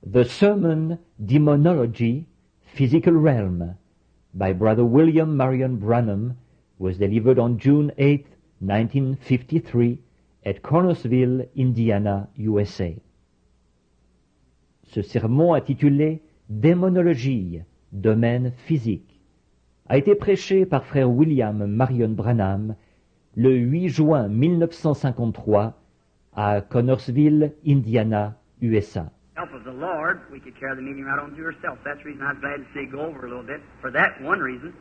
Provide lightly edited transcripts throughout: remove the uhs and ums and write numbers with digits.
The Sermon, Demonology, Physical Realm, by Brother William Marion Branham, was delivered on June 8, 1953, at Connersville, Indiana, USA. Ce sermon intitulé Démonologie, domaine physique, a été prêché par frère William Marion Branham le 8 juin 1953 à Connersville, Indiana, USA. Help of the Lord, we could carry the meeting right on to yourself. That's the reason I was glad to see you go over a little bit. For that one reason,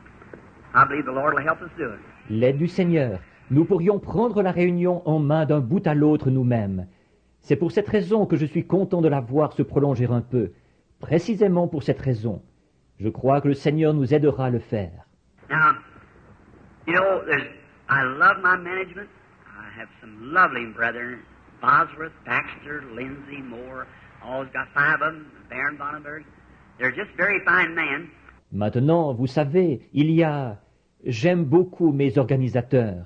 I believe the Lord will help us do it. L'aide du Seigneur, nous pourrions prendre la réunion en main d'un bout à l'autre nous-mêmes. C'est pour cette raison que je suis content de la voir se prolonger un peu. Précisément pour cette raison. Je crois que le Seigneur nous aidera à le faire. Now, you know, I love my management. I have some lovely brethren. Bosworth, Baxter, Lindsay, Moore. Always got 5 of them. Baron Bonnenberg. They're just very fine men. Maintenant, vous savez, j'aime beaucoup mes organisateurs.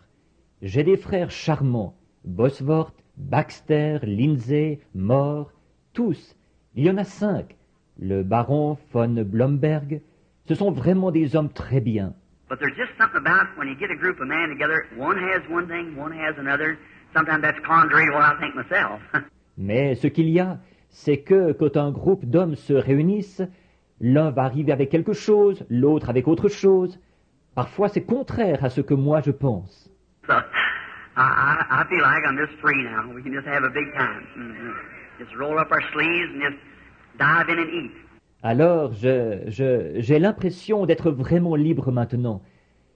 J'ai des frères charmants. Bosworth, Baxter, Lindsay, Moore, tous. Il y en a 5. Le baron von Blomberg. Ce sont vraiment des hommes très bien. But there's just something about when you get a group of men together, one has one thing, one has another. Sometimes that's contrary to what I think myself. Mais ce qu'il y a, c'est que quand un groupe d'hommes se réunissent, l'un va arriver avec quelque chose, l'autre avec autre chose. Parfois, c'est contraire à ce que moi je pense. So, I feel like I'm just free now. We can just have a big time. Just roll up our sleeves and just dive in and eat. Alors, j'ai l'impression d'être vraiment libre maintenant.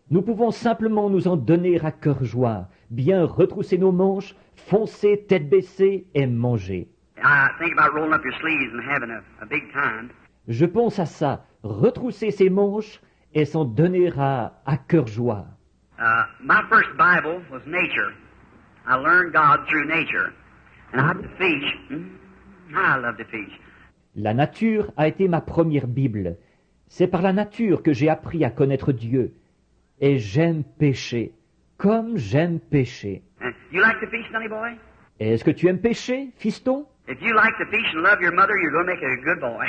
Nous pouvons simplement nous en donner à cœur joie, bien retrousser nos manches, foncer tête baissée et manger. I think about rolling up your sleeves and having a big time. Je pense à ça, retrousser ses manches et s'en donner à cœur joie. My first Bible was nature. I learned God through nature. And I love to fish. I love to fish. La nature a été ma première Bible. C'est par la nature que j'ai appris à connaître Dieu. Et j'aime pêcher, comme j'aime pêcher. You like to fish, sonny boy? Est-ce que tu aimes pêcher, fiston? If you like to fish and love your mother, you're going to make a good boy.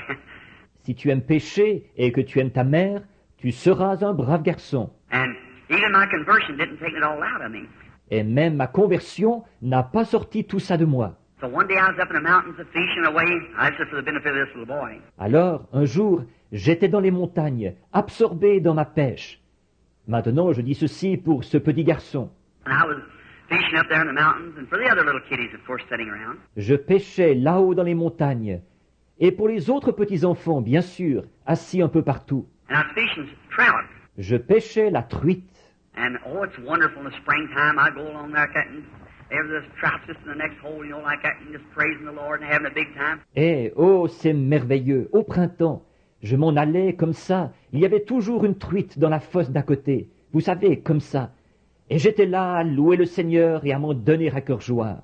Si tu aimes pêcher et que tu aimes ta mère, tu seras un brave garçon. And even my conversion didn't take it all out of me. Et même ma conversion n'a pas sorti tout ça de moi. So one day I was up in the mountains of fishing away. I said for the benefit of this little boy. Alors, un jour, j'étais dans les montagnes, absorbé dans ma pêche. Maintenant, je dis ceci pour ce petit garçon. And I was fishing up there in the mountains, and for the other little kiddies, of course, sitting around. Je pêchais là-haut dans les montagnes. Et pour les autres petits-enfants, bien sûr, assis un peu partout. And I was fishing trout. Je pêchais la truite. And oh, it's wonderful in the springtime. I go along there cutting. There's trout just in the next hole, you know, like that, and just praising the Lord and having a big time. Et oh, c'est merveilleux. Au printemps, je m'en allais comme ça. Il y avait toujours une truite dans la fosse d'à côté. Vous savez, comme ça. Et j'étais là à louer le Seigneur et à m'en donner à cœur joie.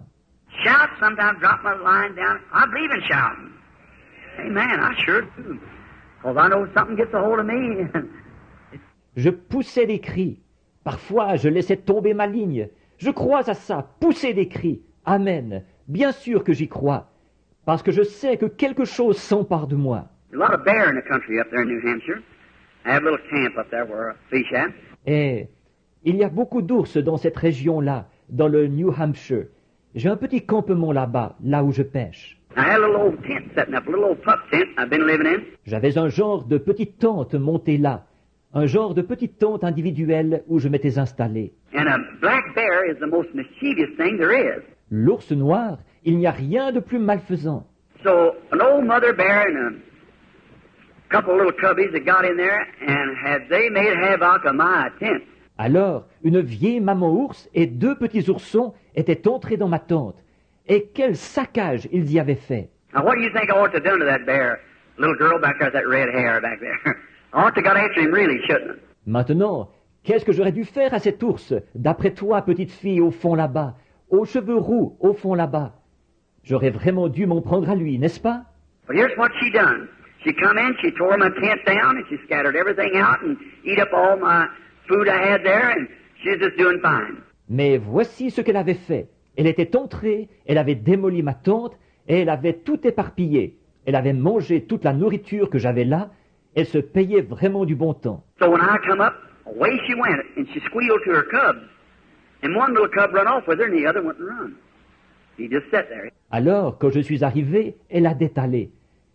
Shout, sometimes drop my line down. I believe in shouting. Amen, I sure do. Because I know something gets a hold of me. Je poussais des cris. Parfois, je laissais tomber ma ligne. Je crois à ça, pousser des cris. Amen. Bien sûr que j'y crois. Parce que je sais que quelque chose s'empare de moi. There's a lot of bear in the country up there in New Hampshire. I have a little camp up there where I fish at. Et il y a beaucoup d'ours dans cette région-là, dans le New Hampshire. J'ai un petit campement là-bas, là où je pêche. I had a little old tent setting up, a little old pup tent I've been living in. J'avais un genre de petite tente montée là, un genre de petite tente individuelle où je m'étais installé. And a black bear is the most mischievous thing there is. L'ours noir, il n'y a rien de plus malfaisant. So an old mother bear and a couple of little cubbies that got in there and they made havoc of my tent. Alors, une vieille maman ours et 2 petits oursons étaient entrés dans ma tente. Et quel saccage ils y avaient fait. Now what do you think I ought to have done to that bear? Little girl back there with that red hair back there. I ought to got after him really, shouldn't I? Maintenant, qu'est-ce que j'aurais dû faire à cet ours, d'après toi, petite fille, au fond là-bas, aux cheveux roux, au fond là-bas? J'aurais vraiment dû m'en prendre à lui, n'est-ce pas? But here's what she done. She come in, she tore my tent down, and she scattered everything out and eat up all my food I had there, and she's just doing fine. Mais voici ce qu'elle avait fait. Elle était entrée, elle avait démoli ma tente, et elle avait tout éparpillé. Elle avait mangé toute la nourriture que j'avais là. Elle se payait vraiment du bon temps. So when I come up, away she went, and she squealed to her cubs. And one little cub run off with her, and the other went and run. He just sat there. Alors, quand je suis arrivé, elle a détalé.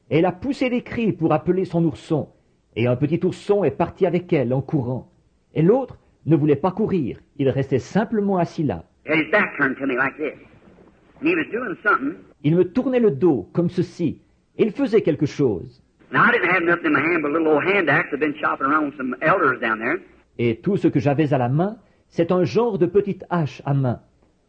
Elle a poussé des cris pour appeler son ourson. Et un petit ourson est parti avec elle en courant. Et l'autre ne voulait pas courir. Il restait simplement assis là. He had his back turned to me like this. And he was doing something. Il me tournait le dos, comme ceci. Il faisait quelque chose. Now, I didn't have nothing in my hand but a little old hand axe I'd been chopping around with some elders down there. Et tout ce que j'avais à la main, c'est un genre de petite hache à main.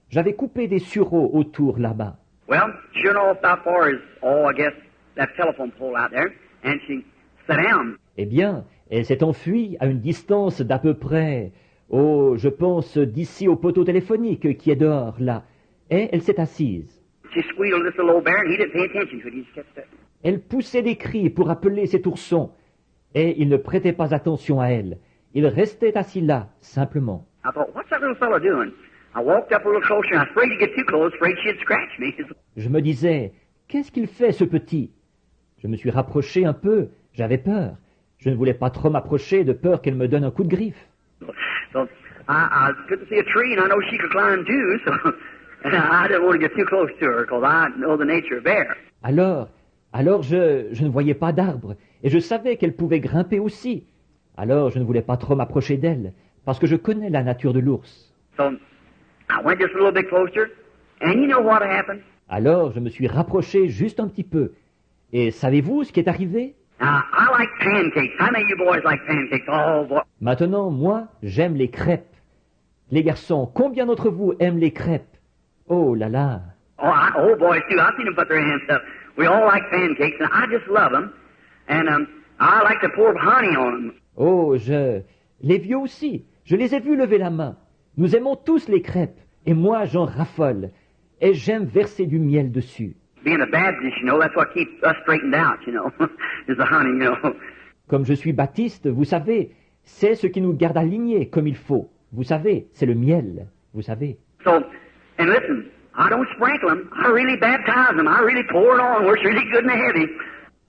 J'avais coupé des sureaux autour là-bas. Well, sure enough, about far as, I guess, that telephone pole out there. And she sat down. Eh bien, elle s'est enfuie à une distance d'à peu près, je pense d'ici au poteau téléphonique qui est dehors, là. Et elle s'est assise. She squealed this little old bear, and he didn't pay attention to it. He just kept sitting. Elle poussait des cris pour appeler cet ourson. Et il ne prêtait pas attention à elle. Il restait assis là, simplement. I thought, what's that little fellow doing? I walked up a little closer, and I was afraid to get too close, afraid she'd scratch me. Je me disais, qu'est-ce qu'il fait, ce petit? Je me suis rapproché un peu, j'avais peur. Je ne voulais pas trop m'approcher de peur qu'elle me donne un coup de griffe. So I couldn't see a tree, and I know she could climb too, so I didn't want to get too close to her, because I know the nature of bear. Alors je ne voyais pas d'arbre, et je savais qu'elle pouvait grimper aussi. Alors je ne voulais pas trop m'approcher d'elle, parce que je connais la nature de l'ours. So I went just a little bit closer, and you know what happened? Alors je me suis rapproché juste un petit peu. Et savez-vous ce qui est arrivé? Now, I like pancakes. How many of you boys like pancakes? Oh, boy. Maintenant, moi, j'aime les crêpes. Les garçons, combien d'entre vous aiment les crêpes? Oh là là! Oh, boys too. I've seen them put their hands up. We all like pancakes, and I just love them. And I like to pour honey on them. Oh, les vieux aussi, je les ai vus lever la main. Nous aimons tous les crêpes, et moi j'en raffole. Et j'aime verser du miel dessus. Being a Baptist, you know, that's what keeps us straightened out, you know, is the honey, you know. Comme je suis baptiste, vous savez, c'est ce qui nous garde alignés comme il faut. Vous savez, c'est le miel, vous savez. So, and listen, I don't sprinkle them. I really baptize them. I really pour it on where it's really good and heavy.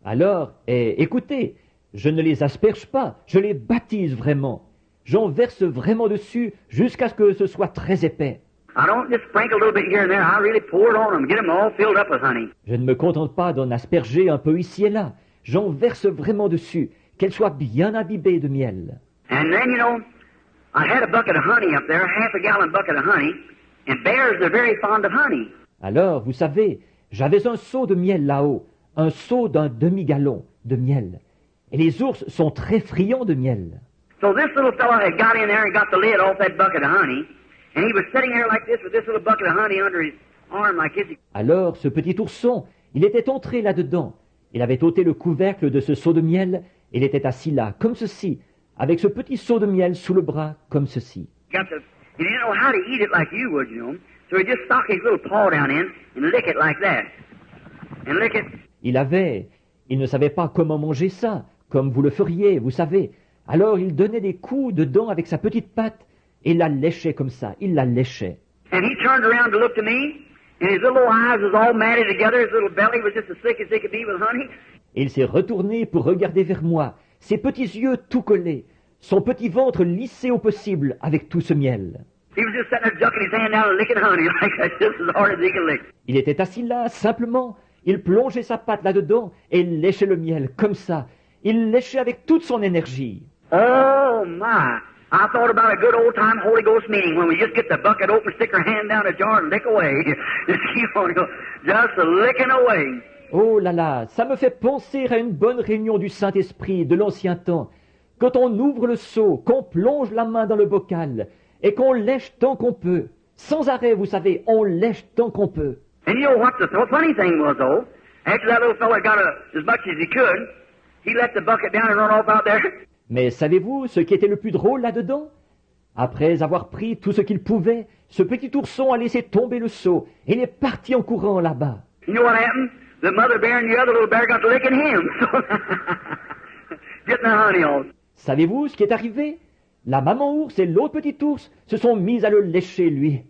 Alors, écoutez, je ne les asperge pas, je les baptise vraiment. J'en verse vraiment dessus jusqu'à ce que ce soit très épais. I don't just sprinkle a little bit here and there. I really pour it on them, get them all filled up with honey. Je ne me contente pas d'en asperger un peu ici et là. J'en verse vraiment dessus, qu'elles soient bien imbibées de miel. And then, you know, I had a bucket of honey up there, half a gallon bucket of honey, and bears are very fond of honey. Alors, vous savez, j'avais un seau de miel là-haut, un seau d'un demi-gallon de miel. Et les ours sont très friands de miel. So this little fellow had got in there and got the lid off that bucket of honey, and he was sitting there like this with this little bucket of honey under his arm like this. Alors, ce petit ourson, il était entré là-dedans. Il avait ôté le couvercle de ce seau de miel, et il était assis là, comme ceci, avec ce petit seau de miel sous le bras, comme ceci. He didn't know how to eat it like you would, you know. So he just stuck his little paw down in and lick it like that. And lick it. Il ne savait pas comment manger ça, comme vous le feriez, vous savez. Alors il donnait des coups dedans avec sa petite patte, et il la léchait comme ça, il la léchait. And he turned around to look to me, and his little eyes was all matted together, his little belly was just as thick as they could be with honey. Et il s'est retourné pour regarder vers moi, ses petits yeux tout collés, son petit ventre lissé au possible avec tout ce miel. He was just sitting there ducking his hand down and licking honey like that, just as hard as he could lick. Il était assis là, simplement. Il plongeait sa patte là-dedans et il léchait le miel, comme ça. Il léchait avec toute son énergie. Oh, my. I thought about a good old-time Holy Ghost meeting when we just get the bucket open, stick our hand down a jar and lick away. Just keep on, just licking away. Oh là là, ça me fait penser à une bonne réunion du Saint-Esprit de l'ancien temps. Quand on ouvre le seau, qu'on plonge la main dans le bocal et qu'on lèche tant qu'on peut. Sans arrêt, vous savez, on lèche tant qu'on peut. And you know what the funny thing was, though? After that little fella got as much as he could, he let the bucket down and run off out there. Mais savez-vous ce qui était le plus drôle là-dedans? Après avoir pris tout ce qu'il pouvait, ce petit ourson a laissé tomber le seau et il est parti en courant là-bas. You know what happened? The mother bear and the other little bear got to licking him. Getting the honey off. Savez-vous ce qui est arrivé? La maman ours et l'autre petit ours se sont mis à le lécher, lui.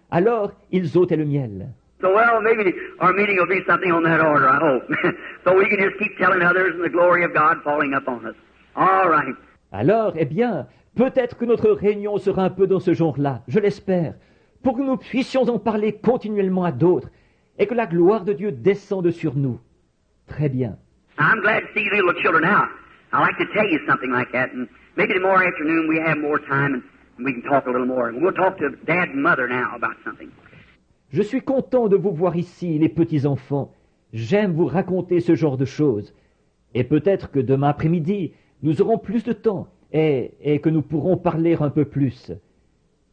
Alors, ils ôtaient le miel. So, well, maybe our meeting will be something on that order, I hope. So we can just keep telling others and the glory of God falling upon us. All right. Alors, eh bien, peut-être que notre réunion sera un peu dans ce genre-là, je l'espère, pour que nous puissions en parler continuellement à d'autres et que la gloire de Dieu descende sur nous. Très bien. I'm glad to see you little children now. I'd like to tell you something like that, and maybe tomorrow afternoon we have more time and we can talk a little more. We'll talk to Dad and Mother now about something. Je suis content de vous voir ici, les petits-enfants. J'aime vous raconter ce genre de choses. Et peut-être que demain après-midi, nous aurons plus de temps et que nous pourrons parler un peu plus.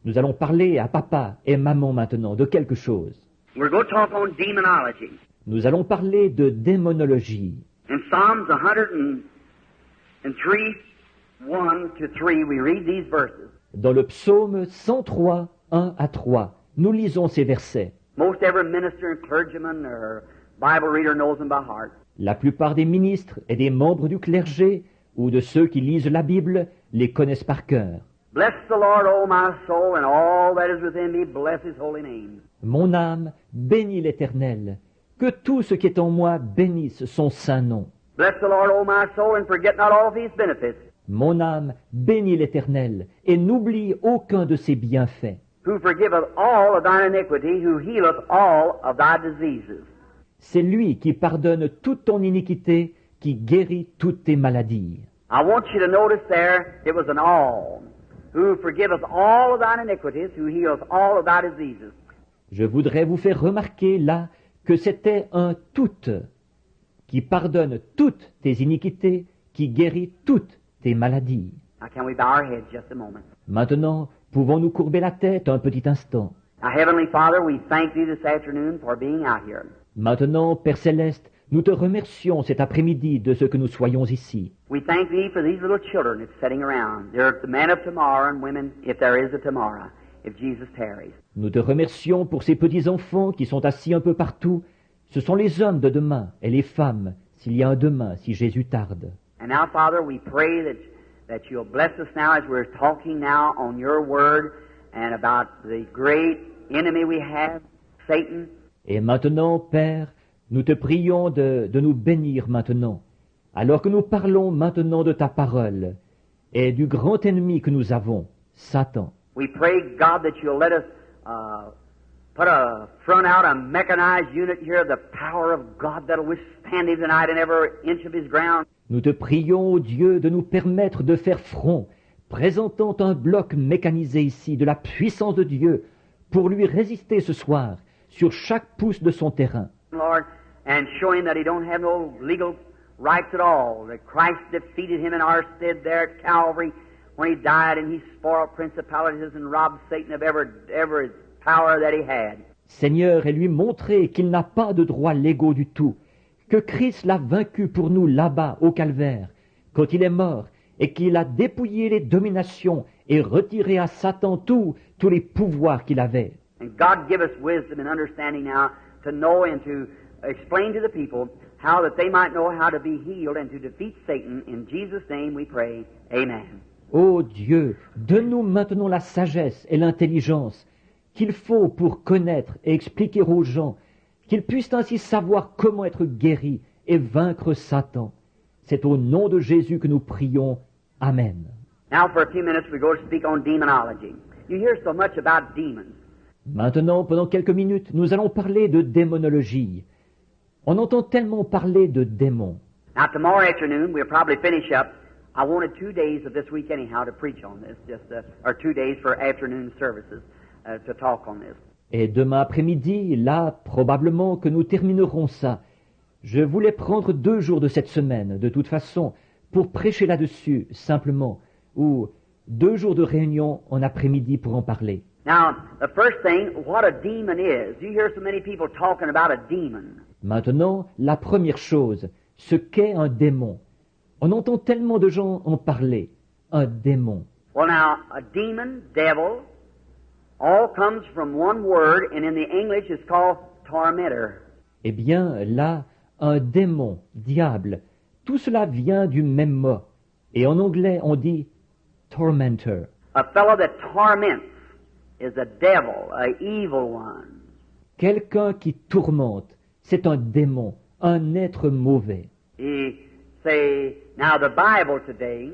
Nous allons parler à papa et maman maintenant de quelque chose. We're going to talk on demonology. Nous allons parler de démonologie. In Psalms 103, 1-3, we read these verses. Dans le psaume 103, 1 à 3, nous lisons ces versets. Most every minister and clergyman or Bible reader knows them by heart. La plupart des ministres et des membres du clergé ou de ceux qui lisent la Bible les connaissent par cœur. Bless the Lord, O my soul, and all that is within me, bless his holy name. Mon âme bénit l'Éternel. Que tout ce qui est en moi bénisse son saint nom. Bless the Lord, O my soul, and forget not all of his benefits. Mon âme bénit l'Éternel et n'oublie aucun de ses bienfaits. Who forgiveth all of thine iniquity, who healeth all of thy diseases. C'est lui qui pardonne toute ton iniquité, qui guérit toutes tes maladies. I want you to notice there, it was an all. Who forgiveth all of thine iniquities, who healeth all of thy diseases. Je voudrais vous faire remarquer là que c'était un tout, qui pardonne toutes tes iniquités, qui guérit toutes tes maladies. Now can we bow our heads just a moment? Maintenant, pouvons-nous courber la tête un petit instant? Now, Heavenly Father, we thank Thee this afternoon for being out here. Maintenant, Père Céleste, nous te remercions cet après-midi de ce que nous soyons ici. We thank Thee for these little children that's sitting around. They're the men of tomorrow and women, if there is a tomorrow, if Jesus tarries. Nous te remercions pour ces petits-enfants qui sont assis un peu partout. Ce sont les hommes de demain et les femmes, s'il y a un demain, si Jésus tarde. And now, Father, we pray that You'll bless us now as we're talking now on Your Word and about the great enemy we have, Satan. Et maintenant, Père, nous te prions de nous bénir maintenant, alors que nous parlons maintenant de ta parole et du grand ennemi que nous avons, Satan. We pray, God, that You'll let us put a front out, a mechanized unit here, the power of God that'll withstand Him tonight in every inch of His ground. Nous te prions, ô Dieu, de nous permettre de faire front, présentant un bloc mécanisé ici de la puissance de Dieu pour lui résister ce soir sur chaque pouce de son terrain. Lord, and show Him that He don't have no legal rights at all, that Christ defeated Him in our stead there at Calvary when He died and He spoiled principalities and robbed Satan of every power that he had. Seigneur, et lui montrer qu'il n'a pas de droits légaux du tout, que Christ l'a vaincu pour nous là-bas au calvaire, quand il est mort, et qu'il a dépouillé les dominations et retiré à Satan tous les pouvoirs qu'il avait. And God give us wisdom and understanding now to know and to explain to the people how that they might know how to be healed and to defeat Satan. In Jesus' name we pray. Amen. Ô Dieu, donne-nous maintenant la sagesse et l'intelligence qu'il faut pour connaître et expliquer aux gens, qu'ils puissent ainsi savoir comment être guéris et vaincre Satan. C'est au nom de Jésus que nous prions. Amen. Now for a few minutes we're going to speak on demonology. You hear so much about demons. Maintenant, pendant quelques minutes, nous allons parler de démonologie. On entend tellement parler de démons. Now tomorrow afternoon we'll probably finish up. I wanted 2 days of this week anyhow to preach on this, or 2 days for afternoon services to talk on this. Et demain après-midi, là, probablement que nous terminerons ça. Je voulais prendre 2 jours de cette semaine, de toute façon, pour prêcher là-dessus, simplement, ou 2 jours de réunion en après-midi pour en parler. Now, the first thing, what a demon is. You hear so many people talking about a demon. Maintenant, la première chose, ce qu'est un démon. On entend tellement de gens en parler. Un démon. Well, now, a demon, devil, all comes from one word, and in the English it's called tormentor. Eh bien, là, un démon, diable, tout cela vient du même mot. Et en anglais, on dit tormentor. A fellow that torments is a devil, a evil one. quelqu'un qui tourmente, c'est un démon, un être mauvais. He say, now the Bible today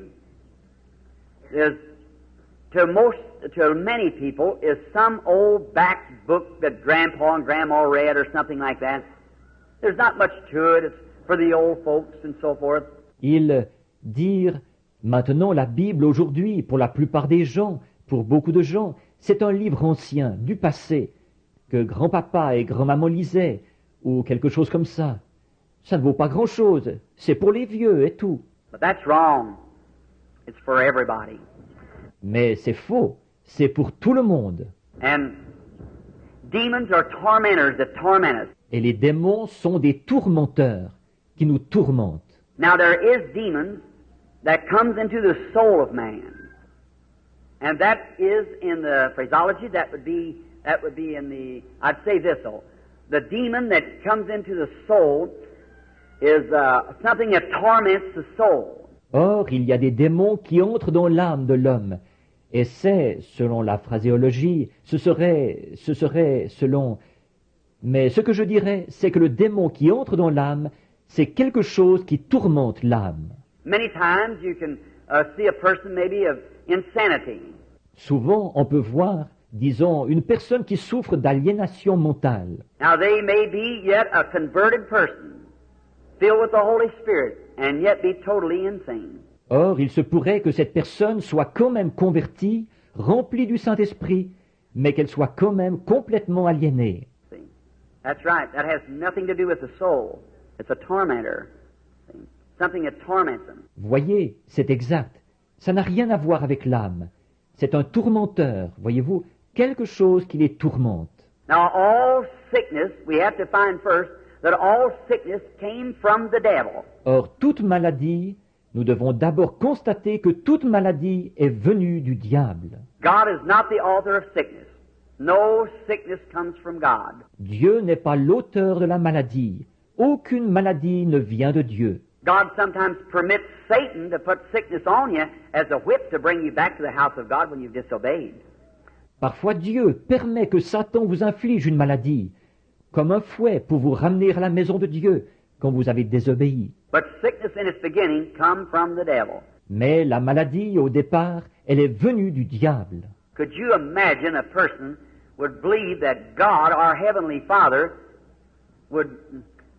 is, to many people, is some old back book that Grandpa and Grandma read or something like that. There's not much to it. It's for the old folks and so forth. Ils dirent, maintenant la Bible aujourd'hui, pour la plupart des gens, pour beaucoup de gens, c'est un livre ancien, du passé, que grand-papa et grand-maman lisaient, ou quelque chose comme ça. Ça ne vaut pas grand-chose, c'est pour les vieux et tout. But that's wrong. It's for everybody. Mais c'est faux, c'est pour tout le monde. And demons are tormentors that torment us. Et les démons sont des tourmenteurs qui nous tourmentent. Now there is demons that comes into the soul of man. And that is in the phraseology, that would be in the, I'd say this though, the demon that comes into the soul is something that torments the soul. Or, il y a des démons qui entrent dans l'âme de l'homme. Et c'est, selon la phraséologie, ce serait selon... Mais ce que je dirais, c'est que le démon qui entre dans l'âme, c'est quelque chose qui tourmente l'âme. Many times you can see a person maybe of insanity. Souvent, on peut voir, disons, une personne qui souffre d'aliénation mentale. Now they may be yet a converted person, filled with the Holy Spirit, and yet be totally insane. Or, il se pourrait que cette personne soit quand même convertie, remplie du Saint-Esprit, mais qu'elle soit quand même complètement aliénée. See? That's right. That has nothing to do with the soul. It's a tormentor. See? Something that torments them. Voyez, c'est exact. Ça n'a rien à voir avec l'âme. C'est un tourmenteur, voyez-vous, quelque chose qui les tourmente. Now all sickness, we have to find first that all sickness came from the devil. Or, toute maladie, nous devons d'abord constater que toute maladie est venue du diable. God is not the author of sickness. No sickness comes from God. Dieu n'est pas l'auteur de la maladie. Aucune maladie ne vient de Dieu. God sometimes permits Satan to put sickness on you as a whip to bring you back to the house of God when you've disobeyed. Parfois Dieu permet que Satan vous inflige une maladie, comme un fouet pour vous ramener à la maison de Dieu quand vous avez désobéi. But sickness in its beginning come from the devil. Mais la maladie, au départ, elle est venue du diable. Could you imagine a person would believe that God, our Heavenly Father, would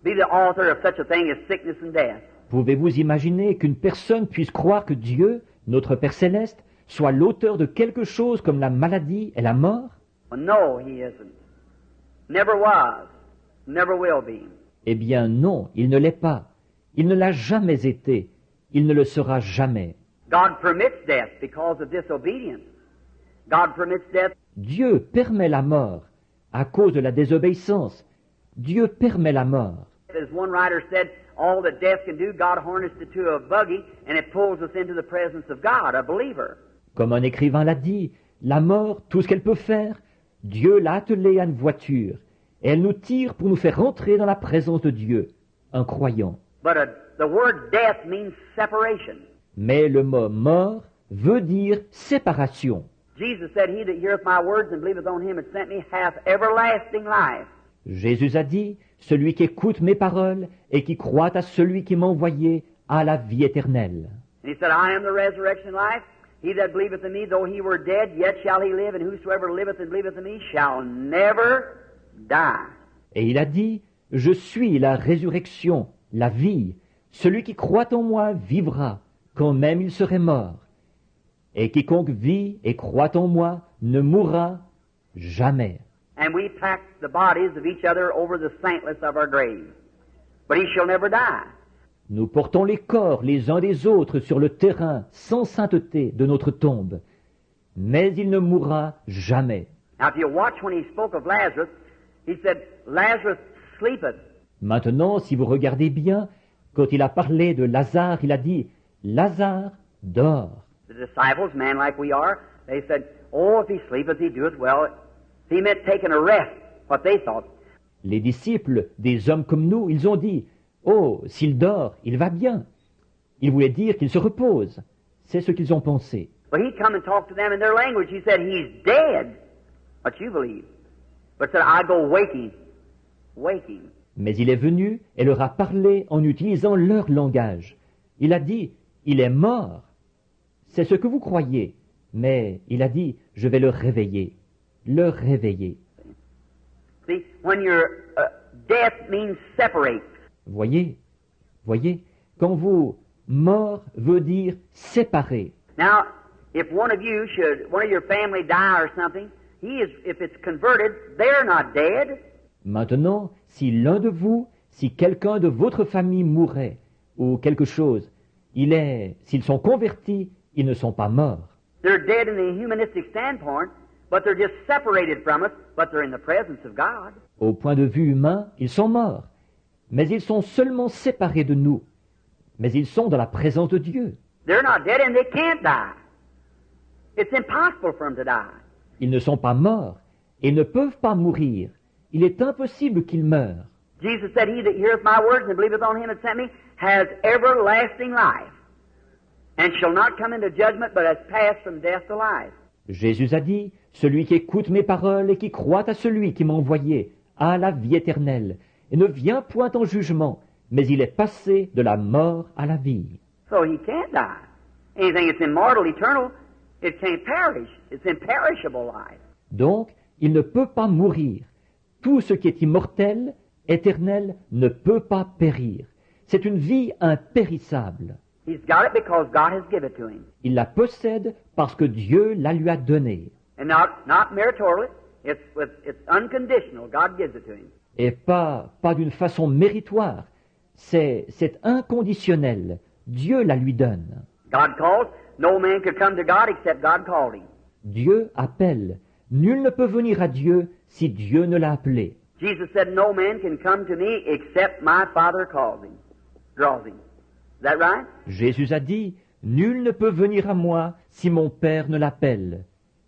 be the author of such a thing as sickness and death? Pouvez-vous imaginer qu'une personne puisse croire que Dieu, notre Père Céleste, soit l'auteur de quelque chose comme la maladie et la mort? Well, no, He isn't. Never was. Never will be. Eh bien non, il ne l'est pas. Il ne l'a jamais été. Il ne le sera jamais. God permits death because of disobedience. God permits death. Dieu permet la mort à cause de la désobéissance. Dieu permet la mort. As one writer said, all that death can do, God harnessed it to a buggy and it pulls us into the presence of God, a believer. Comme un écrivain l'a dit, la mort, tout ce qu'elle peut faire, Dieu l'a attelée à une voiture, et elle nous tire pour nous faire rentrer dans la présence de Dieu, un croyant. But the word death means separation. Mais le mot mort veut dire séparation. Jesus said, He that heareth my words and believeth on him that sent me hath everlasting life. Jésus a dit, celui qui écoute mes paroles et qui croit à celui qui m'a envoyé a la vie éternelle. And He said, I am the resurrection and life. He that believeth in me, though he were dead, yet shall he live, and whosoever liveth and believeth in me shall never die. Et il a dit, je suis la résurrection, la vie. Celui qui croit en moi vivra, quand même il serait mort. Et quiconque vit et croit en moi ne mourra jamais. And we pack the bodies of each other over the saintless of our grave. But he shall never die. Nous portons les corps les uns des autres sur le terrain sans sainteté de notre tombe. Mais il ne mourra jamais. Now if you watch when he spoke of Lazarus, he said, Lazarus sleepeth. Maintenant, si vous regardez bien, quand il a parlé de Lazare, il a dit, Lazare dort. The disciples, man like we are, they said, oh, if he sleepeth, he doeth well. He meant taking a rest, what they thought. Les disciples, des hommes comme nous, ils ont dit, oh, s'il dort, il va bien. Il voulait dire qu'il se repose. C'est ce qu'ils ont pensé. But he come and talked to them in their language. He said, he's dead. What you believe? but said, I go waking. Waking. Mais il est venu et leur a parlé en utilisant leur langage. Il a dit, il est mort. C'est ce que vous croyez. Mais il a dit, je vais le réveiller. Le réveiller. See, when your death means separate. Voyez, quand vous, mort veut dire séparer. Now, if one of your family die or something, if it's converted, they're not dead. Maintenant, si l'un de vous, si quelqu'un de votre famille mourait, ou quelque chose, s'ils sont convertis, ils ne sont pas morts. They're dead in the humanistic standpoint, but they're just separated from us, but they're in the presence of God. Au point de vue humain, ils sont morts, mais ils sont seulement séparés de nous. Mais ils sont dans la présence de Dieu. They're not dead and they can't die. It's impossible for them to die. Ils ne sont pas morts, et ils ne peuvent pas mourir. Il est impossible qu'ils meurent. Jesus said, He that heareth my words and believeth on him that sent me has everlasting life, and shall not come into judgment, but has passed from death to life. Jésus a dit, celui qui écoute mes paroles et qui croit à celui qui m'a envoyé a la vie éternelle, et ne vient point en jugement, mais il est passé de la mort à la vie. So he can't die. Anything that's immortal, eternal, it can't perish. It's imperishable life. Donc, il ne peut pas mourir. Tout ce qui est immortel, éternel, ne peut pas périr. C'est une vie impérissable. He's got it because God has given it to him. Il la possède parce que Dieu la lui a donnée. And not meritorially, it's unconditional. God gives it to him. Et pas d'une façon méritoire. C'est inconditionnel. Dieu la lui donne. God calls. No man could come to God except God called him. Dieu appelle. Nul ne peut venir à Dieu si Dieu ne l'a appelé. Jesus said, no man can come to me except my Father calls him, draws him. Is that right? Jésus a dit, nul ne peut venir à moi si mon Père ne l'appelle,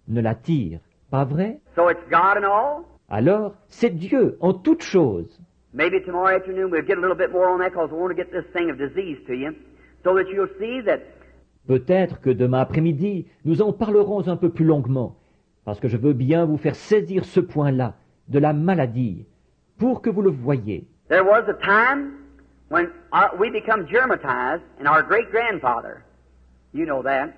ne l'attire. Pas vrai? So it's God in all? Alors, c'est Dieu en toutes choses. Maybe tomorrow afternoon we'll get a little bit more on that because we want to get this thing of disease to you so that you'll see that. Peut-être que demain après-midi, nous en parlerons un peu plus longuement, parce que je veux bien vous faire saisir ce point-là, de la maladie, pour que vous le voyiez. There was a time when we become germatized, and our great-grandfather, you know that,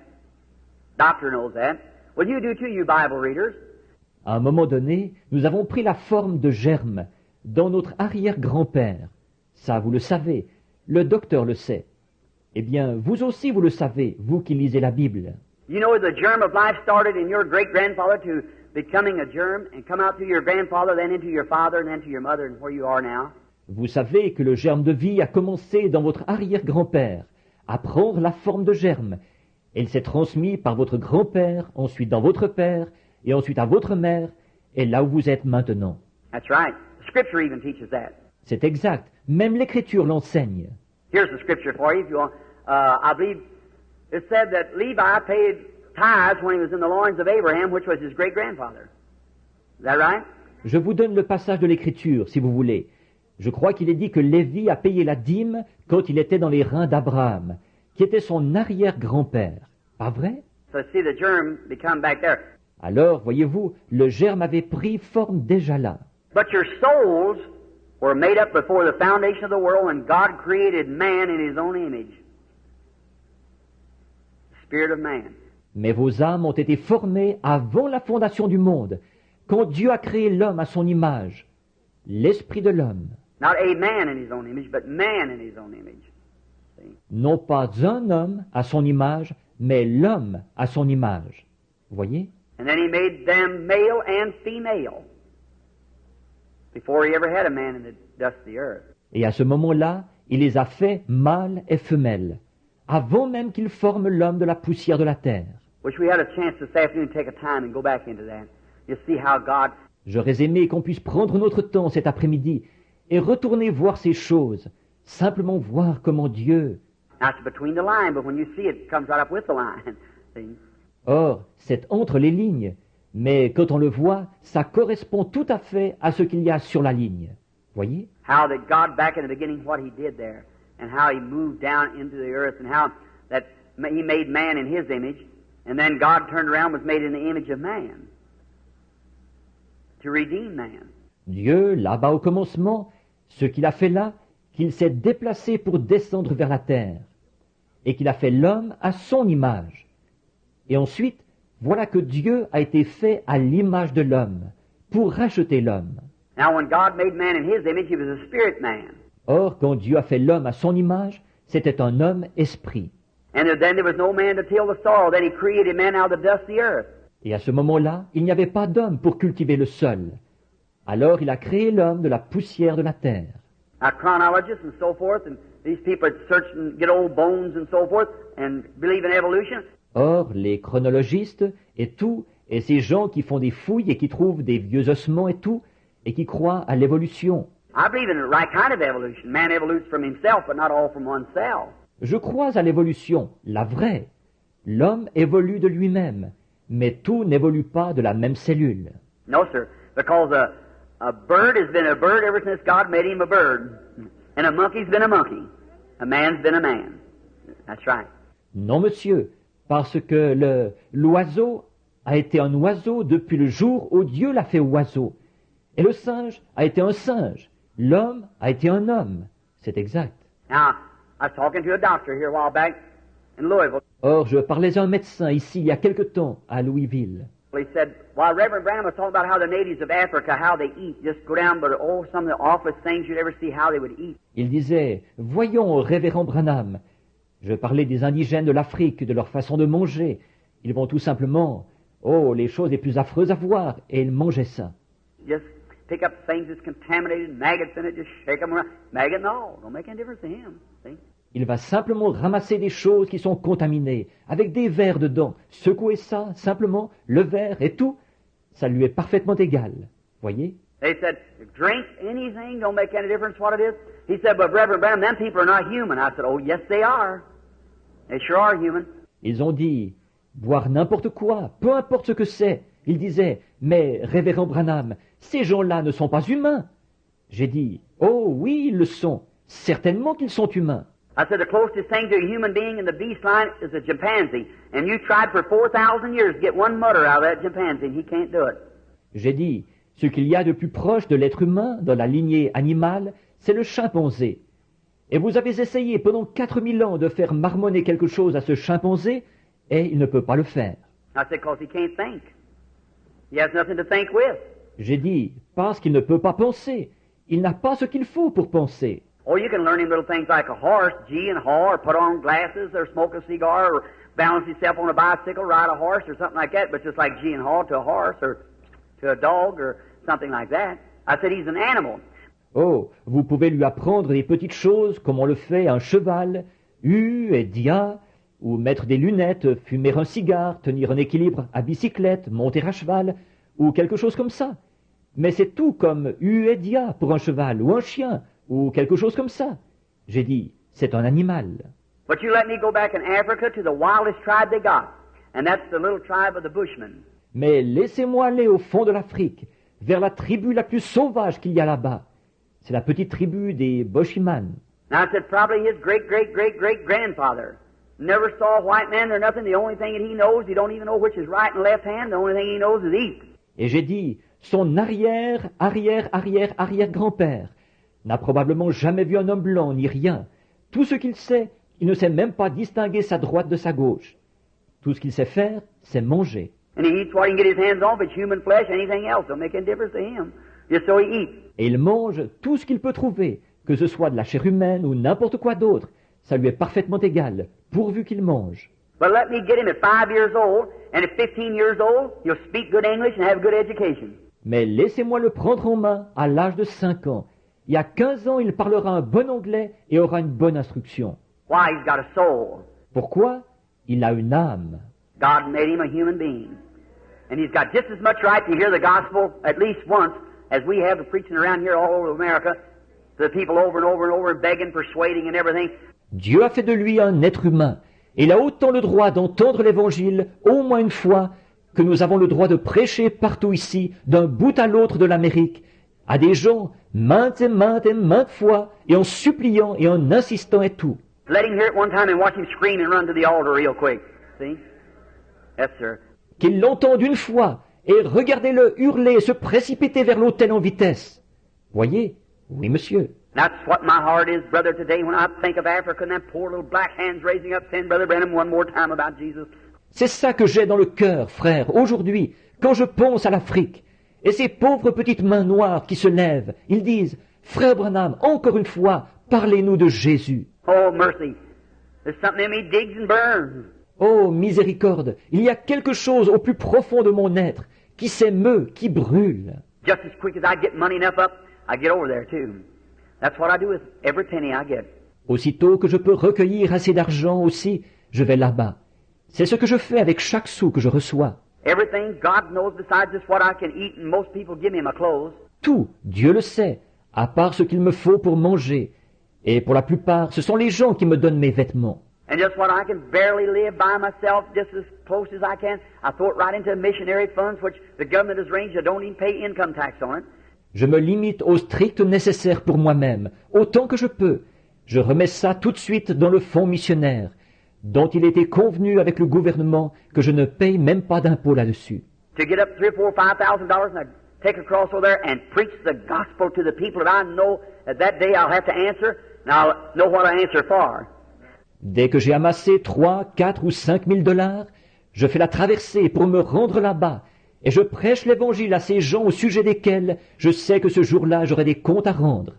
doctor knows that, well you do too, you Bible readers. À un moment donné, nous avons pris la forme de germes dans notre arrière-grand-père. Ça, vous le savez, le docteur le sait. Eh bien, vous aussi, vous le savez, vous qui lisez la Bible. You know the germ of life started in your great-grandfather to becoming a germ and come out through your grandfather, then into your father, and then to your mother, and where you are now. Vous savez que le germe de vie a commencé dans votre arrière-grand-père, à prendre la forme de germe. Et il s'est transmis par votre grand-père, ensuite dans votre père, et ensuite à votre mère, et là où vous êtes maintenant. That's right. The Scripture even teaches that. C'est exact. Même l'Écriture l'enseigne. Here's the Scripture for you if you want. I believe it said that Levi paid tithes when he was in the loins of Abraham, which was his great-grandfather. Is that right? Je vous donne le passage de l'Écriture, si vous voulez. Je crois qu'il est dit que Lévi a payé la dîme quand il était dans les reins d'Abraham, qui était son arrière-grand-père. Pas vrai? So see the germ become back there. Alors, voyez-vous, le germe avait pris forme déjà là. But your souls were made up before the foundation of the world when God created man in his own image. The spirit of man. Mais vos âmes ont été formées avant la fondation du monde, quand Dieu a créé l'homme à son image, l'esprit de l'homme. Not a man in his own image, but man in his own image. See? Non pas un homme à son image, mais l'homme à son image. Voyez? And then he made them male and female before he ever had a man in the dust of the earth. Et à ce moment-là, il les a faits mâles et femelles, avant même qu'il forme l'homme de la poussière de la terre. Wish we had a chance this afternoon to take a time and go back into that. You see how God. J'aurais aimé qu'on puisse prendre notre temps cet après-midi et retourner voir ces choses, simplement voir comment Dieu... Now it's between the line, but when you see it, it comes right up with the line. See? Or, c'est entre les lignes, mais quand on le voit, ça correspond tout à fait à ce qu'il y a sur la ligne. Voyez? How that God back in the beginning, what He did there, and how He moved down into the earth, and how that He made man in His image, and then God turned around and was made in the image of man. to redeem man. Dieu, là-bas au commencement, ce qu'il a fait là, qu'il s'est déplacé pour descendre vers la terre, et qu'il a fait l'homme à son image. Et ensuite, voilà que Dieu a été fait à l'image de l'homme, pour racheter l'homme. Now, when God made man in His image, He was a spirit man. Or, quand Dieu a fait l'homme à son image, c'était un homme esprit. And then there was no man to till the soil. Then He created man out of the dust of the earth. Et à ce moment-là, il n'y avait pas d'homme pour cultiver le sol. Alors il a créé l'homme de la poussière de la terre. Now, chronologists and so forth, and these people that search and get old bones and so forth, and believe in evolution. Or, les chronologistes et tout, et ces gens qui font des fouilles et qui trouvent des vieux ossements et tout, et qui croient à l'évolution. I believe in the right kind of evolution. Man evolutes from himself, but not all from oneself. Je crois à l'évolution, la vraie. L'homme évolue de lui-même, mais tout n'évolue pas de la même cellule. No, sir, because a bird has been a bird ever since God made him a bird, and a monkey's been a monkey. A man's been a man. That's right. Non, monsieur, parce que l'oiseau a été un oiseau depuis le jour où Dieu l'a fait oiseau. Et le singe a été un singe. L'homme a été un homme. C'est exact. Now, I was talking to a doctor here a while back in Louisville. Or, je parlais à un médecin ici il y a quelque temps à Louisville. He said, while Reverend Branham was talking about how the natives of Africa, how they eat, just go down, but oh, some of the awfulest things you'd ever see, how they would eat. Il disait, voyons, révérend Branham, je parlais des indigènes de l'Afrique, de leur façon de manger. Ils vont tout simplement, oh, les choses les plus affreuses à voir, et ils mangeaient ça. Just pick up things that's contaminated, maggots in it, just shake them around. Maggot and all, don't make any difference to him. See? Il va simplement ramasser des choses qui sont contaminées, avec des vers dedans, secouer ça, simplement, le verre et tout, ça lui est parfaitement égal. Voyez? They said, drink anything, don't make any difference what it is. He said, but Reverend Branham, them people are not human. I said, oh, yes, they are. They sure are human. Ils ont dit, boire n'importe quoi, peu importe ce que c'est. Il disait, mais révérend Branham, ces gens-là ne sont pas humains. J'ai dit, oh oui, ils le sont. Certainement qu'ils sont humains. I said, the closest thing to a human being in the beast line is a chimpanzee. And you tried for 4,000 years to get one mutter out of that chimpanzee, and he can't do it. J'ai dit, ce qu'il y a de plus proche de l'être humain dans la lignée animale, c'est le chimpanzé. Et vous avez essayé pendant 4000 ans de faire marmonner quelque chose à ce chimpanzé, et il ne peut pas le faire. I said, because he can't think. He has nothing to think with. J'ai dit, parce qu'il ne peut pas penser. Il n'a pas ce qu'il faut pour penser. Oh, you can learn him little things like a horse, gee and haw, or put on glasses, or smoke a cigar, or balance himself on a bicycle, ride a horse, or something like that, but just like gee and haw to a horse, or to a dog, or something like that. I said, he's an animal. Oh, vous pouvez lui apprendre des petites choses comme on le fait à un cheval, et dia, ou mettre des lunettes, fumer un cigare, tenir un équilibre à bicyclette, monter à cheval, ou quelque chose comme ça. Mais c'est tout comme et dia pour un cheval, ou un chien, ou quelque chose comme ça. J'ai dit, c'est un animal. But you let me go back in Africa to the wildest tribe they got, and that's the little tribe of the Bushmen. Mais laissez-moi aller au fond de l'Afrique, vers la tribu la plus sauvage qu'il y a là-bas. C'est la petite tribu des Boshiman. Now I said probably his great-great-great-great-grandfather never saw a white man or nothing. The only thing that he knows, he don't even know which is right and left hand. The only thing he knows is eat. Et j'ai dit, son arrière-arrière-arrière-arrière-grand-père n'a probablement jamais vu un homme blanc ni rien. Tout ce qu'il sait, il ne sait même pas distinguer sa droite de sa gauche. Tout ce qu'il sait faire, c'est manger. And he eats what he can get his hands on, if it's human flesh, anything else. Don't make any difference to him. Just so he eats. Et il mange tout ce qu'il peut trouver, que ce soit de la chair humaine ou n'importe quoi d'autre. Ça lui est parfaitement égal, pourvu qu'il mange. But let me get him at 5 years old, and at 15 years old, he'll speak good English and have good education. Mais laissez-moi le prendre en main à l'âge de 5 ans. Il y a 15 ans, il parlera un bon anglais et aura une bonne instruction. Why? He's got a soul. Pourquoi? Il a une âme. God made him a human being. And he's got just as much right to hear the gospel at least once as we have of preaching around here all over America to the people over and over and over, begging, persuading and everything. Dieu a fait de lui un être humain. Et il a autant le droit d'entendre l'évangile au moins une fois que nous avons le droit de prêcher partout ici, d'un bout à l'autre de l'Amérique, à des gens maintes et maintes fois, et en suppliant et en insistant et tout. Let him hear it one time and watch him scream and run to the altar real quick. See? Yes, sir. Qu'ils l'entendent une fois, et regardez-le hurler et se précipiter vers l'autel en vitesse. Voyez? Oui, monsieur. That's what my heart is, brother, today when I think of Africa and them poor little black hands raising up saying, Brother Branham, one more time about Jesus. C'est ça que j'ai dans le cœur, frère, aujourd'hui, quand je pense à l'Afrique. Et ces pauvres petites mains noires qui se lèvent, ils disent, Frère Branham, encore une fois, parlez-nous de Jésus. Oh, mercy. There's something in me digs and burns. Oh, miséricorde, il y a quelque chose au plus profond de mon être qui s'émeut, qui brûle. Just as quick as I get money enough up, I get over there too. That's what I do with every penny I get. Aussitôt que je peux recueillir assez d'argent aussi, je vais là-bas. C'est ce que je fais avec chaque sou que je reçois. Everything God knows besides just what I can eat, and most people give me my clothes. Tout, Dieu le sait, à part ce qu'il me faut pour manger. Et pour la plupart, ce sont les gens qui me donnent mes vêtements. And just what I can barely live by myself, just as close as I can, I throw it right into missionary funds, which the government has arranged. I don't even pay income tax on it. Je me limite au strict nécessaire pour moi-même, autant que je peux. Je remets ça tout de suite dans le fonds missionnaire, dont il était convenu avec le gouvernement que je ne paye même pas d'impôt là-dessus. To get up $3,000, $4,000, $5,000 and I take a cross over there and preach the gospel to the people that I know that day I'll have to answer, and I'll know what I answer for. Dès que j'ai amassé 3, 4 ou 5 000 $, je fais la traversée pour me rendre là-bas, et je prêche l'évangile à ces gens au sujet desquels je sais que ce jour-là j'aurai des comptes à rendre.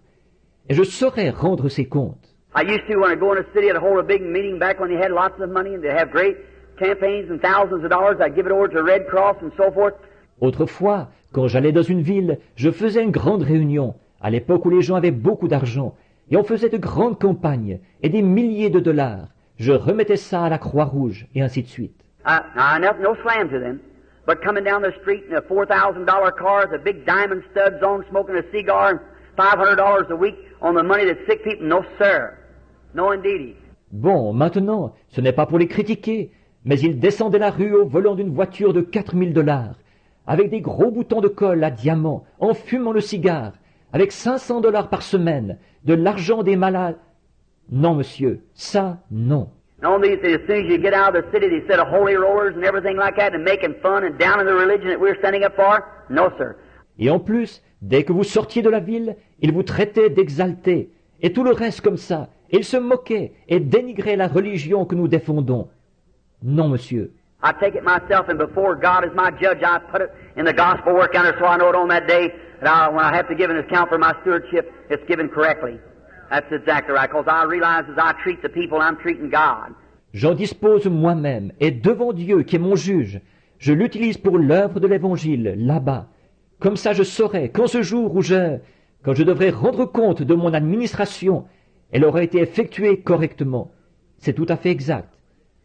Et je saurai rendre ces comptes. I used to, when I go in a city, I'd hold a big meeting back when they had lots of money and they'd have great campaigns and thousands of dollars. I'd give it over to Red Cross and so forth. Autrefois, quand j'allais dans une ville, je faisais une grande réunion, à l'époque où les gens avaient beaucoup d'argent, et on faisait de grandes campagnes, et des milliers de $. Je remettais ça à la Croix-Rouge, et ainsi de suite. No slam to them, but coming down the street in a $4,000 car with a big diamond studs on, smoking a cigar, and $500 a week on the money that sick people, no sir. No indeedy. Bon, maintenant, ce n'est pas pour les critiquer, mais ils descendaient la rue au volant d'une voiture de 4 000 $, avec des gros boutons de colle à diamants, en fumant le cigare, avec 500 $ par semaine, de l'argent des malades. Non, monsieur, ça, non. No, as soon as you get out of the city, they set a holy rollers and everything like that, and making fun and down in the religion that we're standing up for. No, sir. Et en plus, dès que vous sortiez de la ville, ils vous traitaient d'exaltés, et tout le reste comme ça. Ils se moquaient et dénigraient la religion que nous défendons. Non, monsieur. I take it myself, and before God as my judge, I put it in the gospel work counter so I know it on that day that when I have to give an account for my stewardship, it's given correctly. That's exactly right, because I realize as I treat the people, I'm treating God. J'en dispose moi-même, et devant Dieu qui est mon juge, je l'utilise pour l'œuvre de l'Évangile, là-bas. Comme ça je saurai qu'en ce jour où quand je devrais rendre compte de mon administration, elle aura été effectuée correctement. C'est tout à fait exact.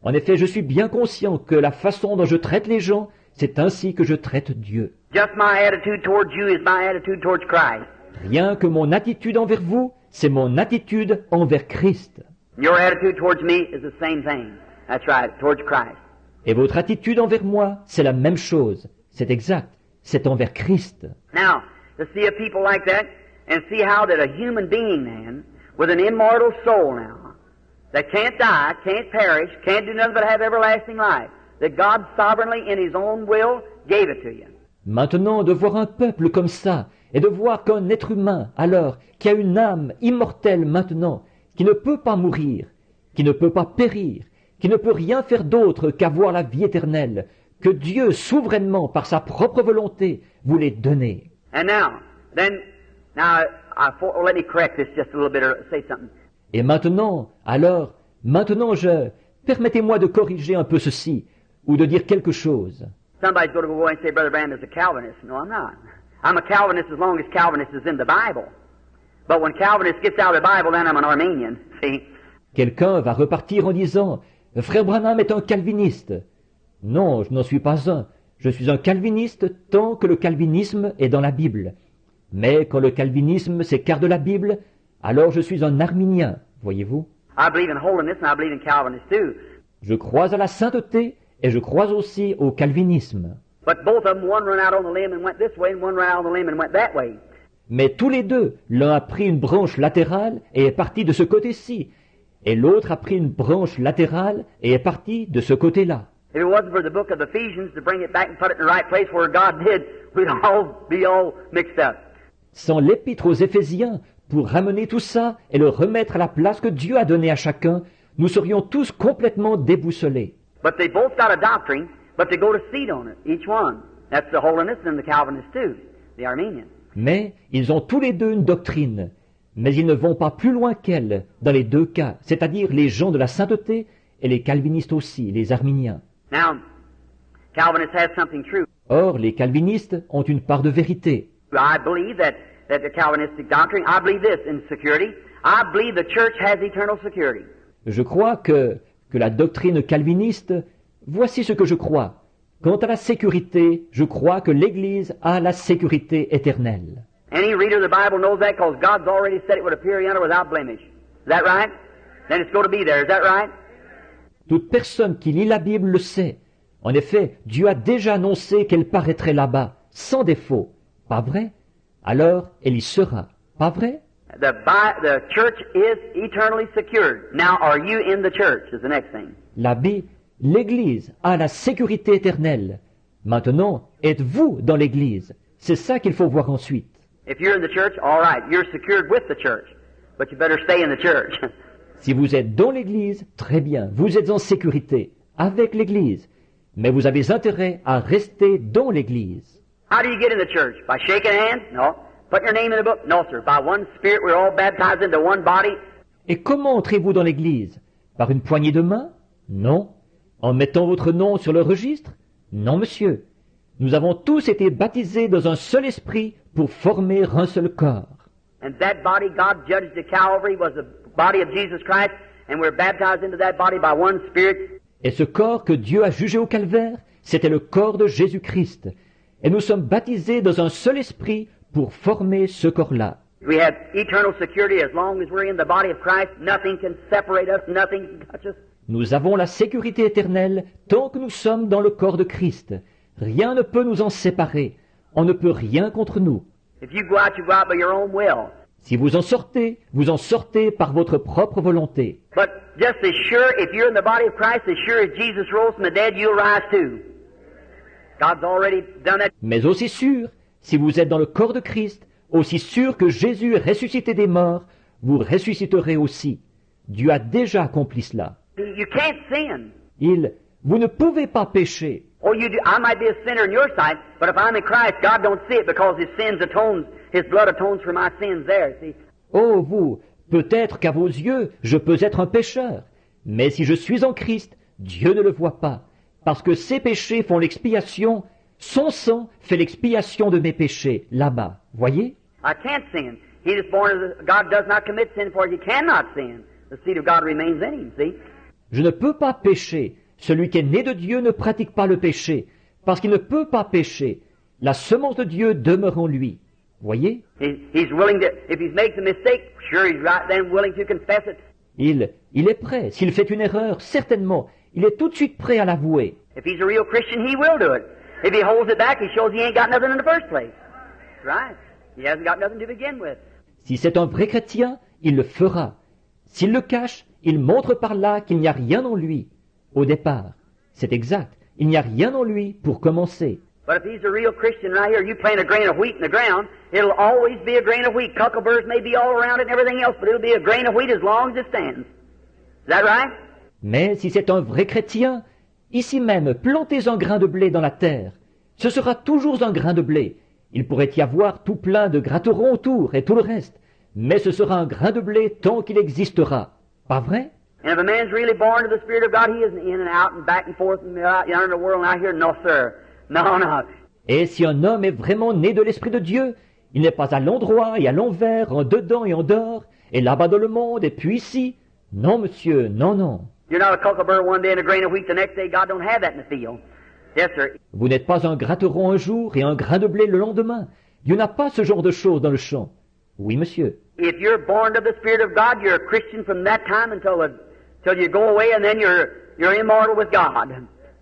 En effet, je suis bien conscient que la façon dont je traite les gens, c'est ainsi que je traite Dieu. Just my attitude towards you is my attitude towards Christ. Rien que mon attitude envers vous, c'est mon attitude envers Christ. Your attitude towards me is the same thing. That's right, towards Christ. Et votre attitude envers moi, c'est la même chose. C'est exact. C'est envers Christ. Now, to see a people like that, and see how that a human being, man, with an immortal soul now, that can't die, can't perish, can't do nothing but have everlasting life, that God sovereignly in His own will gave it to you. Maintenant, de voir un peuple comme ça, et de voir qu'un être humain, alors, qui a une âme immortelle maintenant, qui ne peut pas mourir, qui ne peut pas périr, qui ne peut rien faire d'autre qu'avoir la vie éternelle, que Dieu, souverainement, par sa propre volonté, vous l'ait donnée. And let me correct this just a little bit or say something. Et maintenant, permettez-moi de corriger un peu ceci, ou de dire quelque chose. Somebody's going to go away and say, Brother Branham is a Calvinist. No, I'm not. I'm a Calvinist as long as Calvinist is in the Bible. But when Calvinist gets out of the Bible, then I'm an Arminian. See? Quelqu'un va repartir en disant, Frère Branham est un calviniste. Non, je n'en suis pas un. Je suis un calviniste tant que le calvinisme est dans la Bible. Mais quand le calvinisme s'écarte de la Bible, alors je suis un arminien, voyez-vous. I believe in holiness and I believe in Calvinist too. Je crois à la sainteté et je crois aussi au calvinisme. But both of them, one ran out on the limb and went this way, and one ran out on the limb and went that way. Mais tous les deux, l'un a pris une branche latérale et est parti de ce côté-ci, et l'autre a pris une branche latérale et est parti de ce côté-là. If it wasn't for the book of Ephesians to bring it back and put it in the right place where God did, we'd all be all mixed up. Sans l'épître aux Éphésiens, pour ramener tout ça et le remettre à la place que Dieu a donnée à chacun, nous serions tous complètement déboussolés. But they both got a doctrine, but they go to seed on it, each one. That's the Holiness and the Calvinist too, the Armenian. Mais ils ont tous les deux une doctrine, mais ils ne vont pas plus loin qu'elle dans les deux cas, c'est-à-dire les gens de la sainteté et les calvinistes aussi, les arméniens. Now, Calvinists have something true. Or, les calvinistes ont une part de vérité. I believe that the Calvinistic doctrine, I believe this in security. I believe the church has eternal security. Je crois que la doctrine calviniste, voici ce que je crois. Quant à la sécurité, je crois que l'Église a la sécurité éternelle. Any reader of the Bible knows that because God's already said it would appear yonder without blemish. Is that right? Then it's going to be there. Is that right? Toute personne qui lit la Bible le sait. En effet, Dieu a déjà annoncé qu'elle paraîtrait là-bas, sans défaut. Pas vrai? Alors, elle y sera. Pas vrai? The church is eternally secured. Now, are you in the church? Is the next thing. L'Église a la sécurité éternelle. Maintenant, êtes-vous dans l'Église? C'est ça qu'il faut voir ensuite. If you're in the church, all right, you're secured with the church, but you better stay in the church. Si vous êtes dans l'Église, très bien, vous êtes en sécurité avec l'Église, mais vous avez intérêt à rester dans l'Église. How do you get in the church? By shaking hands? No. Put your name in the book? No, sir. By one Spirit, we're all baptized into one body. Et comment entrez-vous dans l'Église? Par une poignée de main? Non. En mettant votre nom sur le registre? Non, monsieur. Nous avons tous été baptisés dans un seul esprit pour former un seul corps. And that body God judged at Calvary was the body of Jesus Christ, and we're baptized into that body by one Spirit. Et ce corps que Dieu a jugé au calvaire, c'était le corps de Jésus-Christ. Et nous sommes baptisés dans un seul esprit pour former ce corps-là. We have eternal security as long as we're in the body of Christ. Nothing can separate us, nothing can touch us. Nous avons la sécurité éternelle tant que nous sommes dans le corps de Christ. Rien ne peut nous en séparer. On ne peut rien contre nous. If you go out by your own will. Si vous en sortez par votre propre volonté. But just as sure, if you're in the body of Christ, as sure as Jesus rose from the dead, you'll rise too. God's already done that. Mais aussi sûr, si vous êtes dans le corps de Christ, aussi sûr que Jésus est ressuscité des morts, vous ressusciterez aussi. Dieu a déjà accompli cela. You can't sin. Vous ne pouvez pas pécher. Oh, you do. I might be a sinner in your sight, but if I'm in Christ, God don't see it because His blood atones for my sins there, see? Oh, vous, peut-être qu'à vos yeux, je peux être un pécheur. Mais si je suis en Christ, Dieu ne le voit pas. Parce que ses péchés font l'expiation, son sang fait l'expiation de mes péchés, là-bas. Voyez? I can't sin. He is born of God does not commit sin, for he cannot sin. The seed of God remains in him, see? Je ne peux pas pécher. Celui qui est né de Dieu ne pratique pas le péché, parce qu'il ne peut pas pécher. La semence de Dieu demeure en lui. Voyez? He's willing to, if he makes a mistake, sure he's right then willing to confess it. Il est prêt. S'il fait une erreur, certainement, il est tout de suite prêt à l'avouer. If he's a real Christian, he will do it. If he holds it back, he shows he ain't got nothing in the first place. Right. He hasn't got nothing to begin with. Si c'est un vrai chrétien, il le fera. S'il le cache, il montre par là qu'il n'y a rien en lui. Au départ, c'est exact. Il n'y a rien en lui pour commencer. But if he's a real Christian right here, you plant a grain of wheat in the ground, it'll always be a grain of wheat. Cuckleburs may be all around it and everything else, but it'll be a grain of wheat as long as it stands. Is that right? Mais si c'est un vrai chrétien, ici même, plantez un grain de blé dans la terre. Ce sera toujours un grain de blé. Il pourrait y avoir tout plein de gratterons autour et tout le reste. Mais ce sera un grain de blé tant qu'il existera. Pas vrai? And if a man's really born of the Spirit of God, he isn't in and out and back and forth and out in the world and out here. No, sir. No, no. Et si un homme est vraiment né de l'Esprit de Dieu, il n'est pas à l'endroit et à l'envers, en dedans et en dehors, et là-bas dans le monde et puis ici. Non, monsieur, non, non. You're not a cucklebur one day and a grain of wheat the next day. God don't have that in the field. Yes, sir. Vous n'êtes pas un gratteron un jour et un grain de blé le lendemain. Dieu n'a pas ce genre de choses dans le champ. Oui, monsieur. If you're born of the Spirit of God, you're a Christian from that time until you go away, and then you're immortal with God.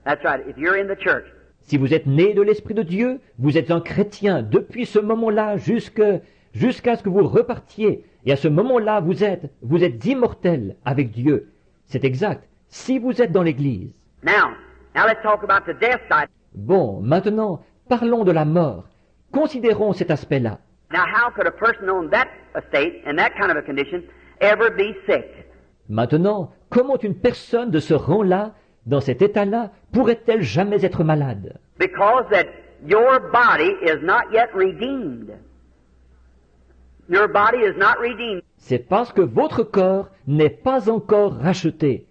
That's right. If you're in the church. Si vous êtes né de l'Esprit de Dieu, vous êtes un chrétien depuis ce moment-là jusqu'à ce que vous repartiez. Et à ce moment-là, vous êtes immortel avec Dieu. C'est exact. Si vous êtes dans l'Église. Now, Now let's talk about the death side. Bon, maintenant, parlons de la mort. Considérons cet aspect-là. Now how could a person on that estate, in that kind of a condition, ever be sick? Maintenant, comment une personne de ce rang-là, dans cet état-là, pourrait-elle jamais être malade? Because that your body is not yet redeemed. Your body is not redeemed. C'est parce que votre corps n'est pas encore racheté.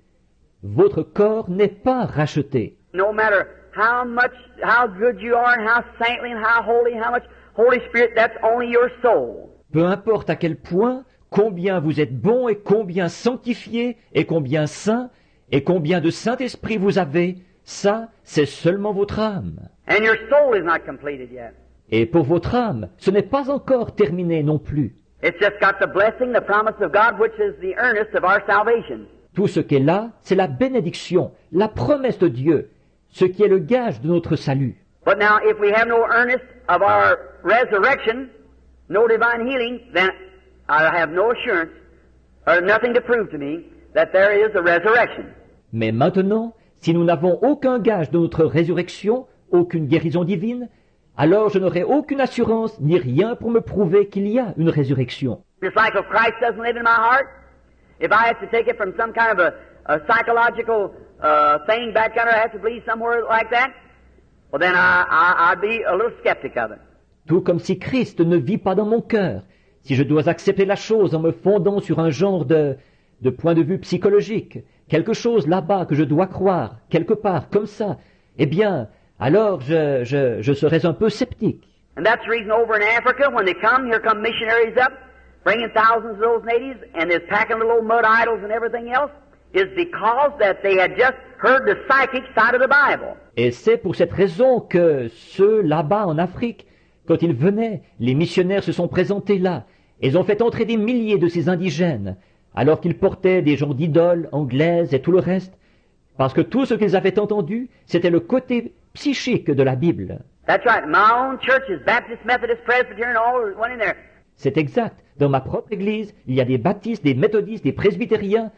Votre corps n'est pas racheté. No matter how good you are, and how saintly, and how much Holy Spirit, that's only your soul. Peu importe à quel point, combien vous êtes bon et combien sanctifié et combien saint et combien de Saint-Esprit vous avez, ça, c'est seulement votre âme. And your soul is not completed yet. Et pour votre âme, ce n'est pas encore terminé non plus. It's just got the blessing, the promise of God, which is the earnest of our salvation. Tout ce qui est là, c'est la bénédiction, la promesse de Dieu, ce qui est le gage de notre salut. But now, if we have no earnest of our resurrection, no divine healing, then I have no assurance, or nothing to prove to me, that there is a resurrection. Mais maintenant, si nous n'avons aucun gage de notre résurrection, aucune guérison divine, alors je n'aurai aucune assurance ni rien pour me prouver qu'il y a une résurrection. Just like if Christ doesn't live in my heart, if I have to take it from some kind of a psychological thing back under, I have to believe somewhere like that, well then I'd be a little skeptic of it. Tout comme si Christ ne vit pas dans mon cœur, si je dois accepter la chose en me fondant sur un genre de point de vue psychologique, quelque chose là-bas que je dois croire, quelque part, comme ça, eh bien, alors je serais un peu sceptique. And that's the reason over in Africa, when they come, here come missionaries up, bringing thousands of those natives, and they're packing little old mud idols and everything else, is because that they had just heard the psychic side of the Bible. Et c'est pour cette raison que ceux là-bas en Afrique, quand ils venaient, les missionnaires se sont présentés là. Ils ont fait entrer des milliers de ces indigènes, alors qu'ils portaient des genres d'idoles anglaises et tout le reste, parce que tout ce qu'ils avaient entendu, c'était le côté psychique de la Bible. That's right. My own churches, Baptist, Methodist, Presbyterian, all went in there. C'est exact. Dans ma propre église, il y a des baptistes, des méthodistes, des presbytériens.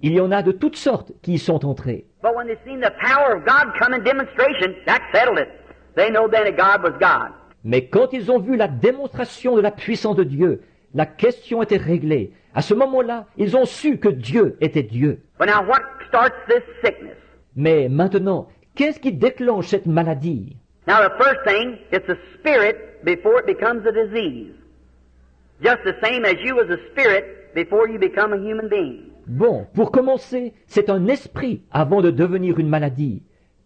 Il y en a de toutes sortes qui y sont entrés. But when they seen the power of God come in demonstration, that settled it. They know then that God was God. Mais quand ils ont vu la démonstration de la puissance de Dieu, la question était réglée. À ce moment-là, ils ont su que Dieu était Dieu. But now what starts this sickness? Mais maintenant, qu'est-ce qui déclenche cette maladie? Now the first thing, it's a spirit before it becomes a disease. Just the same as you was a spirit before you become a human being. Bon, pour commencer, c'est un esprit avant de devenir une maladie.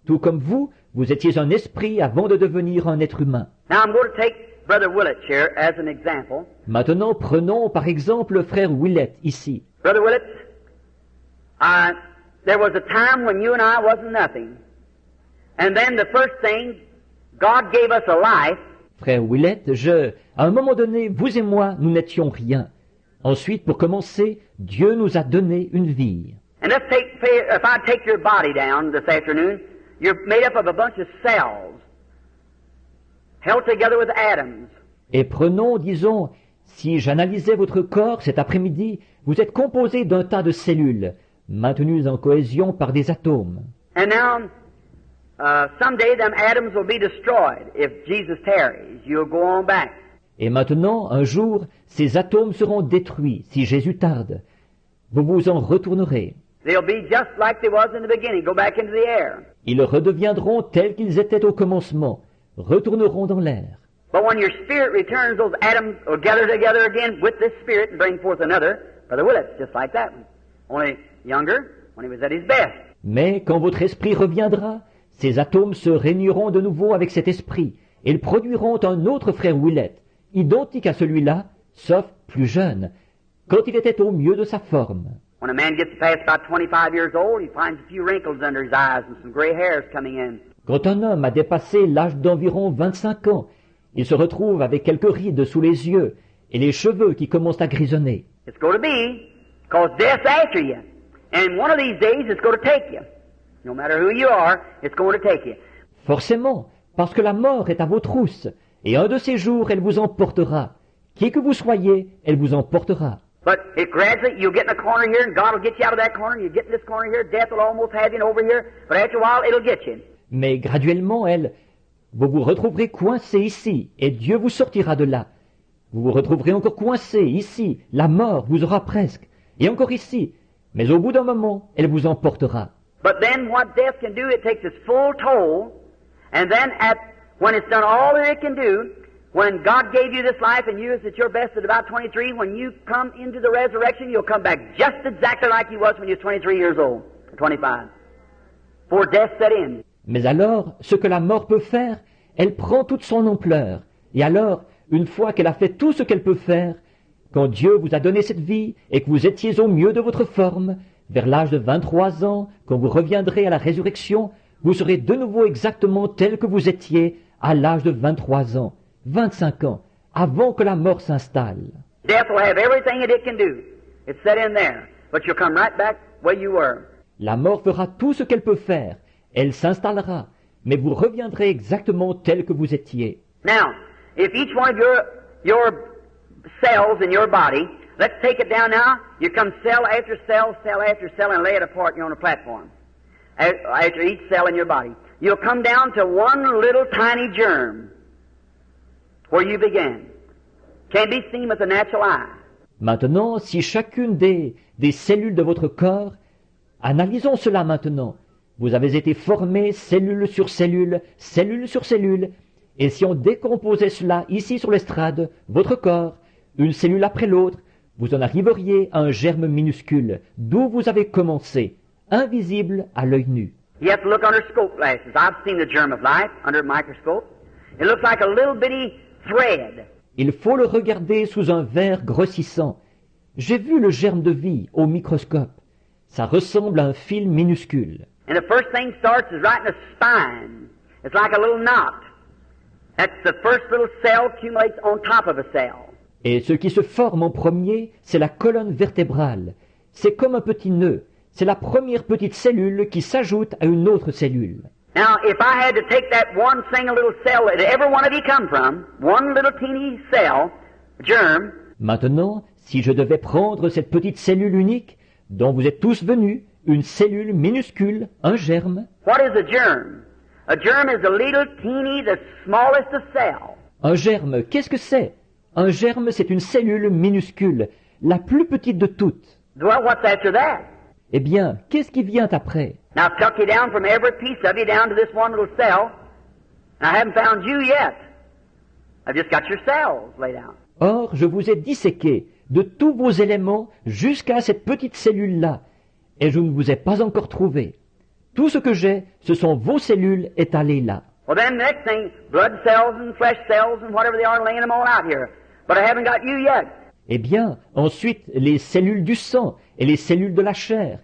Tout comme vous, vous étiez un esprit avant de devenir un être humain. Now I'm going to take Brother Willett here as an example. Maintenant, prenons par exemple le frère Willett ici. Brother Willett, there was a time when you and I wasn't nothing. And then the first thing, God gave us a life. Frère Willett, à un moment donné, vous et moi, nous n'étions rien. Ensuite, pour commencer, Dieu nous a donné une vie. And if I take your body down this afternoon, you're made up of a bunch of cells, held together with atoms. Et prenons, disons, si j'analysais votre corps cet après-midi, vous êtes composé d'un tas de cellules, maintenues en cohésion par des atomes. And now, someday them atoms will be destroyed. If Jesus tarries, you'll go on back. Et maintenant, un jour, ces atomes seront détruits si Jésus tarde. Vous vous en retournerez. They'll be just like they was in the beginning, go back into the air. Ils redeviendront tels qu'ils étaient au commencement, retourneront dans l'air. But when your spirit returns, those atoms will gather together again with this spirit and bring forth another. Brother Willett, just like that one. Only younger, when he was at his best. Mais quand votre esprit reviendra, ces atomes se réuniront de nouveau avec cet esprit, et ils produiront un autre frère Willett, identique à celui-là, sauf plus jeune, quand il était au mieux de sa forme. When a man gets past about 25 years old, he finds a few wrinkles under his eyes and some gray hairs coming in. Quand un homme a dépassé l'âge d'environ 25 ans, il se retrouve avec quelques rides sous les yeux et les cheveux qui commencent à grisonner. It's going to be, because death's after you. And one of these days it's going to take you. No matter who you are, it's going to take you. Forcément, parce que la mort est à vos trousses, et un de ces jours elle vous emportera. Qui que vous soyez, elle vous emportera. But if gradually you'll get in a corner here and God will get you out of that corner, you get in this corner here, death will almost have you over here, but after a while it'll get you. Mais graduellement, vous vous retrouverez coincé ici, et Dieu vous sortira de là. Vous vous retrouverez encore coincé ici, la mort vous aura presque, et encore ici, mais au bout d'un moment, elle vous emportera. But then what death can do, it takes its full toll, and then when it's done all that it can do, when God gave you this life and you was at your best at about 23, when you come into the resurrection, you'll come back just exactly like you was when you was 23 years old, or 25, before death set in. Mais alors, ce que la mort peut faire, elle prend toute son ampleur. Et alors, une fois qu'elle a fait tout ce qu'elle peut faire, quand Dieu vous a donné cette vie et que vous étiez au mieux de votre forme, vers l'âge de 23 ans, quand vous reviendrez à la résurrection, vous serez de nouveau exactement tel que vous étiez à l'âge de 23 ans, 25 ans, avant que la mort s'installe. Death will have everything that it can do. It's set in there. But you'll come right back where you were. La mort fera tout ce qu'elle peut faire. Elle s'installera, mais vous reviendrez exactement tel que vous étiez. Now, if each one of your cells in your body, let's take it down now. You come cell after cell, cell after cell, and lay it apart. You're on a platform. After each cell in your body, you'll come down to one little tiny germ where you began. Can't be seen with the natural eye. Maintenant, si chacune des cellules de votre corps, analysons cela maintenant. Vous avez été formés cellule sur cellule, cellule sur cellule, et si on décomposait cela ici sur l'estrade, votre corps, une cellule après l'autre, vous en arriveriez à un germe minuscule, d'où vous avez commencé, invisible à l'œil nu. You have to look under scope glasses. I've seen the germ of life under a microscope. It looks like a little bitty thread. Il faut le regarder sous un verre grossissant. J'ai vu le germe de vie au microscope. Ça ressemble à un fil minuscule. And the first thing starts is right in the spine. It's like a little knot. That's the first little cell accumulates on top of a cell. Et ce qui se forme en premier, c'est la colonne vertébrale. C'est comme un petit nœud. C'est la première petite cellule qui s'ajoute à une autre cellule. Now, if I had to take that one single little cell that every one of you come from, one little teeny cell, germ. Maintenant, si je devais prendre cette petite cellule unique, dont vous êtes tous venus, une cellule minuscule, un germe. What is a germ? A germ is a little teeny, the smallest of cells. Un germe, qu'est-ce que c'est? Un germe, c'est une cellule minuscule, la plus petite de toutes. Well, what's after that? Eh bien, qu'est-ce qui vient après? Now, I've tucked you down from every piece of you down to this one little cell. And I haven't found you yet. I've just got your cells laid out. Or, je vous ai disséqué de tous vos éléments jusqu'à cette petite cellule-là, et je ne vous ai pas encore trouvé. Tout ce que j'ai, ce sont vos cellules étalées là. Well, then the next thing, blood cells and flesh cells and whatever they are, laying them all out here. But I haven't got you yet. Eh bien, ensuite, les cellules du sang et les cellules de la chair,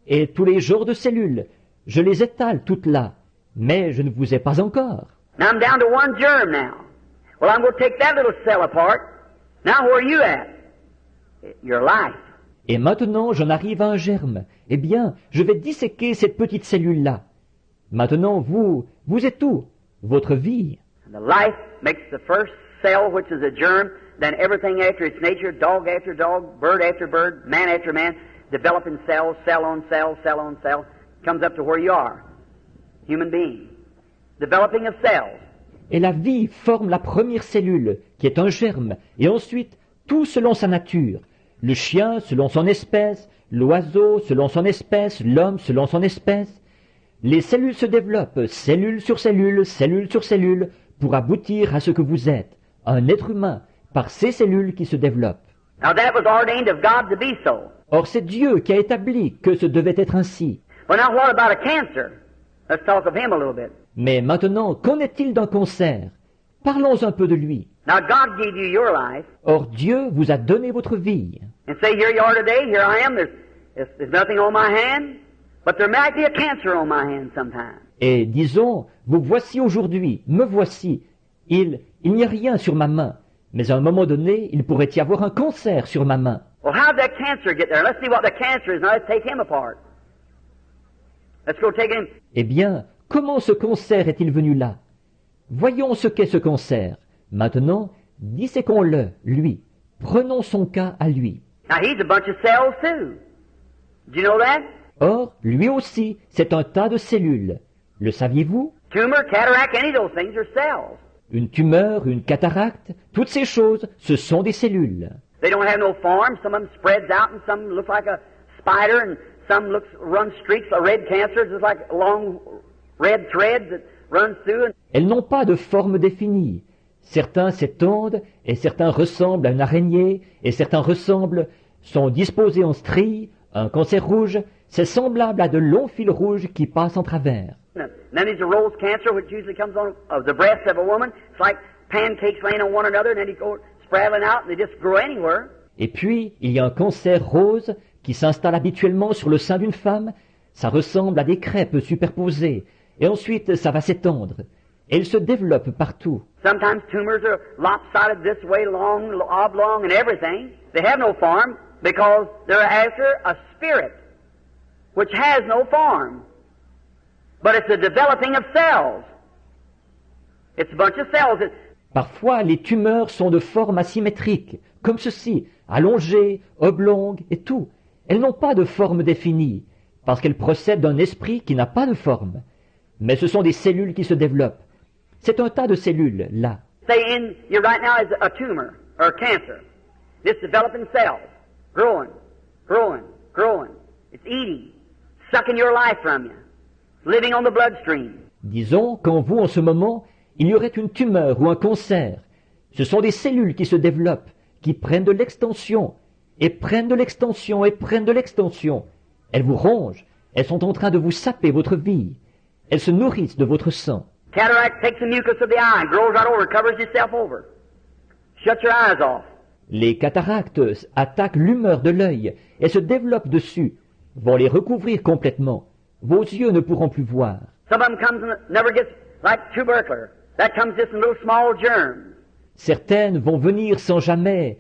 et tous les genres de cellules, je les étale toutes là, mais je ne vous ai pas encore. Now I'm down to one germ now. Well, I'm going to take that little cell apart. Now where are you at? Your life. Et maintenant, j'en arrive à un germe. Eh bien, je vais disséquer cette petite cellule-là. Maintenant, vous êtes où? Votre vie. The life makes the first cell, which is a germ, then everything after its nature, dog after dog, bird after bird, man after man, developing cells, cell on cell, cell on cell, comes up to where you are, human being. Developing of cells. Et la vie forme la première cellule, qui est un germe, et ensuite, tout selon sa nature. Le chien selon son espèce, l'oiseau selon son espèce, l'homme selon son espèce. Les cellules se développent, cellule sur cellule, cellule sur cellule, pour aboutir à ce que vous êtes, un être humain, par ces cellules qui se développent. Now that was ordained of God to be so. Or c'est Dieu qui a établi que ce devait être ainsi. But now what about a cancer? Let's talk of him a little bit. Mais maintenant, qu'en est-il d'un cancer? Parlons un peu de lui. Now God gave you your life. Or Dieu vous a donné votre vie. And say, here you are today, here I am, there's nothing on my hand, but there might be a cancer on my hand sometime. Et disons, vous voici aujourd'hui, me voici. Il n'y a rien sur ma main, mais à un moment donné, il pourrait y avoir un cancer sur ma main. Well, how did that cancer get there? Let's see what the cancer is. Now let's take him apart. Let's go take him. Eh bien, comment ce cancer est-il venu là? Voyons ce qu'est ce cancer. Maintenant, disséquons-le, lui. Prenons son cas à lui. Now he's a bunch of cells too. Do you know that? Or, lui aussi, c'est un tas de cellules. Le saviez-vous? Tumor, cataract, any of those things are cells. Une tumeur, une cataracte, toutes ces choses, ce sont des cellules. They don't have no form. Some of them spreads out, and some look like a spider, and some run streaks of red cancer, just like long red threads that runs through. Elles n'ont pas de forme définie. Certains s'étendent, et certains ressemblent à une araignée, et certains sont disposés en stries, un cancer rouge, c'est semblable à de longs fils rouges qui passent en travers. And then there's a rose cancer, which usually comes on of the breast of a woman. It's like pancakes laying on one another, and then they go spraddling out, and they just grow anywhere. Et puis, il y a un cancer rose qui s'installe habituellement sur le sein d'une femme. Ça ressemble à des crêpes superposées. Et ensuite, ça va s'étendre. Et il se développe partout. Sometimes tumors are lopsided this way, long, oblong, and everything. They have no form because they're after a spirit which has no form. But it's a developing of cells. It's a bunch of cells. Parfois, les tumeurs sont de forme asymétrique, comme ceci, allongées, oblongues et tout. Elles n'ont pas de forme définie, parce qu'elles procèdent d'un esprit qui n'a pas de forme. Mais ce sont des cellules qui se développent. C'est un tas de cellules, là. Say in you right now is a tumor or a cancer. This developing cells, growing, growing, growing. It's eating, sucking your life from you, living on the bloodstream. Disons qu'en vous, en ce moment, il y aurait une tumeur ou un cancer. Ce sont des cellules qui se développent, qui prennent de l'extension, et prennent de l'extension, et prennent de l'extension. Elles vous rongent, elles sont en train de vous saper votre vie. Elles se nourrissent de votre sang. Cataract takes the mucus of the eye and grows right over, covers yourself over. Shut your eyes off. Les cataractes attaquent l'humeur de l'œil et se développent dessus, vont les recouvrir complètement. Vos yeux ne pourront plus voir. Some of them comes and never gets like tubercular. That comes just in little small germs. Certaines vont venir sans jamais,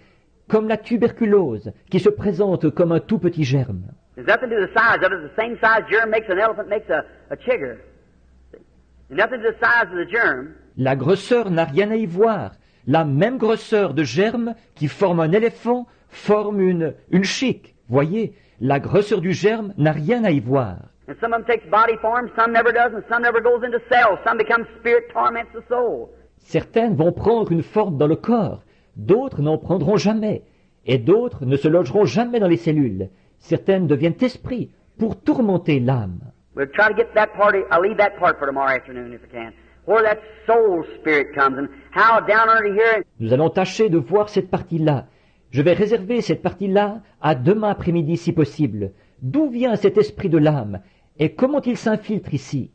comme la tuberculose, qui se présente comme un tout petit germe. There's nothing to the size of it. The same size germ makes an elephant, makes a chigger. There's nothing to the size of the germ. La grosseur n'a rien à y voir. La même grosseur de germe qui forme un éléphant forme une chique. Voyez, la grosseur du germe n'a rien à y voir. And some of them takes body form, some never does, and some never goes into cells. Some becomes spirit, torments the soul. Certaines vont prendre une forme dans le corps, d'autres n'en prendront jamais, et d'autres ne se logeront jamais dans les cellules. Certaines deviennent esprits pour tourmenter l'âme. We'll try to get that part. I'll leave that part for tomorrow afternoon if I can. Where that soul spirit comes and how down under here. Nous allons tâcher de voir cette partie-là. Je vais réserver cette partie-là à demain après-midi si possible. D'où vient cet esprit de l'âme et comment il s'infiltre ici?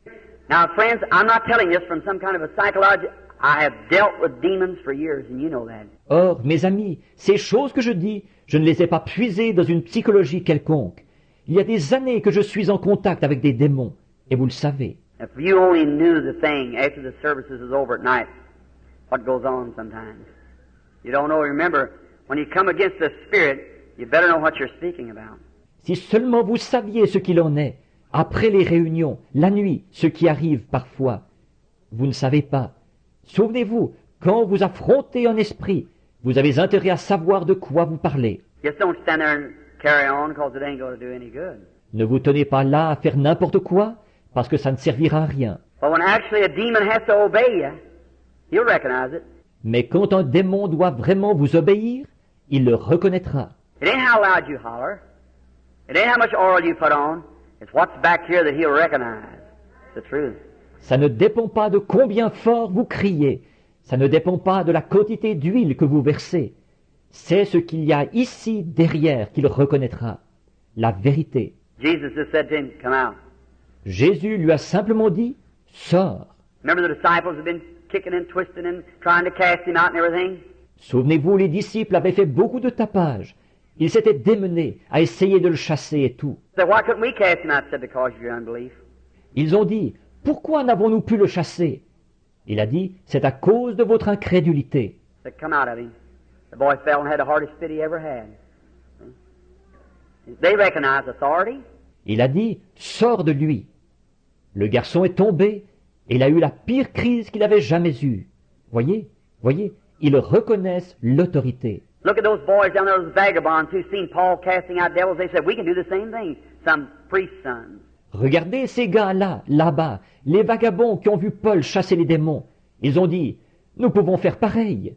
Now, friends, I'm not telling this from some kind of a psychology. I have dealt with demons for years, and you know that. Or, mes amis, ces choses que je dis, je ne les ai pas puisées dans une psychologie quelconque. Il y a des années que je suis en contact avec des démons, et vous le savez. If you only knew the thing after the services is over at night, what goes on sometimes. You don't know. Remember, when you come against the spirit, you better know what you're speaking about. Si seulement vous saviez ce qu'il en est, après les réunions, la nuit, ce qui arrive parfois. Vous ne savez pas. Souvenez-vous, quand vous affrontez un esprit, vous avez intérêt à savoir de quoi vous parlez. Just don't stand there and carry on because it ain't going to do any good. Ne vous tenez pas là à faire n'importe quoi, parce que ça ne servira à rien. But when actually a demon has to obey you, you'll recognize it. Mais quand un démon doit vraiment vous obéir, il le reconnaîtra. It ain't how loud you holler. It ain't how much oil you put on. It's what's back here that he'll recognize. It's the truth. Ça ne dépend pas de combien fort vous criez. Ça ne dépend pas de la quantité d'huile que vous versez. C'est ce qu'il y a ici derrière qu'il reconnaîtra. La vérité. Jesus just said to him, come out. Jésus lui a simplement dit, sors. Remember the disciples have been kicking and twisting and trying to cast him out and everything? Souvenez-vous, les disciples avaient fait beaucoup de tapage. Ils s'étaient démenés à essayer de le chasser et tout. He said, why couldn't we cast him out? He said, because of your unbelief. Ils ont dit, pourquoi n'avons-nous pu le chasser? Il a dit, c'est à cause de votre incrédulité. He said, come out of him. The boy fell and had the hardest fit he ever had. They recognized authority. Il a dit, sors de lui. Le garçon est tombé et il a eu la pire crise qu'il avait jamais eue. Voyez, ils reconnaissent l'autorité. Look at those boys down there, those vagabonds who seen Paul casting out devils. They said, we can do the same thing. Some priest's sons. Regardez ces gars-là, là-bas, les vagabonds qui ont vu Paul chasser les démons. Ils ont dit, nous pouvons faire pareil.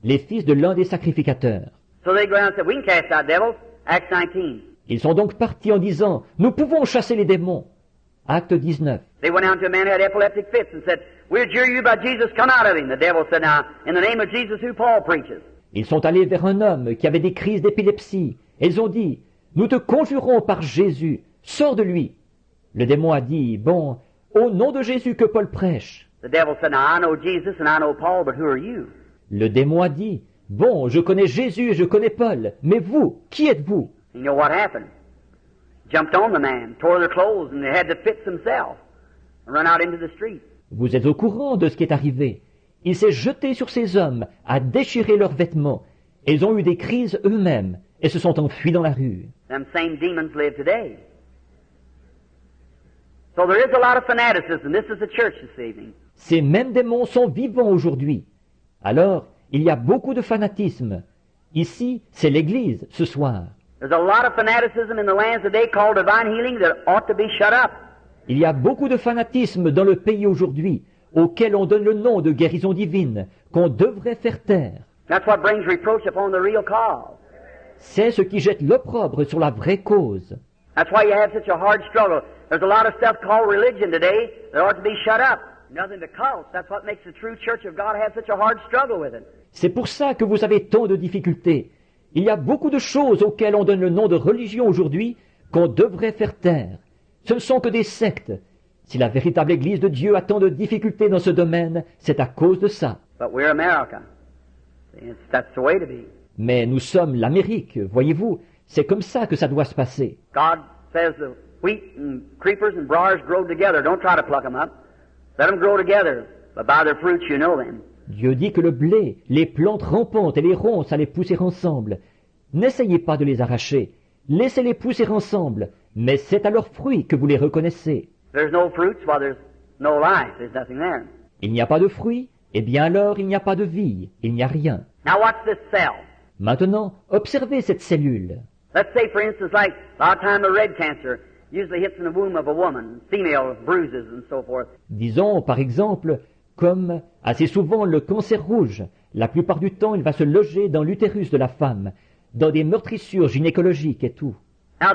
Les fils de l'un des sacrificateurs. So they go around and said, we can cast out devils. Acts 19. Ils sont donc partis en disant, nous pouvons chasser les démons. Acte 19. They went down to a man who had epileptic fits and said, we adjure you by Jesus, come out of him. The devil said, now, in the name of Jesus who Paul preaches. Ils sont allés vers un homme qui avait des crises d'épilepsie. Et ils ont dit, nous te conjurons par Jésus, sors de lui. Le démon a dit, bon, au nom de Jésus que Paul prêche. The devil said, now I know Jesus and I know Paul, but who are you? Le démon a dit, bon, je connais Jésus et je connais Paul, mais vous, qui êtes-vous? You know what happened? Jumped on the man, tore their clothes, and they had to fix themselves and run out into the street. Vous êtes au courant de ce qui est arrivé. Il s'est jeté sur ces hommes, a déchiré leurs vêtements, et ils ont eu des crises eux-mêmes, et se sont enfuis dans la rue. Them same demons live today. So there is a lot of fanaticism. This is the church this evening. Ces mêmes démons sont vivants aujourd'hui. Alors, il y a beaucoup de fanatisme. Ici, c'est l'Église, ce soir. There's a lot of fanaticism in the lands today called divine healing that ought to be shut up. Il y a beaucoup de fanatisme dans le pays aujourd'hui, auquel on donne le nom de guérison divine, qu'on devrait faire taire. That's what brings reproach upon the real cause. C'est ce qui jette l'opprobre sur la vraie cause. That's why you have such a hard struggle. There's a lot of stuff called religion today that ought to be shut up. Nothing but cults. That's what makes the true church of God have such a hard struggle with it. C'est pour ça que vous avez tant de difficultés. Il y a beaucoup de choses auxquelles on donne le nom de religion aujourd'hui qu'on devrait faire taire. Ce ne sont que des sectes. Si la véritable Église de Dieu a tant de difficultés dans ce domaine, c'est à cause de ça. But we're America. That's the way to be. Mais nous sommes l'Amérique, voyez-vous. C'est comme ça que ça doit se passer. God says the wheat and creepers and briars grow together. Don't try to pluck them up. Let them grow together. But by their fruits you know them. Dieu dit que le blé, les plantes rampantes et les ronces allaient pousser ensemble. N'essayez pas de les arracher. Laissez-les pousser ensemble. Mais c'est à leurs fruits que vous les reconnaissez. There's no fruits, well, there's no life. There's nothing there. Il n'y a pas de fruits, eh bien alors il n'y a pas de vie, il n'y a rien. Now watch this cell. Maintenant, observez cette cellule. Let's say, for instance, like a lot of time the red cancer usually hits in the womb of a woman, female bruises and so forth. Disons, par exemple, comme assez souvent le cancer rouge. La plupart du temps, il va se loger dans l'utérus de la femme, dans des meurtrissures gynécologiques et tout. Now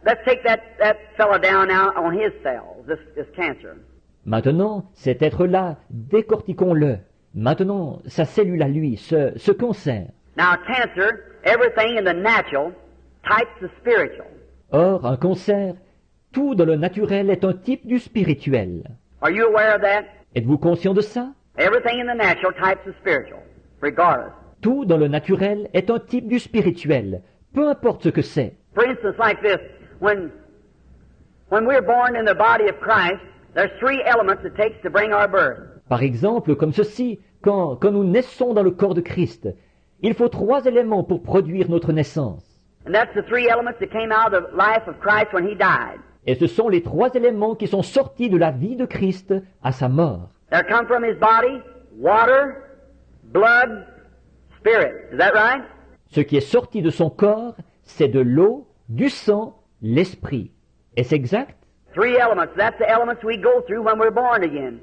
let's take that fella down now on his cells, this cancer. Maintenant, cet être-là, décortiquons-le. Maintenant, sa cellule à lui, ce cancer. Now cancer, everything in the natural types the spiritual. Or, un cancer, tout dans le naturel est un type du spirituel. Are you aware of that? Êtes-vous conscient de ça? Everything in the natural types the spiritual, regardless. Tout dans le naturel est un type du spirituel, peu importe ce que c'est. For instance, like this, when we're born in the body of Christ, there's three elements it takes to bring our birth. Par exemple, comme ceci, quand nous naissons dans le corps de Christ, il faut 3 éléments pour produire notre naissance. And that's the three elements that came out of the life of Christ when he died. Et ce sont les 3 éléments qui sont sortis de la vie de Christ à sa mort. They come from his body, water, blood, spirit. Is that right? Ce qui est sorti de son corps, c'est de l'eau, du sang, l'esprit. Est-ce exact? Three elements. That's the elements we go through when we're born again.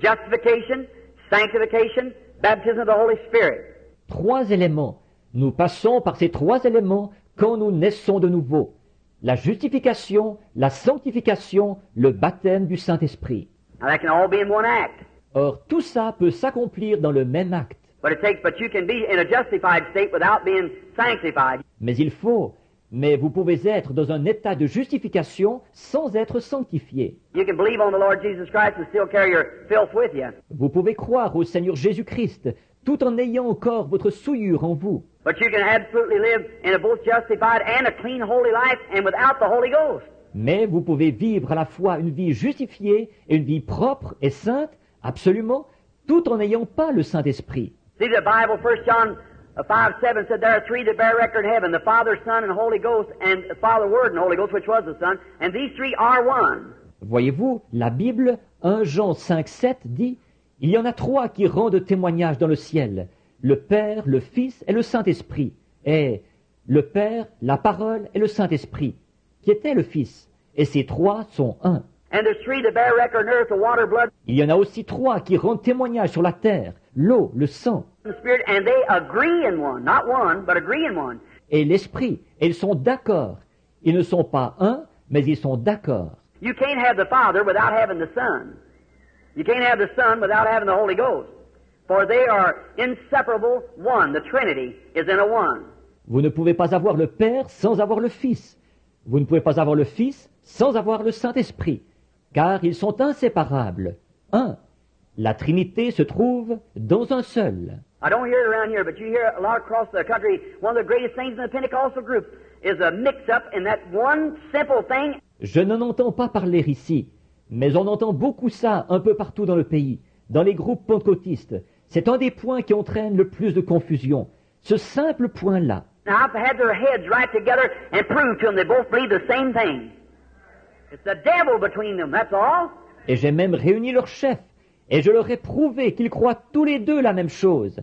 Justification, sanctification, baptism of the Holy Spirit. 3 éléments. Nous passons par ces 3 éléments quand nous naissons de nouveau. La justification, la sanctification, le baptême du Saint-Esprit. Now that can all be in one act. Or, tout ça peut s'accomplir dans le même acte. But you can be in a justified state without being sanctified. Mais vous pouvez être dans un état de justification sans être sanctifié. You can believe on the Lord Jesus Christ and still carry your filth with you. Vous pouvez croire au Seigneur Jésus-Christ tout en ayant encore votre souillure en vous. But you can absolutely live in a both justified and a clean, holy life and without the Holy Ghost. Mais vous pouvez vivre à la fois une vie justifiée et une vie propre et sainte, absolument, tout en n'ayant pas le Saint-Esprit. See, the Bible, 1 John 5:7 said there are three that bear record in heaven, the Father, Son, and Holy Ghost, and the Father, Word, and Holy Ghost, which was the Son, and these three are one. Voyez-vous, la Bible, 1 Jean 5:7 dit, « Il y en a 3 qui rendent témoignage dans le ciel, le Père, le Fils et le Saint-Esprit. est le Père, la Parole et le Saint-Esprit, qui était le Fils. Et ces trois sont un. And there's three that bear record on earth, the water, blood, Il y en a aussi trois qui rendent témoignage sur la terre, l'eau, le sang and the spirit, and they agree in one. Not one, but agree in one. et l'Esprit. Et ils sont d'accord. Ils ne sont pas un, mais ils sont d'accord. You can't have the Father without having the Son. You can't have the Son without having the Holy Ghost. For they are inseparable one. The Trinity is in a one. Vous ne pouvez pas avoir le Père sans avoir le Fils. Vous ne pouvez pas avoir le Fils sans avoir le Saint-Esprit, car ils sont inséparables. Un. La Trinité se trouve dans un seul. I don't hear it around here, but you hear a lot across the country. One of the greatest things in the Pentecostal group is a mix-up in that one simple thing. Je n'en entends pas parler ici, mais on entend beaucoup ça un peu partout dans le pays, dans les groupes pentecôtistes. C'est un des points qui entraîne le plus de confusion. Ce simple point-là. Now, I've had their heads right together and proved to them they both believe the same thing. It's the devil between them, that's all. Et j'ai même réuni leurs chefs, et je leur ai prouvé qu'ils croient tous les deux la même chose.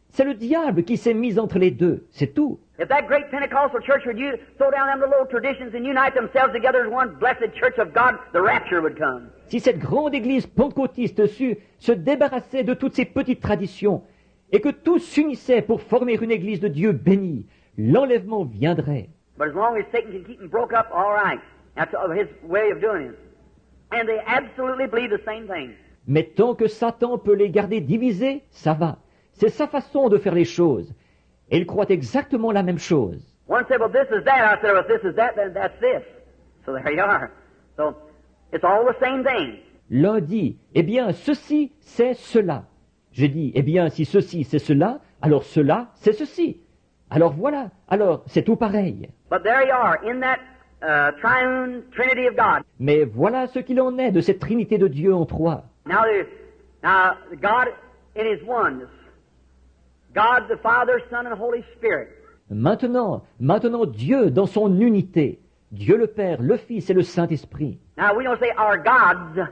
C'est le diable qui s'est mis entre les deux, c'est tout. If that great Pentecostal church would throw down them little traditions and unite themselves together as one blessed church of God, the rapture would come. Si cette grande église pentecôtiste sut se débarrasser de toutes ces petites traditions, et que tous s'unissaient pour former une église de Dieu bénie, l'enlèvement viendrait. But as long as Satan can keep them broke up, all right. That's his way of doing it. And they absolutely believe the same thing. Mais tant que Satan peut les garder divisés, ça va. C'est sa façon de faire les choses. Et ils croient exactement la même chose. One said, well, this is that. I said, well, if this is that, then that's this. So there you are. So it's all the same thing. L'un dit, eh bien, ceci, c'est cela. J'ai dit, eh bien, si ceci, c'est cela, alors cela, c'est ceci. Alors voilà, alors c'est tout pareil. But there you are, in that triune Trinity of God. Mais voilà ce qu'il en est de cette Trinité de Dieu en trois. Now God in His oneness. God the Father, Son, and Holy Spirit. Maintenant Dieu dans son unité. Dieu le Père, le Fils et le Saint-Esprit. Now we don't say our gods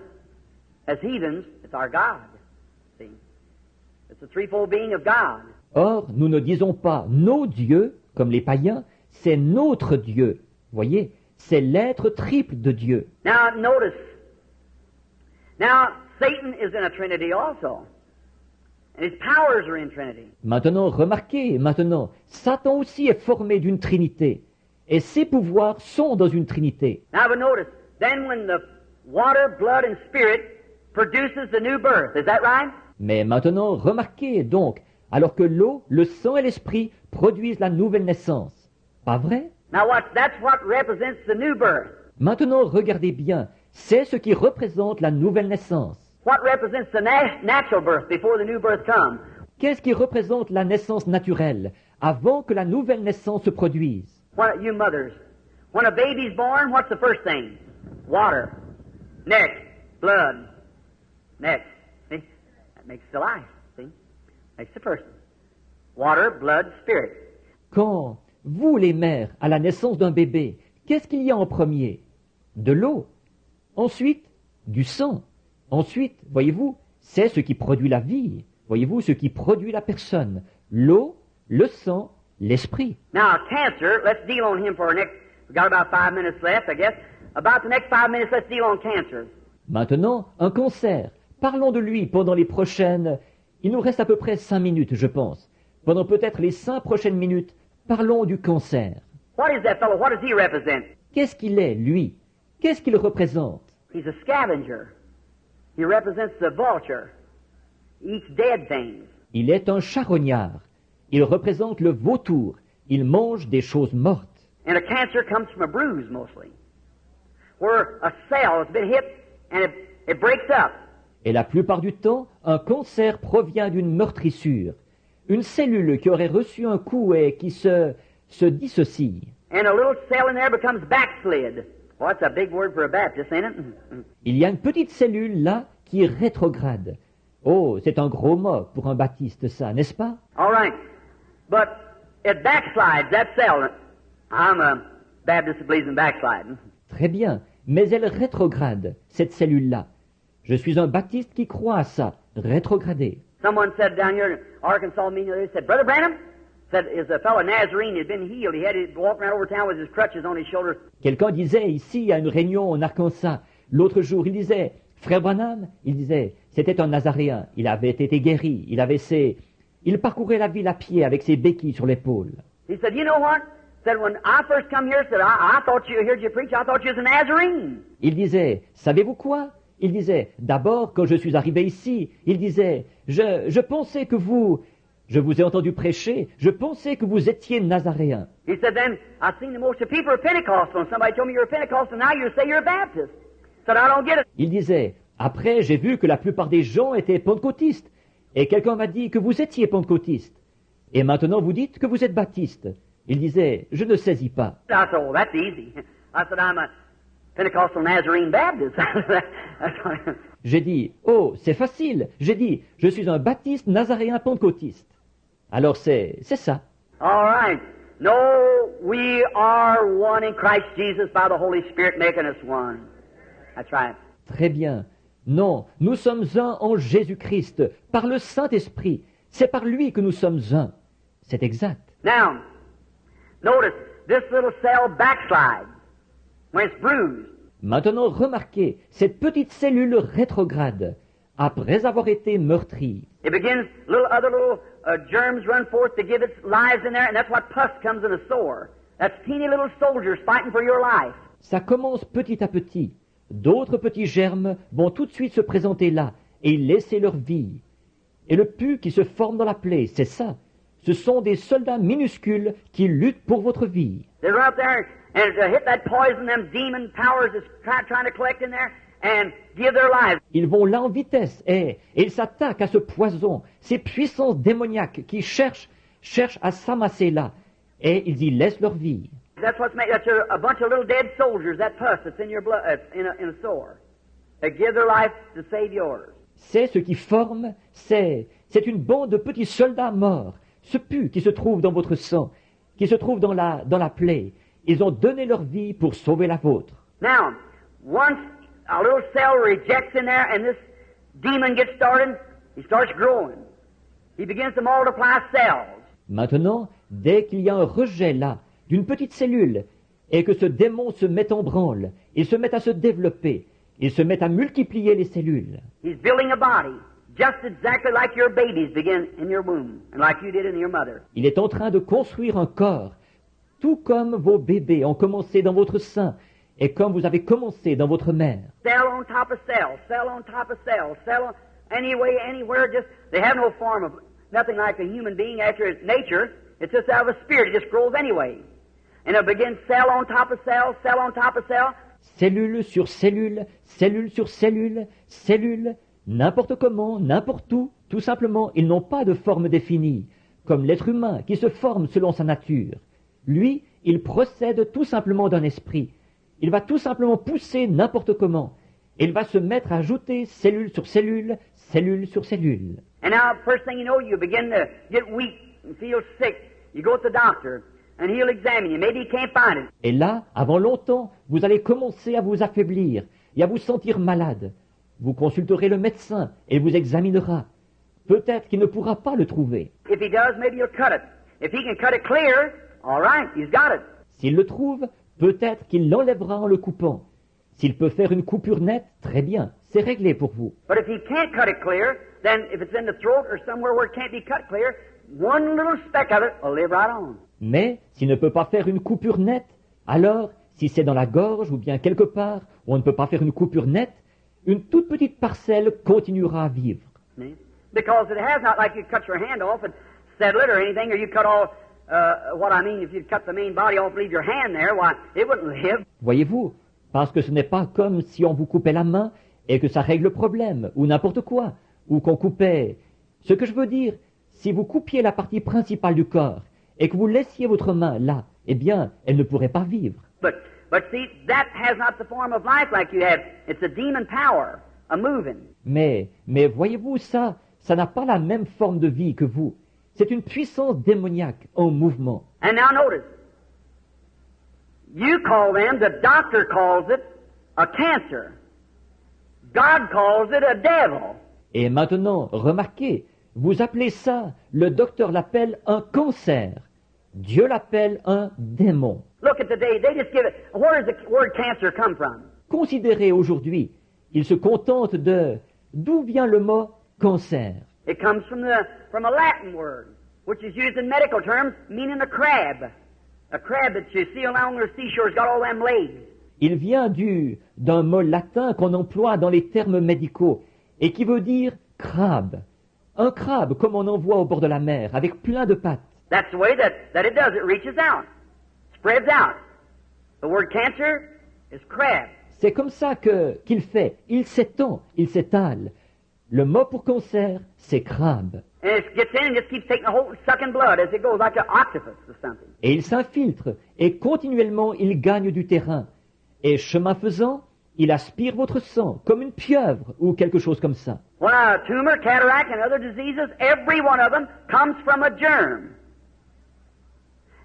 as heathens, it's our God. See? It's the threefold being of God. Or, nous ne disons pas nos dieux, comme les païens, c'est notre Dieu. Voyez, c'est l'être triple de Dieu. Now notice. Now Satan is in a Trinity also. And his powers are in Trinity. Maintenant, remarquez, Satan aussi est formé d'une Trinité. Et ses pouvoirs sont dans une Trinité. Now but notice, then when the water, blood, and spirit produces the new birth, is that right? Mais maintenant, remarquez donc, alors que l'eau, le sang et l'esprit produisent la nouvelle naissance. Pas vrai? Now that's what represents the new birth. Maintenant, regardez bien, c'est ce qui représente la nouvelle naissance. What represents the natural birth before the new birth comes? Qu'est-ce qui représente la naissance naturelle avant que la nouvelle naissance se produise? What, you mothers, when a baby's born, what's the first thing? Water. Next, blood. Next, see? That makes the life, see? Makes the person. Water, blood, spirit. Quand, vous les mères, à la naissance d'un bébé, qu'est-ce qu'il y a en premier? De l'eau. Ensuite, du sang. Ensuite, voyez-vous, c'est ce qui produit la vie. Voyez-vous, ce qui produit la personne. L'eau, le sang, l'esprit. Now, cancer, let's deal on him for our next, we've got about 5 minutes left, I guess. About the next 5 minutes, let's deal on cancer. Maintenant, un cancer. Parlons de lui pendant les prochaines... Il nous reste à peu près 5 minutes, je pense. Pendant peut-être les 5 prochaines minutes, parlons du cancer. What is that fellow? What does he represent? Qu'est-ce qu'il est, lui? Qu'est-ce qu'il représente? He's a scavenger. He represents the vulture. He eats dead things. Il est un charognard. Il représente le vautour. Il mange des choses mortes. And a cancer comes from a bruise, mostly. Where a cell has been hit and it breaks up. Et la plupart du temps, un cancer provient d'une meurtrissure. Une cellule qui aurait reçu un coup et qui se dissocie. And a little cell in there becomes backslid. Well, that's a big word for a Baptist, ain't it? Il y a une petite cellule là qui rétrograde. Oh, c'est un gros mot pour un baptiste, ça, n'est-ce pas? All right. But it backslides, that cell. I'm a Baptist that believes in backsliding. Très bien, mais elle rétrograde, cette cellule-là. Je suis un baptiste qui croit à ça, rétrograder. Someone said down here in Arkansas meeting, they said, Brother Branham, said is a fellow Nazarene had been healed. He had to walk around over town with his crutches on his shoulders. Quelqu'un disait ici à une réunion en Arkansas, l'autre jour, il disait, Frère Branham, il disait, c'était un Nazaréen, il avait été guéri, il parcourait la ville à pied avec ses béquilles sur l'épaule. He said, you know what? Said when I first come here, said I thought you heard you preach. I thought you was a Nazarene. Il disait, savez-vous quoi? Il disait, d'abord, quand je suis arrivé ici, il disait, je pensais que je vous ai entendu prêcher, je pensais que vous étiez Nazaréen. He said, then I seen the most of people are Pentecostal, and somebody told me you're a Pentecostal, now you say you're a Baptist. Said I don't get it. Il disait, après, j'ai vu que la plupart des gens étaient pentecôtistes, et quelqu'un m'a dit que vous étiez pentecôtiste. Et maintenant, vous dites que vous êtes baptiste. Il disait, je ne saisis pas. I said, oh, that's easy. I said, I'm a Pentecostal Nazarene Baptist. J'ai dit, oh, c'est facile. J'ai dit, je suis un baptiste nazaréen pentecôtiste. Alors c'est ça. All right. No, we are one in Christ Jesus by the Holy Spirit making us one. That's right. Très bien. Non, nous sommes un en Jésus-Christ, par le Saint-Esprit. C'est par lui que nous sommes un. C'est exact. Now, notice, this little cell backslides when it's bruised. Maintenant, remarquez, cette petite cellule rétrograde, après avoir été meurtrie. It begins, other little germs run forth to give its lives in there, and that's what pus comes in a sore. That's teeny little soldiers fighting for your life. Ça commence petit à petit. D'autres petits germes vont tout de suite se présenter là et y laisser leur vie. Et le pus qui se forme dans la plaie, c'est ça. Ce sont des soldats minuscules qui luttent pour votre vie. They run up there and to hit that poison, them demon powers is trying to collect in there and give their lives. Ils vont là en vitesse et ils s'attaquent à ce poison, ces puissances démoniaques qui cherchent à s'amasser là et ils y laissent leur vie. That's a bunch of little dead soldiers, that pus that's in your blood, in a sore. They give their life to save yours. C'est ce qui forme, c'est une bande de petits soldats morts, ce pus qui se trouve dans votre sang, qui se trouve dans la plaie. Ils ont donné leur vie pour sauver la vôtre. Now, once a little cell rejects in there and this demon gets started, he starts growing. He begins to multiply cells. Maintenant, dès qu'il y a un rejet là, d'une petite cellule, et que ce démon se met en branle, il se met à se développer, il se met à multiplier les cellules. He's building a body, just exactly like your babies begin in your womb, and like you did in your mother. Il est en train de construire un corps, tout comme vos bébés ont commencé dans votre sein, et comme vous avez commencé dans votre mère. Cell on top of cell, cell on top of cell, cell on, anywhere, just, they have no form of, nothing like a human being after its nature. It's just out of a spirit, it just grows anyway. And it begins cell on top of cell, cell on top of cell. Cellule sur cellule, cellule sur cellule, cellule, n'importe comment, n'importe où, tout simplement, ils n'ont pas de forme définie, comme l'être humain qui se forme selon sa nature. Lui, il procède tout simplement d'un esprit. Il va tout simplement pousser n'importe comment. Il va se mettre à ajouter cellule sur cellule, cellule sur cellule. And now, first thing you know, you begin to get weak and feel sick. You go to the doctor. And he'll examine you. Maybe he can't find it. Et là, avant longtemps, vous allez commencer à vous affaiblir et à vous sentir malade. Vous consulterez le médecin et il vous examinera. Peut-être qu'il ne pourra pas le trouver. If he does, maybe he'll cut it. If he can cut it clear, all right, he's got it. S'il le trouve, peut-être qu'il l'enlèvera en le coupant. S'il peut faire une coupure nette, très bien, c'est réglé pour vous. But if he can't cut it clear, then if it's in the throat or somewhere where it can't be cut clear, one little speck of it will live right on. Mais s'il ne peut pas faire une coupure nette, alors, si c'est dans la gorge ou bien quelque part où on ne peut pas faire une coupure nette, une toute petite parcelle continuera à vivre. Because it has not like you cut your hand off and settle it or anything, or you cut all, what I mean, if you cut the main body off and leave your hand there, why, it wouldn't live. Voyez-vous, parce que ce n'est pas comme si on vous coupait la main et que ça règle le problème, ou n'importe quoi, ou qu'on coupait. Ce que je veux dire, si vous coupiez la partie principale du corps, et que vous laissiez votre main là, eh bien, elle ne pourrait pas vivre. But see, that has not the form of life like you have. It's a demon power, a moving. Mais voyez-vous, ça n'a pas la même forme de vie que vous. C'est une puissance démoniaque en mouvement. And now notice, you call them, the doctor calls it, a cancer. God calls it a devil. Et maintenant, remarquez, Vous appelez ça, le docteur l'appelle un cancer. Dieu l'appelle un démon. Look at today, they just give it. Where does the word cancer come from? Considérez aujourd'hui, il se contente de d'où vient le mot cancer. It comes from a Latin word, which is used in medical terms, meaning a crab. A crab that you see along the seashore has got all them legs. Il vient d'un mot latin qu'on emploie dans les termes médicaux et qui veut dire crabe. Un crabe comme on en voit au bord de la mer, avec plein de pattes. That's the way that it does. It reaches out, spreads out. The word cancer is crab. C'est comme ça qu'il fait. Il s'étend, il s'étale. Le mot pour cancer, c'est crabe. And it gets in and just keeps taking a hold, sucking blood as it goes, like an octopus or something. Et il s'infiltre, et continuellement il gagne du terrain. Et chemin faisant, il aspire votre sang, comme une pieuvre ou quelque chose comme ça. Well, a tumor, cataract, and other diseases, every one of them comes from a germ.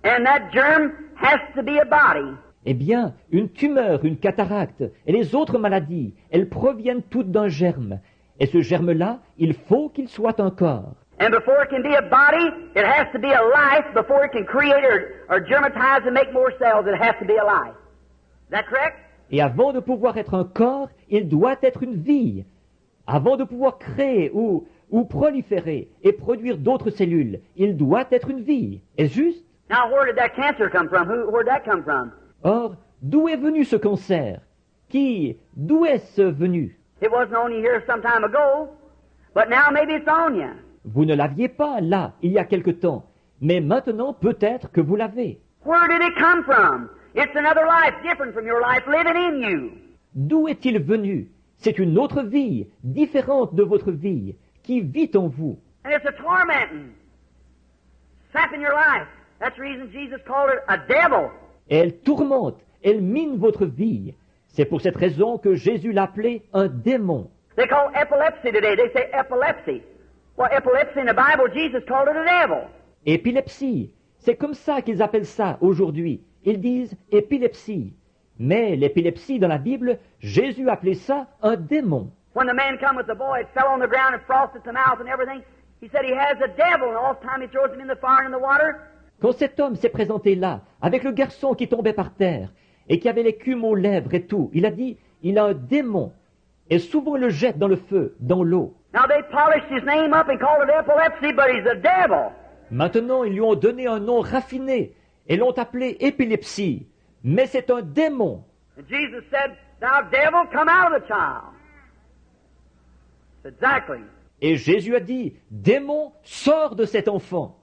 And that germ has to be a body. Eh bien, une tumeur, une cataracte et les autres maladies, elles proviennent toutes d'un germe. Et ce germe-là, il faut qu'il soit un corps. And before it can be a body, it has to be a life. Before it can create or germatize and make more cells, it has to be a life. Is that correct? Et avant de pouvoir être un corps, il doit être une vie. Avant de pouvoir créer ou proliférer et produire d'autres cellules, il doit être une vie. Est-ce juste? Now, where did that cancer come from? Where'd that come from? Or, d'où est venu ce cancer? D'où est-ce venu? It wasn't on you here some time ago, but now maybe it's on you. Vous ne l'aviez pas là, il y a quelque temps, mais maintenant peut-être que vous l'avez. Where did it come from? It's another life different from your life living in you. D'où est-il venu? C'est une autre vie, différente de votre vie, qui vit en vous. And it's a tormenting, sapping your life. That's the reason Jesus called it a devil. Et elle tourmente, elle mine votre vie. C'est pour cette raison que Jésus l'appelait un démon. They call epilepsy today. They say epilepsy. Well, epilepsy in the Bible, Jesus called it a devil. Épilepsie, c'est comme ça qu'ils appellent ça aujourd'hui. Ils disent épilepsie. Mais l'épilepsie dans la Bible, Jésus appelait ça un démon. When the man come with the boy, it fell on the ground and frosted the mouth and everything. He said he has a devil, and all the time he throws him in the fire and in the water. Quand cet homme s'est présenté là, avec le garçon qui tombait par terre, et qui avait l'écume aux lèvres et tout, il a dit, il a un démon, et souvent il le jette dans le feu, dans l'eau. Now they polished his name up and called it epilepsy, but he's a devil. Maintenant, ils lui ont donné un nom raffiné, et l'ont appelé épilepsie, mais c'est un démon. And Jesus said, "Thou devil, come out of the child." Exactly. Et Jésus a dit, démon, sors de cet enfant.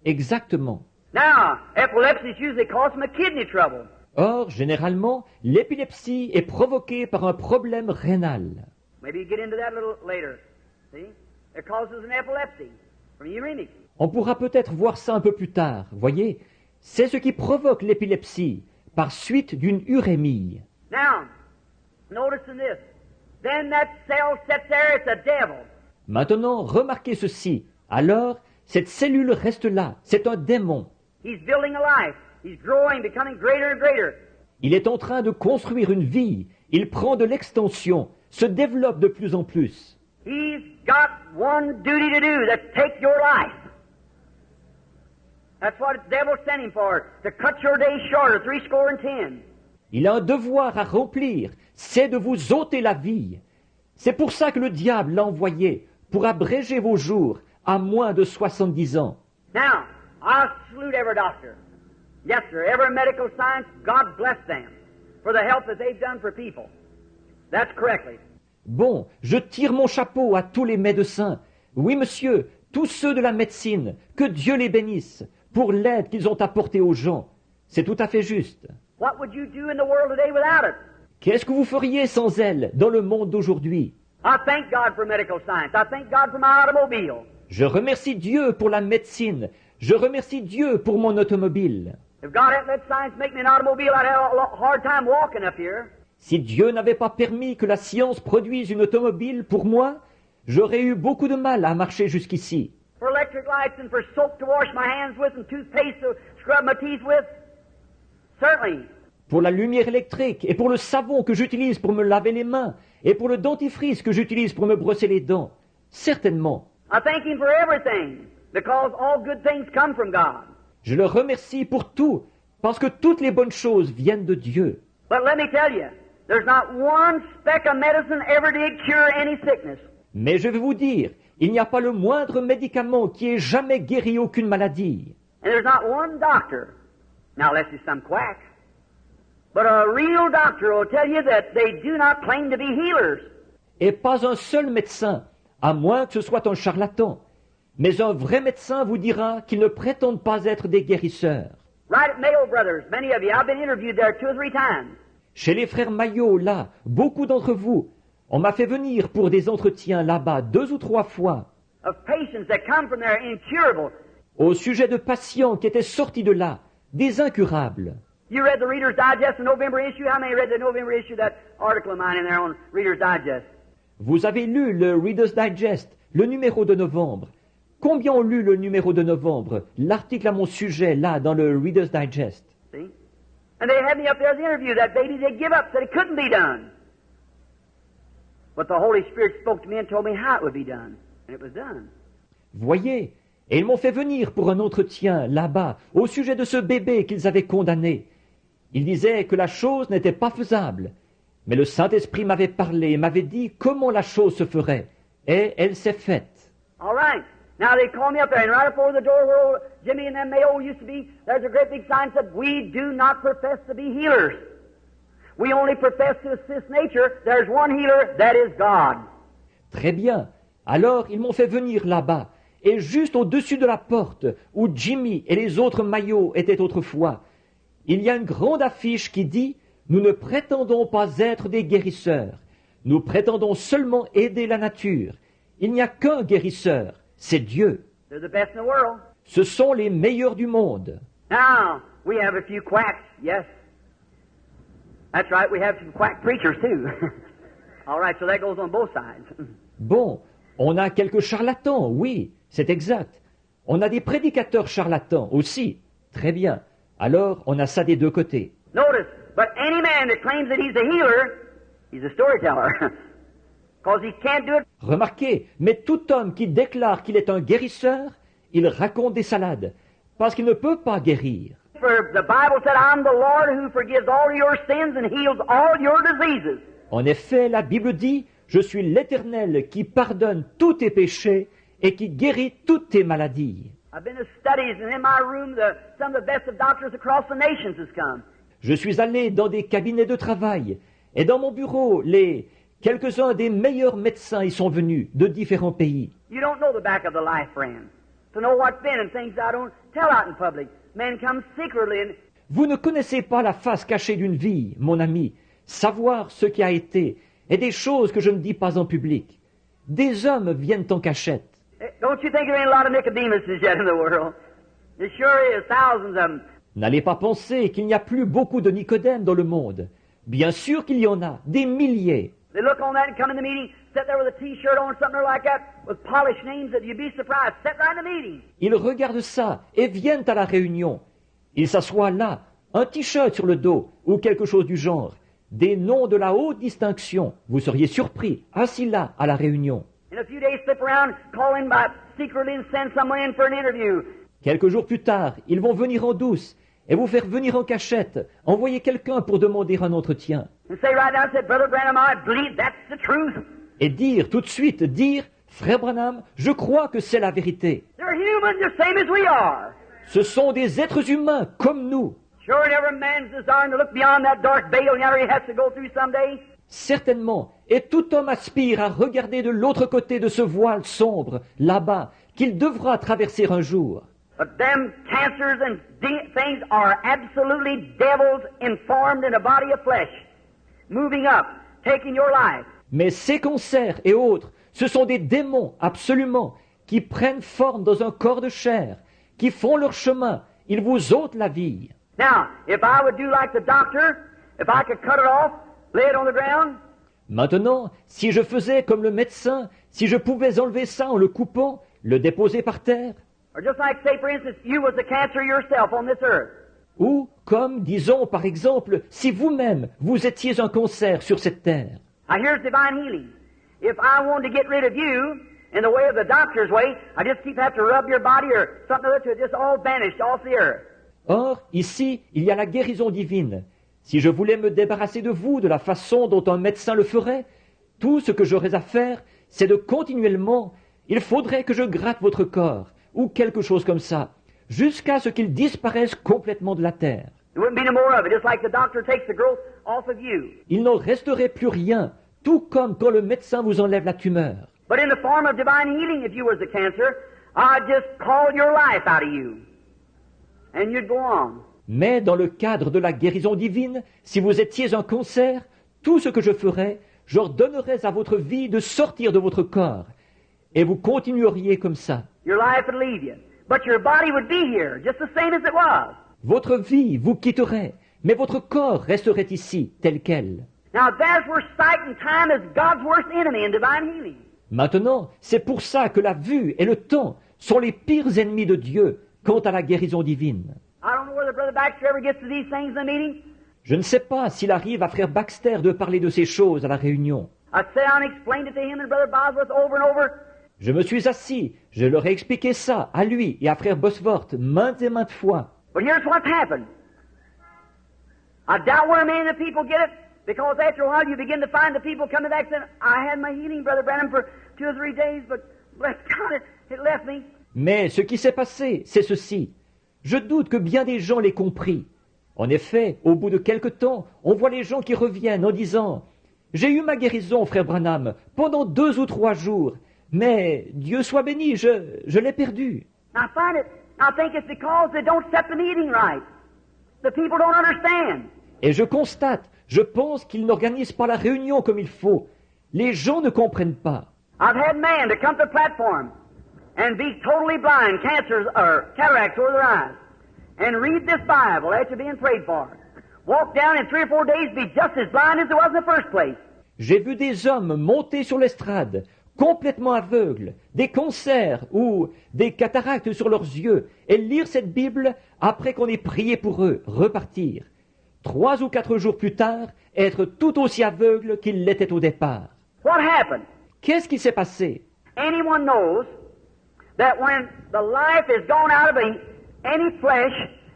Exactement. Now, epilepsy is usually caused from a kidney trouble. Or, généralement, l'épilepsie est provoquée par un problème rénal. Maybe you get into that a little later. See? It causes an epilepsy from uremic. On pourra peut-être voir ça un peu plus tard, voyez. C'est ce qui provoque l'épilepsie, par suite d'une urémie. Now, notice in this. Then that cell sits there, it's a devil. Maintenant, remarquez ceci. Alors, cette cellule reste là, c'est un démon. He's building a life. He's growing, becoming greater and greater. Il est en train de construire une vie. Il prend de l'extension, se développe de plus en plus. He's got one duty to do, that's take your life. That's what the devil sent him for, to cut your days shorter, 70. Il a un devoir à remplir, c'est de vous ôter la vie. C'est pour ça que le diable l'a envoyé, pour abréger vos jours à moins de 70 ans. Now, I salute every doctor. Yes, sir, every medical science, God bless them for the help that they've done for people. That's correctly. Bon, je tire mon chapeau à tous les médecins. Oui, monsieur, tous ceux de la médecine, que Dieu les bénisse pour l'aide qu'ils ont apportée aux gens. C'est tout à fait juste. What would you do in the world today without it? Qu'est-ce que vous feriez sans elle dans le monde d'aujourd'hui? I thank God for medical science. I thank God for my automobile. Je remercie Dieu pour la médecine. Je remercie Dieu pour mon automobile. If God hadn't let science make me an automobile, I'd have a hard time walking up here. Si Dieu n'avait pas permis que la science produise une automobile pour moi, j'aurais eu beaucoup de mal à marcher jusqu'ici. For electric lights and for soap to wash my hands with and toothpaste to scrub my teeth with, certainly. Pour la lumière électrique et pour le savon que j'utilise pour me laver les mains et pour le dentifrice que j'utilise pour me brosser les dents, certainement. I thank Him for everything, because all good things come from God. Je le remercie pour tout, parce que toutes les bonnes choses viennent de Dieu. But let me tell you, there's not one speck of medicine ever did cure any sickness. Mais je vais vous dire, il n'y a pas le moindre médicament qui ait jamais guéri aucune maladie. And there's not one doctor, now unless it's some quack, but a real doctor will tell you that they do not claim to be healers. Et pas un seul médecin, à moins que ce soit un charlatan. Mais un vrai médecin vous dira qu'ils ne prétendent pas être des guérisseurs. Right at Mayo Brothers, many of you, I've been interviewed there 2 or 3 times. Chez les frères Maillot, là, beaucoup d'entre vous, on m'a fait venir pour des entretiens là-bas 2 ou 3 fois, Of patients that come from there incurable. au sujet de patients qui étaient sortis de là, des incurables. You read the Reader's Digest, the November issue? How many read the November issue, that article of mine in there on Reader's Digest? Vous avez lu le Reader's Digest, le numéro de novembre. Combien ont lu le numéro de novembre, l'article à mon sujet, là, dans le Reader's Digest? See? And they had me up there as the interview. That baby, they give up, said it couldn't be done. But the Holy Spirit spoke to me and told me how it would be done. And it was done. Voyez, et ils m'ont fait venir pour un entretien là-bas, au sujet de ce bébé qu'ils avaient condamné. Ils disaient que la chose n'était pas faisable. Mais le Saint-Esprit m'avait parlé et m'avait dit comment la chose se ferait. Et elle s'est faite. All right. Now they called me up there, and right up over the door where old Jimmy and them Mayo used to be, there's a great big sign that said, "We do not profess to be healers. We only profess to assist nature. There's one healer, that is God." Très bien. Alors ils m'ont fait venir là-bas. Et juste au-dessus de la porte, où Jimmy et les autres maillots étaient autrefois, il y a une grande affiche qui dit « Nous ne prétendons pas être des guérisseurs. Nous prétendons seulement aider la nature. Il n'y a qu'un guérisseur, c'est Dieu. They're the best in the world. Ce sont les meilleurs du monde. » Now, we have a few quacks, yes. That's right, we have some quack preachers too. All right, so that goes on both sides. Bon, on a quelques charlatans, oui, c'est exact. On a des prédicateurs charlatans aussi. Très bien. Alors, on a ça des deux côtés. Notice, but any man that claims that he's a healer, he's a storyteller. Because he can't do it. Remarquez, mais tout homme qui déclare qu'il est un guérisseur, il raconte des salades, parce qu'il ne peut pas guérir. For the Bible said, "I'm the Lord who forgives all your sins and heals all your diseases." En effet, la Bible dit, « Je suis l'Éternel qui pardonne tous tes péchés et qui guérit toutes tes maladies. I've been to studies, and in my room, some of the best of doctors across the nations has come. Je suis allé dans des cabinets de travail, et dans mon bureau, quelques-uns des meilleurs médecins y sont venus de différents pays. You don't know the back of the life, friend. To know what's been and things I don't tell out in public. Men come secretly and Vous ne connaissez pas la face cachée d'une vie, mon ami, savoir ce qui a été, et des choses que je ne dis pas en public. Des hommes viennent en cachette. don't you think there ain't a lot of Nicodemuses yet in the world? There sure is, thousands of them. N'allez pas penser qu'il n'y a plus beaucoup de Nicodème dans le monde. Bien sûr qu'il y en a, des milliers. They look on that and come in the meeting, sit there with a T-shirt on, something like that, with polished names that you'd be surprised. Sit right in the meeting. Ils regardent ça et viennent à la réunion. Ils s'assoient là, un t-shirt sur le dos ou quelque chose du genre. Des noms de la haute distinction. Vous seriez surpris, assis là à la réunion. In a few days, slip around, call in by secretly and send someone in for an interview. Quelques jours plus tard, ils vont venir en douce et vous faire venir en cachette, envoyer quelqu'un pour demander un entretien. And say right now, say, Brother Branham, I believe that's the truth. Et dire tout de suite, Frère Branham, je crois que c'est la vérité. They're human, the same as we are. Ce sont des êtres humains comme nous. Sure, and every man's desiring to look beyond that dark veil yonder he has to go through someday. Certainement, et tout homme aspire à regarder de l'autre côté de ce voile sombre, là-bas, qu'il devra traverser un jour. But them cancers and things are absolutely devils informed in a body of flesh, moving up, taking your life. Mais ces cancers et autres, ce sont des démons, absolument, qui prennent forme dans un corps de chair, qui font leur chemin, ils vous ôtent la vie. Now, if I would do like the doctor, if I could cut it off, lay it on the ground, Maintenant, si je faisais comme le médecin, si je pouvais enlever ça en le coupant, le déposer par terre, or just like, say, for instance, you was the cancer yourself on this earth, ou comme, disons par exemple, si vous-même, vous étiez un cancer sur cette terre. now here's divine healing. If I wanted to get rid of you, in the way of the doctor's way, I just keep having to rub your body or something or other till it just all vanished off the earth. Or, ici, il y a la guérison divine. Si je voulais me débarrasser de vous de la façon dont un médecin le ferait, tout ce que j'aurais à faire, c'est de continuellement, il faudrait que je gratte votre corps, ou quelque chose comme ça, jusqu'à ce qu'il disparaisse complètement de la terre. There wouldn't be no more of it, just like the doctor takes the growth off of you. Il n'en resterait plus rien, tout comme quand le médecin vous enlève la tumeur. But in the form of divine healing, if you was a cancer, I'd just call your life out of you. And you'd go on. Mais dans le cadre de la guérison divine, si vous étiez un cancer, tout ce que je ferais, j'ordonnerais à votre vie de sortir de votre corps, et vous continueriez comme ça. Your life would leave you. But your body would be here, just the same as it was. Votre vie vous quitterait, mais votre corps resterait ici, tel quel. Now that's where sight and time is God's worst enemy in divine healing. Maintenant, c'est pour ça que la vue et le temps sont les pires ennemis de Dieu quant à la guérison divine. I don't know whether Brother Baxter ever gets to these things in the meeting. Je ne sais pas s'il arrive à frère Baxter de parler de ces choses à la réunion. I sat down and explained it to him and Brother Bosworth over and over. Je me suis assis, je leur ai expliqué ça à lui et à frère Bosworth maintes et maintes fois. But here's what's happened. I doubt where many of the people get it, because after a while you begin to find the people coming back saying, I had my healing, Brother Branham, for 2 or 3 days, but bless God, it left me. Mais ce qui s'est passé, c'est ceci. Je doute que bien des gens l'aient compris. En effet, au bout de quelque temps, on voit les gens qui reviennent en disant « J'ai eu ma guérison, frère Branham, pendant 2 ou 3 jours, mais Dieu soit béni, je l'ai perdu. » I think it's because they don't set the meeting right. The people don't understand. Et je pense qu'ils n'organisent pas la réunion comme il faut. Les gens ne comprennent pas. I've had men to come to the platform and be totally blind, cancers or cataracts over their eyes, and read this Bible after being prayed for. Walk down in 3 or 4 days, be just as blind as it was in the first place. J'ai vu des hommes monter sur l'estrade, complètement aveugles, des cancers ou des cataractes sur leurs yeux, et lire cette Bible après qu'on ait prié pour eux, repartir. 3 ou 4 jours plus tard, être tout aussi aveugles qu'ils l'étaient au départ. What happened? Qu'est-ce qui s'est passé? Anyone knows that when the life is gone out of any flesh,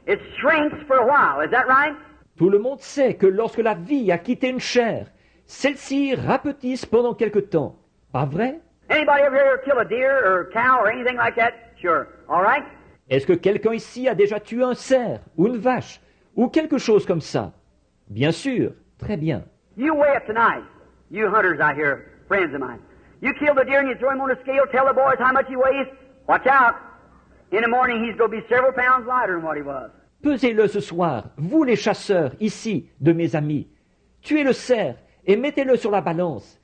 it shrinks for a while. Is that right? Tout le monde sait que lorsque la vie a quitté une chair, celle-ci rapetisse pendant quelque temps. Pas vrai? Anybody ever here kill a deer or a cow or anything like that? Sure. All right? Est-ce que quelqu'un ici a déjà tué un cerf ou une vache ou quelque chose comme ça? Bien sûr. Très bien. You weigh it tonight. You hunters out here, friends of mine. You kill the deer and you throw him on a scale, tell the boys how much he weighs. Watch out. In the morning he's going to be several pounds lighter than what he was. Pesez-le ce soir, vous les chasseurs, ici, de mes amis. Tuez le cerf et mettez-le sur la balance.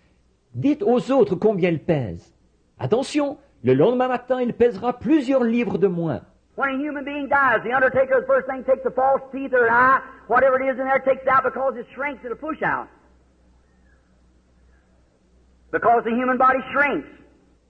Dites aux autres combien il pèse. Attention, le lendemain matin, il pèsera plusieurs livres de moins. When a human being dies, the undertaker, the first thing, takes a false teeth or an eye, whatever it is in there, takes it out because it shrinks, it'll push out. Because the human body shrinks.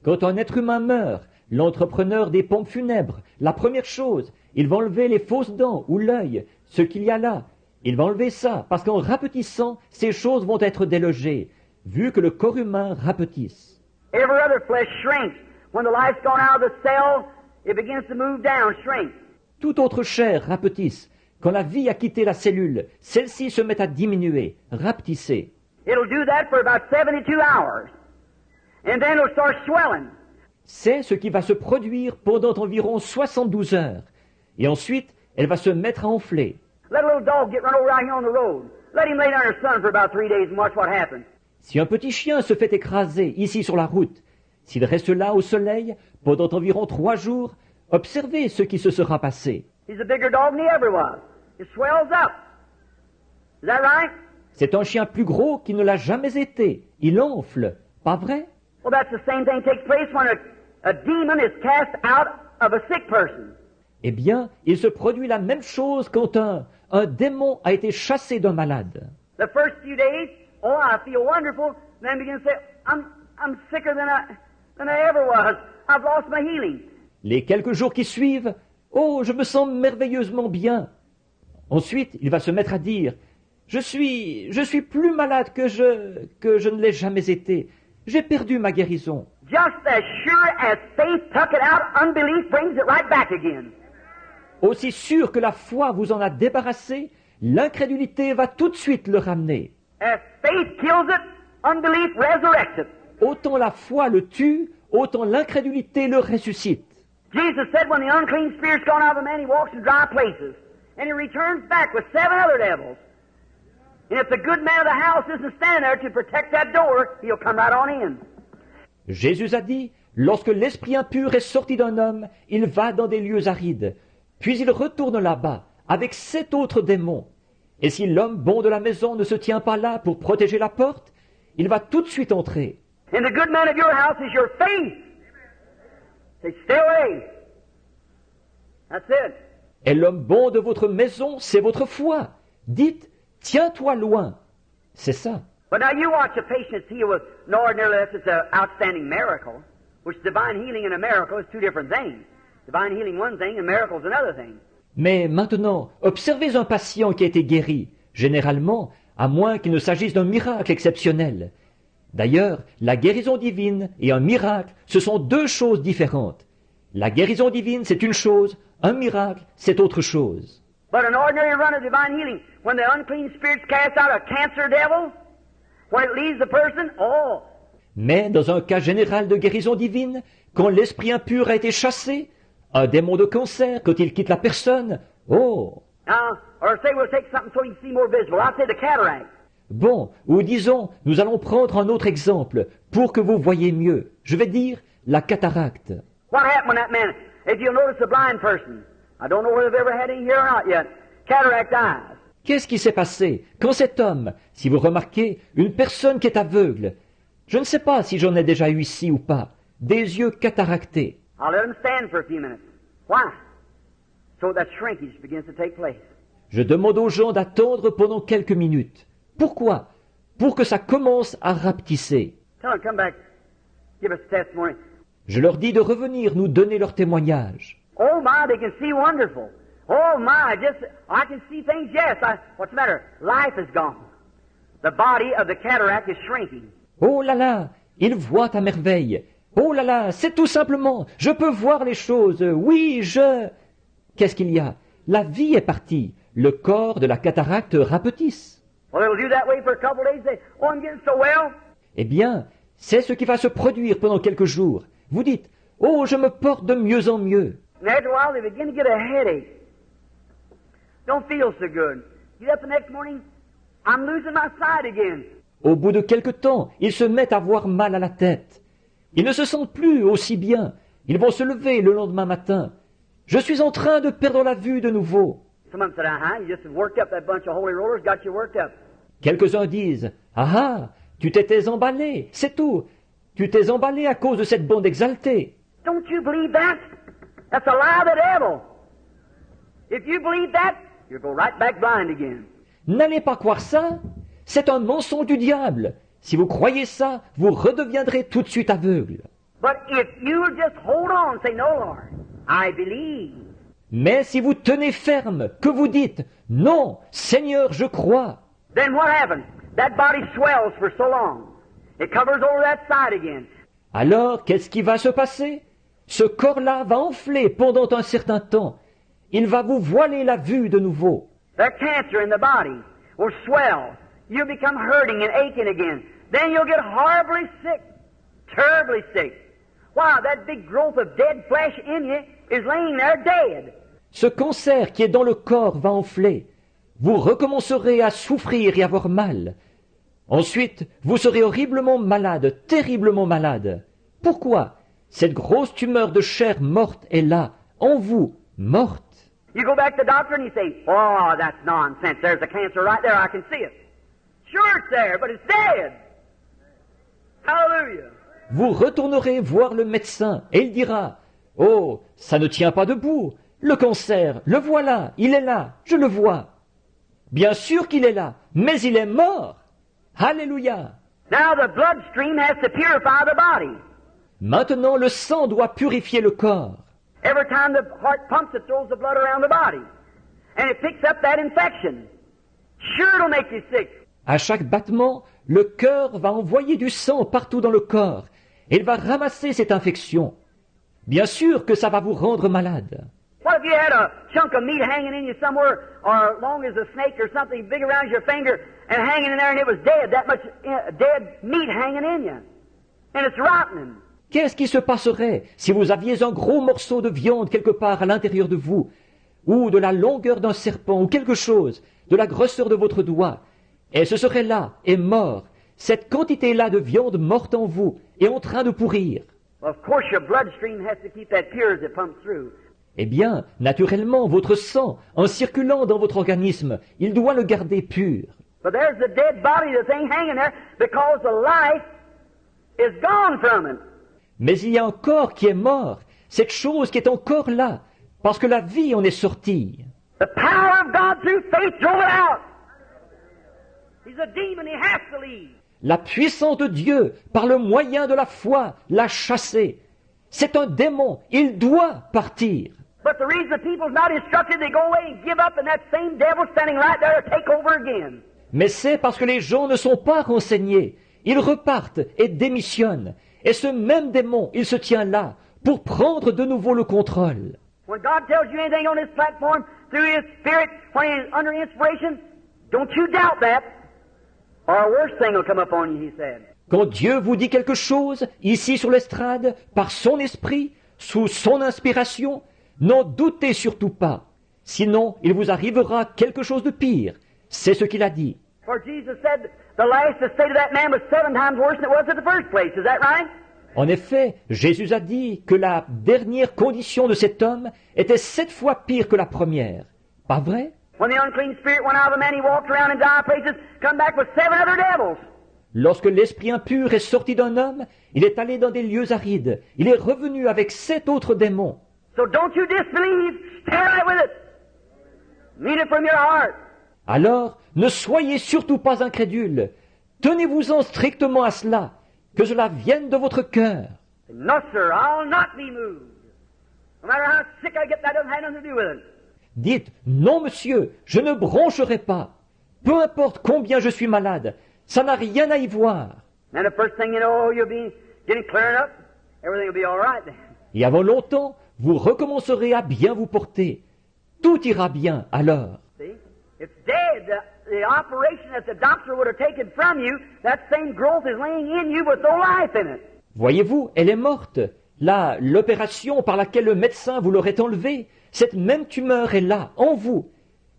Quand un être humain meurt, l'entrepreneur des pompes funèbres, la première chose, il va enlever les fausses dents ou l'œil, ce qu'il y a là. Il va enlever ça, parce qu'en rapetissant, ces choses vont être délogées, vu que le corps humain rapetisse. Every other flesh shrinks. When the life's gone out of the cell, it begins to move down, shrink. Toute autre chair rapetisse. Quand la vie a quitté la cellule, celle-ci se met à diminuer, rapetisser. It'll do that for about 72 hours. And then it'll start swelling. C'est ce qui va se produire pendant environ 72 heures. Et ensuite, elle va se mettre à enfler. Let a little dog get run over out here on the road. Let him lay down in the sun for about 3 days and watch what happens. Si un petit chien se fait écraser ici sur la route, s'il reste là au soleil pendant environ 3 jours, observez ce qui se sera passé. He's a bigger dog than he ever was. It swells up. Is that right? C'est un chien plus gros qu'il ne l'a jamais été. Il enfle. Pas vrai? Well, that's the same thing takes place when a demon is cast out of a sick person. Eh bien, il se produit la même chose quand un démon a été chassé d'un malade. The first few days, oh, I feel wonderful. Then begin to say, I'm sicker than I ever was. I've lost my healing. Les quelques jours qui suivent, oh, je me sens merveilleusement bien. Ensuite, il va se mettre à dire, je suis plus malade que je ne l'ai jamais été. J'ai perdu ma guérison. just as sure as faith took it out, unbelief brings it right back again. Aussi sûr que la foi vous en a débarrassé, l'incrédulité va tout de suite le ramener. As faith kills it, unbelief resurrects it. Autant la foi le tue, autant l'incrédulité le ressuscite. Jesus said when the unclean spirit's gone out of a man, he walks in dry places. And he returns back with 7 other devils. And if the good man of the house isn't standing there to protect that door, he'll come right on in. Jésus a dit, lorsque l'esprit impur est sorti d'un homme, il va dans des lieux arides. Puis il retourne là-bas, avec 7 autres démons. Et si l'homme bon de la maison ne se tient pas là pour protéger la porte, il va tout de suite entrer. And the good man of your house is your faith. Say, stay away. That's it. Et l'homme bon de votre maison, c'est votre foi. Dites, tiens-toi loin. C'est ça. But now you watch a patient healed with an ordinary, it's an outstanding miracle, which divine healing and a miracle is 2 different things. Divine healing one thing and miracle is another thing. Mais maintenant, observez un patient qui a été guéri, généralement, à moins qu'il ne s'agisse d'un miracle exceptionnel. D'ailleurs, la guérison divine et un miracle, ce sont 2 choses différentes. La guérison divine, c'est une chose, un miracle, c'est autre chose. But an ordinary run of divine healing, when the unclean spirits cast out a cancer devil, when it leaves the person, oh. Mais dans un cas général de guérison divine, quand l'esprit impur a été chassé, un démon de cancer, quand il quitte la personne, oh. Now, or say we'll take something so you can see more visible. I'll say the cataract. Bon, ou disons, nous allons prendre un autre exemple, pour que vous voyez mieux. Je vais dire la cataracte. What happened when that man, if you'll notice a blind person, I don't know whether they've ever had any here or not yet, cataract eyes. Qu'est-ce qui s'est passé quand cet homme, si vous remarquez, une personne qui est aveugle, je ne sais pas si j'en ai déjà eu ici ou pas, des yeux cataractés. I'll let them stand for a few minutes. Why? So that shrinkage begins to take place. Je demande aux gens d'attendre pendant quelques minutes. Pourquoi? Pour que ça commence à rapetisser. Tell them, come back, give us a testimony. Je leur dis de revenir nous donner leur témoignage. Oh my, they can see wonderful. Oh my, I can see things, yes. What's the matter? Life is gone. The body of the cataract is shrinking. Oh là là, ils voient à merveille. Oh là là, c'est tout simplement, je peux voir les choses. Oui, Qu'est-ce qu'il y a? La vie est partie. Le corps de la cataracte rapetisse. Well, it'll do that way for a couple of days. Say, oh, I'm getting so well. Eh bien, c'est ce qui va se produire pendant quelques jours. Vous dites, oh, je me porte de mieux en mieux. And after a while, they begin to get a headache. Don't feel so good. Get up the next morning, I'm losing my sight again. Au bout de quelque temps, ils se mettent à avoir mal à la tête. Ils ne se sentent plus aussi bien. Ils vont se lever le lendemain matin. Je suis en train de perdre la vue de nouveau. Some of them said, you just worked up. That bunch of holy rollers got you worked up. Quelques-uns disent, ah, tu t'étais emballé, c'est tout. Tu t'es emballé à cause de cette bande exaltée. Don't you believe that? That's a lie of the devil. If you believe that, you'll go right back blind again. N'allez pas croire ça. C'est un mensonge du diable. Si vous croyez ça, vous redeviendrez tout de suite aveugle. But if you just hold on, say, no, Lord, I believe. Mais si vous tenez ferme, que vous dites, non, Seigneur, je crois, Then what happens? That body swells for so long. It covers over that side again. alors qu'est-ce qui va se passer? Ce corps-là va enfler pendant un certain temps. Il va vous voiler la vue de nouveau. That cancer in the body will swell. You'll become hurting and aching again. Then you'll get horribly sick, terribly sick. Wow, that big growth of dead flesh in you is laying there dead. Ce cancer qui est dans le corps va enfler. Vous recommencerez à souffrir et avoir mal. Ensuite, vous serez horriblement malade, terriblement malade. Pourquoi? Cette grosse tumeur de chair morte est là, en vous, morte. You go back to the doctor and you say, oh, that's nonsense. There's a cancer right there. I can see it. Sure, it's there, but it's dead. Hallelujah. Vous retournerez voir le médecin et il dira, « Oh, ça ne tient pas debout. Le cancer, le voilà, il est là, je le vois. » Bien sûr qu'il est là, mais il est mort. Alléluia. Now the bloodstream has to purify the body. Maintenant, le sang doit purifier le corps. Every time the heart pumps, it throws the blood around the body. And it picks up that infection. Sure, it'll make you sick. À chaque battement, le cœur va envoyer du sang partout dans le corps. et il va ramasser cette infection. Bien sûr que ça va vous rendre malade. What if you had a chunk of meat hanging in you somewhere, or long as a snake or something big around your finger, and hanging in there, and it was dead, that much dead meat hanging in you, and it's rotting. Qu'est-ce qui se passerait si vous aviez un gros morceau de viande quelque part à l'intérieur de vous, ou de la longueur d'un serpent, ou quelque chose, de la grosseur de votre doigt, et ce serait là, et mort, cette quantité-là de viande morte en vous, et en train de pourrir? Well, of course your bloodstream has to keep that pure as it pumps through. Eh bien, naturellement, votre sang, en circulant dans votre organisme, il doit le garder pur. But there's the dead body, the thing hanging there, because the life is gone from it. Mais il y a un corps qui est mort, cette chose qui est encore là, parce que la vie en est sortie. The power of God through faith drove it out. He's a demon, he has to leave. La puissance de Dieu, par le moyen de la foi, l'a chassé. C'est un démon, il doit partir. But the reason the people's not instructed, they go away and give up, and that same devil's standing right there to take over again. Mais c'est parce que les gens ne sont pas renseignés. Ils repartent et démissionnent. Et ce même démon, il se tient là pour prendre de nouveau le contrôle. When God tells you anything on this platform through His Spirit, when He's under inspiration, don't you doubt that, or a worse thing will come upon you, He said. Quand Dieu vous dit quelque chose, ici sur l'estrade, par son esprit, sous son inspiration, n'en doutez surtout pas. Sinon, il vous arrivera quelque chose de pire. C'est ce qu'il a dit. For Jesus said the last state of that man was 7 times worse than it was at the first place. Is that right? En effet, Jésus a dit que la dernière condition de cet homme était 7 fois pire que la première. Pas vrai? When the unclean spirit went out of the man, he walked around in dire places, come back with 7 other devils. Lorsque l'esprit impur est sorti d'un homme, il est allé dans des lieux arides. Il est revenu avec 7 autres démons. So don't you disbelieve, stay right with it. Mean it from your heart. Alors, ne soyez surtout pas incrédules. Tenez-vous-en strictement à cela, que cela vienne de votre cœur. No, sir, I'll not be moved. No matter how sick I get, that doesn't have nothing to do with it. Dites, non monsieur, je ne broncherai pas. Peu importe combien je suis malade, ça n'a rien à y voir. And the first thing you know, you'll be getting clearing up. Everything will be all right then. Et avant longtemps, vous recommencerez à bien vous porter. Tout ira bien alors. See? It's dead. The operation that the doctor would have taken from you, that same growth is laying in you with no life in it. Voyez-vous, elle est morte. Là, l'opération par laquelle le médecin vous l'aurait enlevée, cette même tumeur est là, en vous.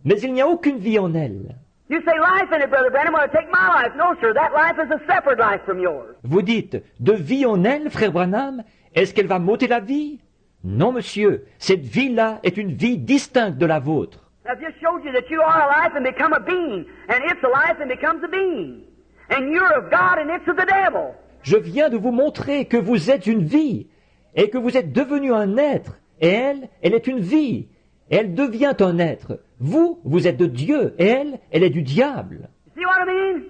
Mais il n'y a aucune vie en elle. You say life in it, Brother Branham, well, take my life. No, sir, that life is a separate life from yours. Vous dites, de vie en elle, frère Branham, est-ce qu'elle va m'ôter la vie? Non, monsieur, cette vie-là est une vie distincte de la vôtre. I've just showed you that you are a life and become a being, and it's a life and becomes a being. And you're of God and it's of the devil. Je viens de vous montrer que vous êtes une vie, et que vous êtes devenu un être, et elle est une vie, et elle devient un être. Vous, vous êtes de Dieu, et elle est du diable. See what I mean?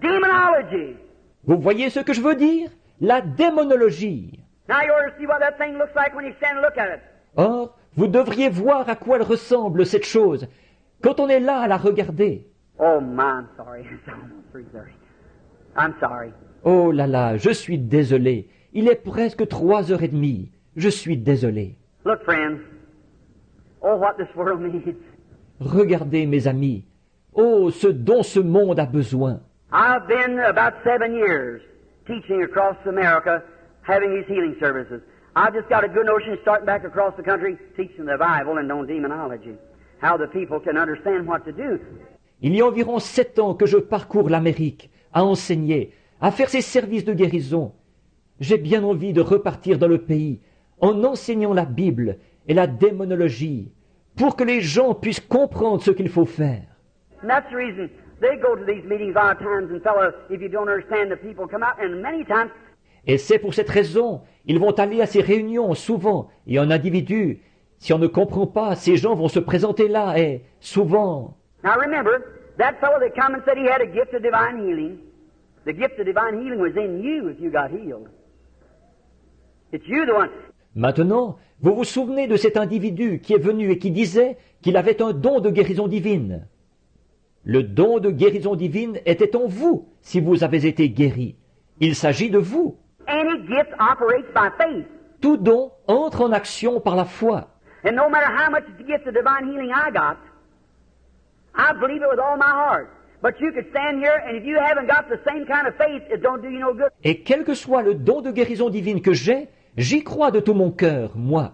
Demonology. Vous voyez ce que je veux dire? La démonologie. Now you ought to see what that thing looks like when you stand and look at it. Or, vous devriez voir à quoi elle ressemble, cette chose, quand on est là à la regarder. Oh, my, I'm sorry. It's almost 3:30. I'm sorry. Oh là là, je suis désolé. Il est presque 3h30. Je suis désolé. Look, friends. Oh, what this world needs. Regardez, mes amis. Oh, ce dont ce monde a besoin. I've been about 7 years teaching across America, having these healing services. I've just got a good notion of starting back across the country, teaching the Bible and no demonology. How the people can understand what to do. Il y a environ 7 ans que je parcours l'Amérique, à enseigner, à faire ces services de guérison. J'ai bien envie de repartir dans le pays, en enseignant la Bible et la démonologie, pour que les gens puissent comprendre ce qu'il faut faire. And that's the reason they go to these meetings a lot of times, and fellow, if you don't understand, the people come out, and many times. Et c'est pour cette raison, ils vont aller à ces réunions souvent, et en individu. Si on ne comprend pas, ces gens vont se présenter là, et souvent. Now remember, that fellow that come and said he had a gift of divine healing, the gift of divine healing was in you if you got healed. It's you the one. Maintenant, vous vous souvenez de cet individu qui est venu et qui disait qu'il avait un don de guérison divine. Le don de guérison divine était en vous si vous avez été guéri. Il s'agit de vous. any gift operates by faith. Tout don entre en action par la foi. And no matter how much the gift of divine healing I got, I believe it with all my heart. But you could stand here, and if you haven't got the same kind of faith, it don't do you no good. Et quel que soit le don de guérison divine que j'ai, j'y crois de tout mon cœur, moi.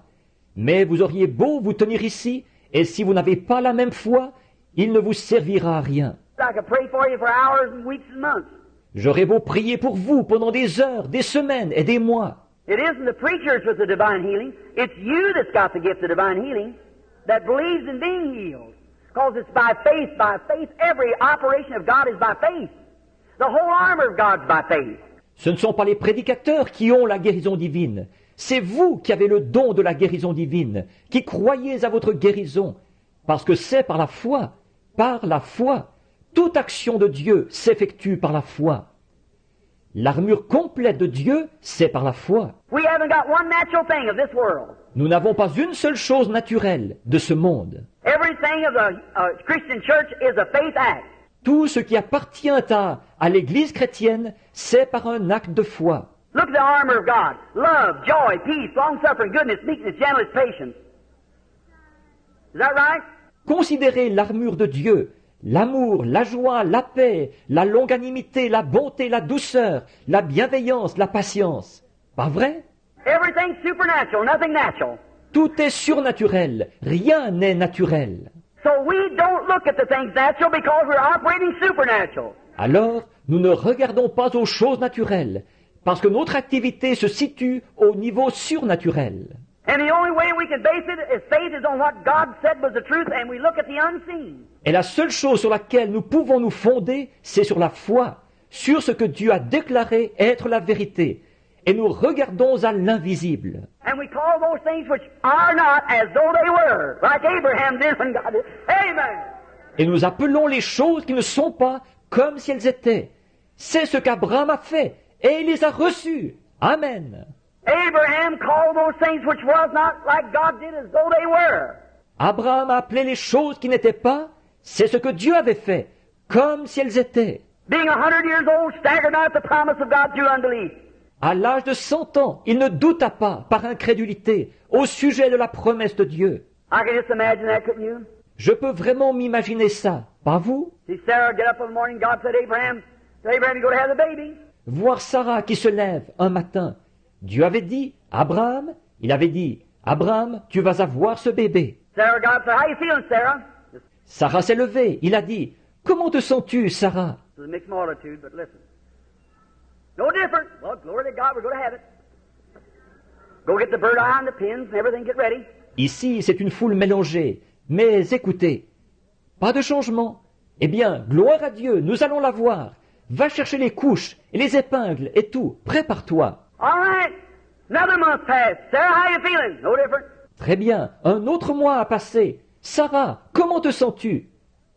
Mais vous auriez beau vous tenir ici, et si vous n'avez pas la même foi, il ne vous servira à rien. I could pray for you for hours and weeks and months. J'aurais beau prier pour vous pendant des heures, des semaines et des mois. It isn't the preachers with the divine healing. It's you that's got the gift of divine healing that believes in being healed. Because it's by faith. By faith, every operation of God is by faith. The whole armor of God's by faith. Ce ne sont pas les prédicateurs qui ont la guérison divine. C'est vous qui avez le don de la guérison divine, qui croyez à votre guérison. Parce que c'est par la foi. Par la foi. Toute action de Dieu s'effectue par la foi. L'armure complète de Dieu, c'est par la foi. We haven't got one natural thing of this world. Nous n'avons pas une seule chose naturelle de ce monde. Everything of the Christian church is a faith act. Tout ce qui appartient à l'Église chrétienne, c'est par un acte de foi. Look at the armor of God. Love, joy, peace, long-suffering, goodness, meekness, gentleness, patience. Is that right? Considérez l'armure de Dieu, l'amour, la joie, la paix, la longanimité, la bonté, la douceur, la bienveillance, la patience. Pas vrai? Everything's supernatural, nothing natural. Tout est surnaturel, rien n'est naturel. So we don't look at the things natural because we're operating supernatural. Alors, nous ne regardons pas aux choses naturelles, parce que notre activité se situe au niveau surnaturel. And the only way we can base it is faith is on what God said was the truth, and we look at the unseen. Et la seule chose sur laquelle nous pouvons nous fonder, c'est sur la foi, sur ce que Dieu a déclaré être la vérité. Et nous regardons à l'invisible. And we call those things which are not as though they were, like Abraham did when God did. Amen. Et nous appelons les choses qui ne sont pas comme si elles étaient. C'est ce qu'Abraham a fait, et il les a reçues. Amen. Abraham called those things which was not like God did as though they were. Abraham a appelé les choses qui n'étaient pas, c'est ce que Dieu avait fait, comme si elles étaient. Being 100 years old, staggered not at the promise of God through unbelief. À l'âge de 100 ans, il ne douta pas, par incrédulité, au sujet de la promesse de Dieu. I can just imagine that, couldn't you? Je peux vraiment m'imaginer ça, pas vous? See Sarah get up in the morning, God said, Abraham, you're going to have the baby. Voir Sarah qui se lève un matin. Dieu avait dit, Abraham, il avait dit, Abraham, tu vas avoir ce bébé. Sarah got up and said, how you feeling, Sarah? Sarah s'est levée, il a dit, comment te sens-tu, Sarah? It's a mixed multitude, but listen. No different. Well, glory to God, we're going to have it. Go get the bird eye and the pins and everything, get ready. Ici, c'est une foule mélangée. Mais écoutez, pas de changement. Eh bien, gloire à Dieu, nous allons la voir. Va chercher les couches et les épingles et tout. Prépare-toi. All right. Another month passed. Sarah, how you feeling? No different. Très bien, un autre mois a passé. Sarah, comment te sens-tu?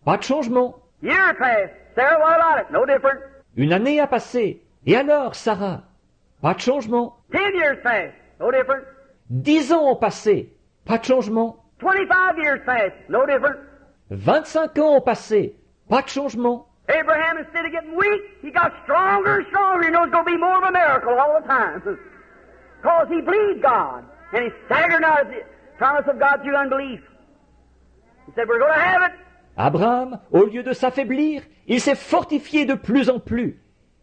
Pas de changement. Year passed. Sarah, what about it? No different. Une année a passé. Et alors, Sarah? Pas de changement. 10 years passed. No different. 10 ans ont passé. Pas de changement. 25 years passed. No different. 25 ans ont passé. Pas de changement. Abraham, instead of getting weak, he got stronger and stronger. He knows it's going to be more of a miracle all the time. Because he believed God. And he staggered not at the promise of God through unbelief. He said, we're going to have it. Abraham, au lieu de s'affaiblir, il s'est fortifié de plus en plus.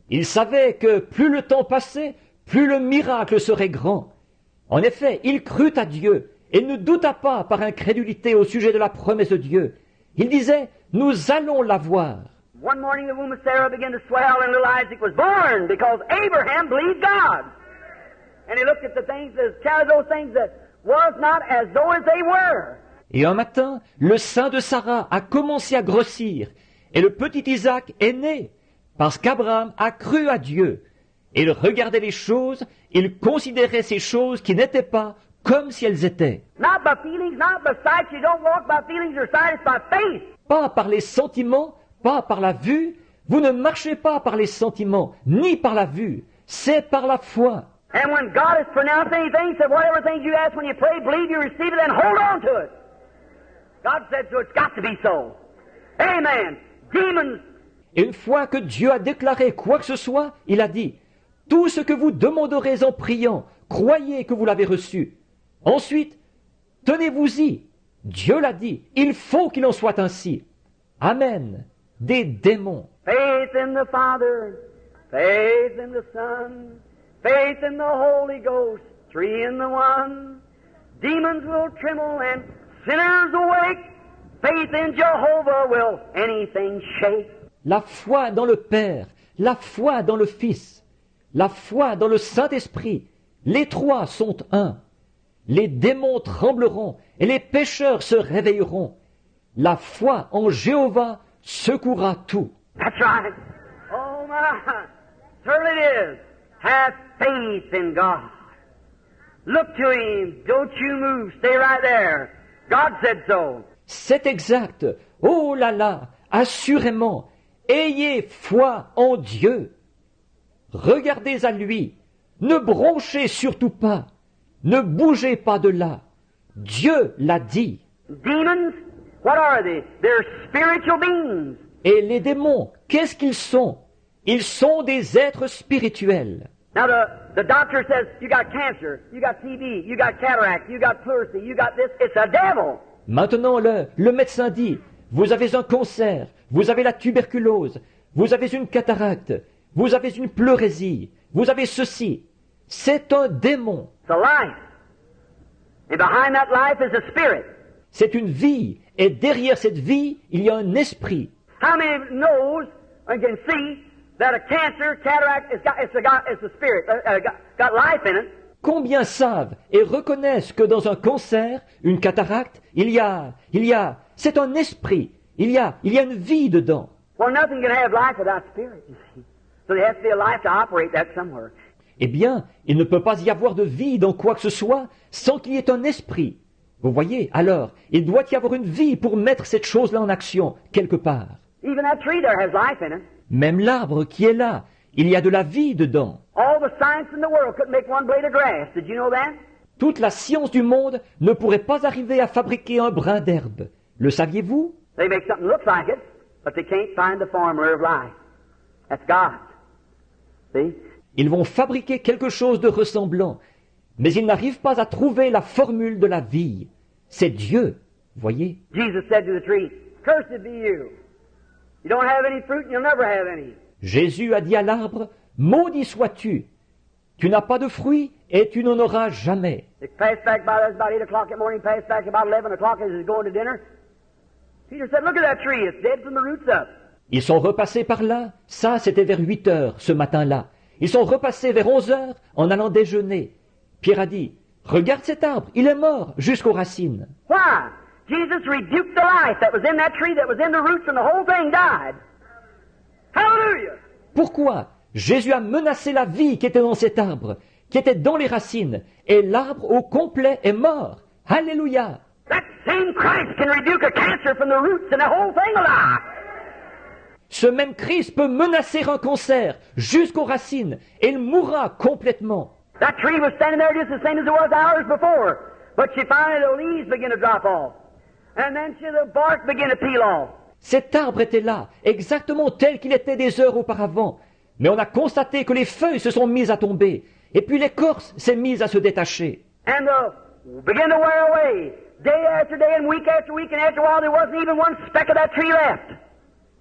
Il savait que plus le temps passait, plus le miracle serait grand. En effet, il crut à Dieu et ne douta pas par incrédulité au sujet de la promesse de Dieu. Il disait, nous allons la voir. One morning the womb of Sarah began to swell and little Isaac was born because Abraham believed God. And he looked at the things, counted those things that was not as though as they were. Et un matin, le sein de Sarah a commencé à grossir et le petit Isaac est né parce qu'Abraham a cru à Dieu. Et il regardait les choses, il considérait ces choses qui n'étaient pas comme si elles étaient. Not by feelings, not by sight. You don't walk by feelings or sight. It's by faith. Pas par les sentiments, pas par la vue. Vous ne marchez pas par les sentiments, ni par la vue. C'est par la foi. And when God has pronounced anything, he said, whatever things you ask when you pray, believe you receive it and hold on to it. God said so, it's got to be so. Amen. Demons. Et une fois que Dieu a déclaré quoi que ce soit, il a dit, Tout ce que vous demanderez en priant, croyez que vous l'avez reçu. Ensuite, tenez-vous-y. Dieu l'a dit, il faut qu'il en soit ainsi. Amen. Des démons. Faith in the Father, faith in the Son, faith in the Holy Ghost, three in the one. Demons will tremble and sinners awake. Faith in Jehovah will anything shake. La foi dans le Père, la foi dans le Fils, la foi dans le Saint-Esprit, les trois sont un. Les démons trembleront et les pécheurs se réveilleront. La foi en Jéhovah secouera tout. That's right. Oh my, certainly it is. Have faith in God. Look to Him. Don't you move. Stay right there. God said so. C'est exact. Oh là là, assurément. Ayez foi en Dieu. Regardez à lui. Ne bronchez surtout pas. Ne bougez pas de là. Dieu l'a dit. Demons, what are they? They're spiritual beings. Et les démons, qu'est-ce qu'ils sont? Ils sont des êtres spirituels. Now the doctor says, you got cancer, you got TB, you got cataract, you got pleurisy, you got this. It's a devil. Maintenant, le médecin dit, vous avez un cancer, vous avez la tuberculose, vous avez une cataracte, vous avez une pleurésie, vous avez ceci. C'est un démon. It's a life. And behind that life is a spirit. C'est une vie. Et derrière cette vie, il y a un esprit. How many knows and can see that a cancer, cataract, it's a spirit, got life in it? Combien savent et reconnaissent que dans un cancer, une cataracte, c'est un esprit, il y a une vie dedans. Well, nothing can have life without spirit, you see. So there has to be a life to operate that somewhere. Eh bien, il ne peut pas y avoir de vie dans quoi que ce soit sans qu'il y ait un esprit. Vous voyez, alors, il doit y avoir une vie pour mettre cette chose-là en action, quelque part. Even that tree there has life in it. Même l'arbre qui est là, il y a de la vie dedans. All the science in the world couldn't make one blade of grass. Did you know that? Toute la science du monde ne pourrait pas arriver à fabriquer un brin d'herbe. Le saviez-vous? They make something look like it, but they can't find the formula of life. That's God. See? Ils vont fabriquer quelque chose de ressemblant, mais ils n'arrivent pas à trouver la formule de la vie. C'est Dieu, voyez. Jesus said to the tree, "Cursed be you. You don't have any fruit and you'll never have any." Jésus a dit à l'arbre, maudit sois-tu. Tu n'as pas de fruits et tu n'en auras jamais. They passed back by, it was about 8 o'clock in the morning, passed back about 11 o'clock as he was going to dinner. Peter said, "Look at that tree, it's dead from the roots up." Ils sont repassés par là, ça c'était vers 8 heures ce matin-là. Ils sont repassés vers 11 heures en allant déjeuner. Pierre a dit, regarde cet arbre, il est mort jusqu'aux racines. Why? Jesus rebuked the life that was in that tree, that was in the roots, and the whole thing died. Hallelujah! Pourquoi? Jésus a menacé la vie qui était dans cet arbre, qui était dans les racines, et l'arbre au complet est mort. Alléluia! That same Christ can rebuke a cancer from the roots and the whole thing alive. Ce même Christ peut menacer un cancer jusqu'aux racines, et il mourra complètement. That tree was standing there just the same as it was hours before, but she finally the leaves began to drop off, and then the bark began to peel off. Cet arbre était là, exactement tel qu'il était des heures auparavant, mais on a constaté que les feuilles se sont mises à tomber, et puis l'écorce s'est mise à se détacher. And began to wear away, day after day and week, and after a while there wasn't even one speck of that tree left.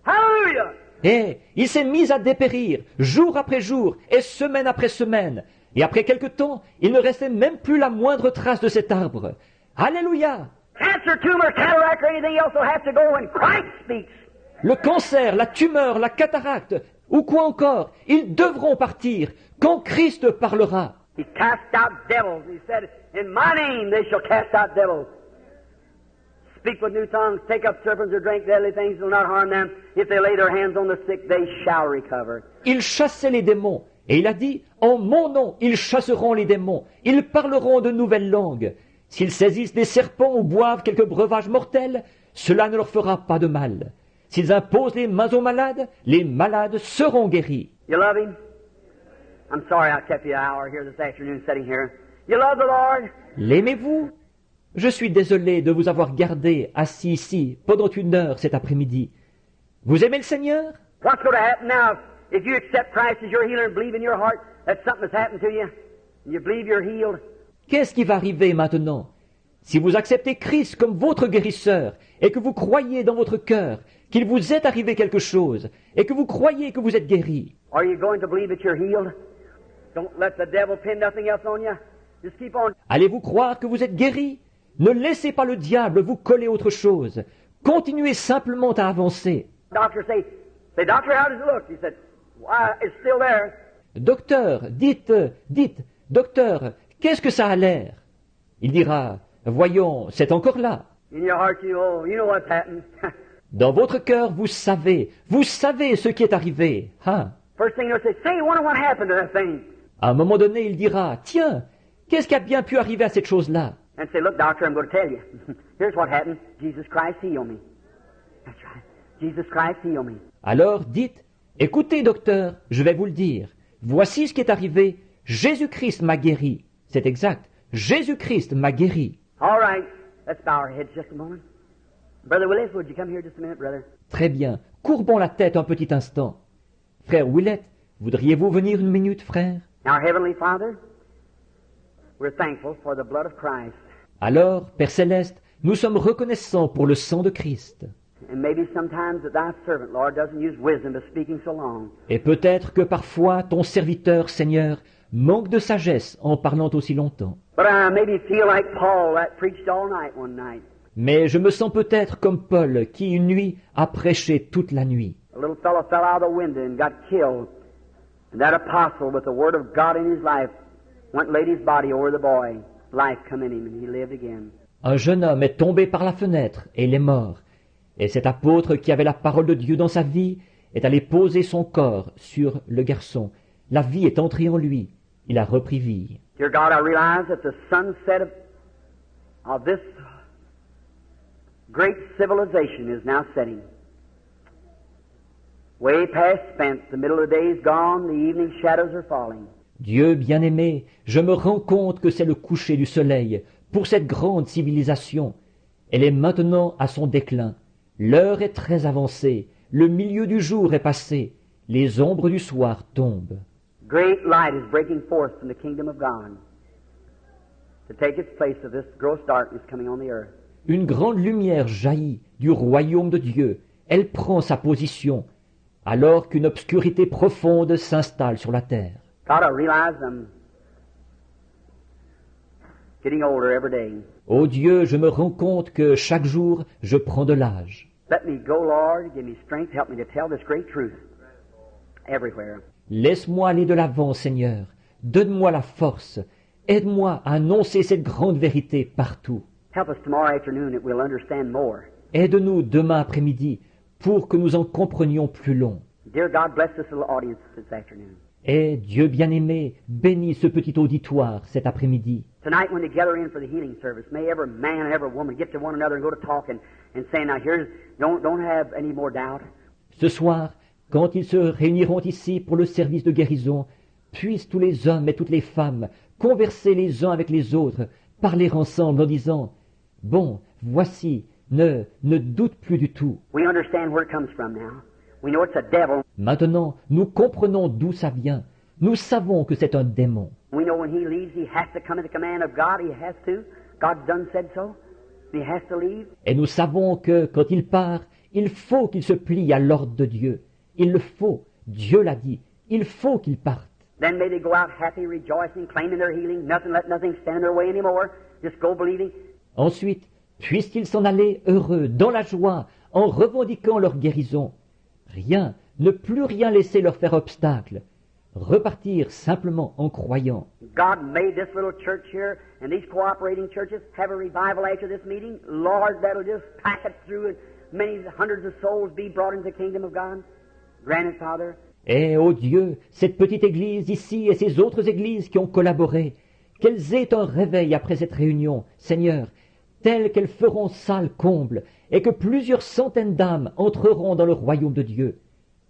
Hallelujah! Et il s'est mis à dépérir, jour après jour, et semaine après semaine. Et après quelque temps, il ne restait même plus la moindre trace de cet arbre. Alléluia! Cancer, tumor, cataract, or anything else will have to go when Christ speaks. Le cancer, la tumeur, la cataracte, ou quoi encore, ils devront partir quand Christ parlera. He cast out devils. He said, "In my name they shall cast out devils. Speak with new tongues, take up serpents or drink deadly things, will not harm them. If they lay their hands on the sick, they shall recover." Il chassait les démons, et il a dit, en mon nom, ils chasseront les démons, ils parleront de nouvelles langues. S'ils saisissent des serpents ou boivent quelques breuvages mortels, cela ne leur fera pas de mal. S'ils imposent les mains aux malades, les malades seront guéris. You love Him? I'm sorry I kept you an hour here this afternoon sitting here. You love the Lord? L'aimez-vous? Je suis désolé de vous avoir gardé assis ici pendant 1 heure cet après-midi. Vous aimez le Seigneur? What's going to happen now if you accept Christ as your healer and believe in your heart that something has happened to you, and you believe you're healed. Qu'est-ce qui va arriver maintenant? Si vous acceptez Christ comme votre guérisseur et que vous croyez dans votre cœur qu'il vous est arrivé quelque chose et que vous croyez que vous êtes guéri, Are you going to believe that you're healed? Don't let the devil pin nothing else on you. Just keep on. allez-vous croire que vous êtes guéri? Ne laissez pas le diable vous coller autre chose. Continuez simplement à avancer. Doctor say, doctor, how does it look? He said, why, it's still there. Docteur, dites, docteur, qu'est-ce que ça a l'air? Il dira, voyons, c'est encore là. In your heart, you know what's happened. Dans votre cœur, vous savez ce qui est arrivé. Hein? First thing he'll say, wonder what happened to that thing. À un moment donné, il dira, tiens, qu'est-ce qui a bien pu arriver à cette chose-là? And say, look, doctor, I'm going to tell you. Here's what happened. Jesus Christ healed me. That's right. Jesus Christ healed me. Alors dites, écoutez, docteur, je vais vous le dire. Voici ce qui est arrivé. Jésus-Christ m'a guéri. C'est exact. Jésus-Christ m'a guéri. All right. Let's bow our heads just a moment. Brother Willis, would you come here just a minute, brother? Très bien. Courbons la tête un petit instant. Frère Willett, voudriez-vous venir une minute, frère? Our Heavenly Father, we're thankful for the blood of Christ. Alors, Père Céleste, nous sommes reconnaissants pour le sang de Christ. And maybe sometimes that thy servant, Lord, doesn't use wisdom to speaking so long. Et peut-être que parfois ton serviteur, Seigneur, manque de sagesse en parlant aussi longtemps. But I maybe feel like Paul that preached all night one night. Mais je me sens peut-être comme Paul qui une nuit a prêché toute la nuit. A little fellow fell out of the window and got killed. And that apostle with the word of God in his life went and laid his body over the boy. Life come in him and he lived again. Un jeune homme est tombé par la fenêtre et il est mort. Et cet apôtre qui avait la parole de Dieu dans sa vie est allé poser son corps sur le garçon. La vie est entrée en lui. Il a repris vie. Dear God, I realize that the sunset of this great civilization is now setting. Way past spent, the middle of the day is gone, the evening shadows are falling. Dieu bien-aimé, je me rends compte que c'est le coucher du soleil pour cette grande civilisation. Elle est maintenant à son déclin. L'heure est très avancée. Le milieu du jour est passé. Les ombres du soir tombent. Great light is breaking forth from the kingdom of God to take its place of this gross darkness coming on the earth. Une grande lumière jaillit du royaume de Dieu. Elle prend sa position, alors qu'une obscurité profonde s'installe sur la terre. God, I realize I'm getting older every day. Ô Dieu, je me rends compte que chaque jour, je prends de l'âge. Let me go, Lord. Give me strength. Help me to tell this great truth everywhere. Laisse-moi aller de l'avant, Seigneur. Donne-moi la force. Aide-moi à annoncer cette grande vérité partout. Help us tomorrow afternoon that we'll understand more. Aide-nous demain après-midi pour que nous en comprenions plus long. Dear God, bless this little audience this afternoon. Et Dieu bien-aimé, bénis ce petit auditoire cet après-midi. Tonight when they gather in for the healing service, may every man and every woman get to one another and go to talking and say, now here's, don't have any more doubt. Ce soir, quand ils se réuniront ici pour le service de guérison, puissent tous les hommes et toutes les femmes converser les uns avec les autres, parler ensemble en disant, bon, voici, ne doute plus du tout. We understand where it comes from now. We know it's a devil. Maintenant, nous comprenons d'où ça vient. Nous savons que c'est un démon. We know when he leaves, he has to come at the command of God. He has to. God's done said so. He has to leave. Et nous savons que quand il part, il faut qu'il se plie à l'ordre de Dieu. Il le faut. Dieu l'a dit. Il faut qu'il parte. Then may they go out happy, rejoicing, claiming their healing. Let nothing stand in their way anymore. Just go believing. Ensuite, puissent-ils s'en aller heureux, dans la joie, en revendiquant leur guérison. Rien, ne plus rien laisser leur faire obstacle. Repartir simplement en croyant. God made this little church here and these cooperating churches have a revival after this meeting. Lord, that'll just pack it through and many hundreds of souls be brought into the kingdom of God. Grant it, Father. Et, ô Dieu, cette petite église ici et ces autres églises qui ont collaboré, qu'elles aient un réveil après cette réunion, Seigneur, tel qu'elles feront salle comble, et que plusieurs centaines d'âmes entreront dans le royaume de Dieu.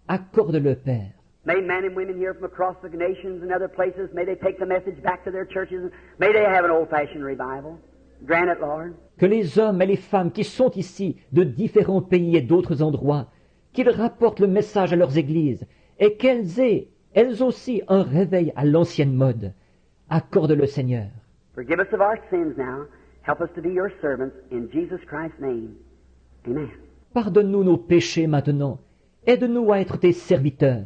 Accorde-le, Père. May men and women here from across the nations and other places, may they take the message back to their churches, and may they have an old-fashioned revival. Grant it, Lord. Que les hommes et les femmes qui sont ici de différents pays et d'autres endroits, qu'ils rapportent le message à leurs églises, et qu'elles aient elles aussi un réveil à l'ancienne mode. Accorde-le, Seigneur. Forgive us of our sins now. Help us to be your servants in Jesus Christ's name. Amen. Pardonne-nous nos péchés maintenant. Aide-nous à être tes serviteurs.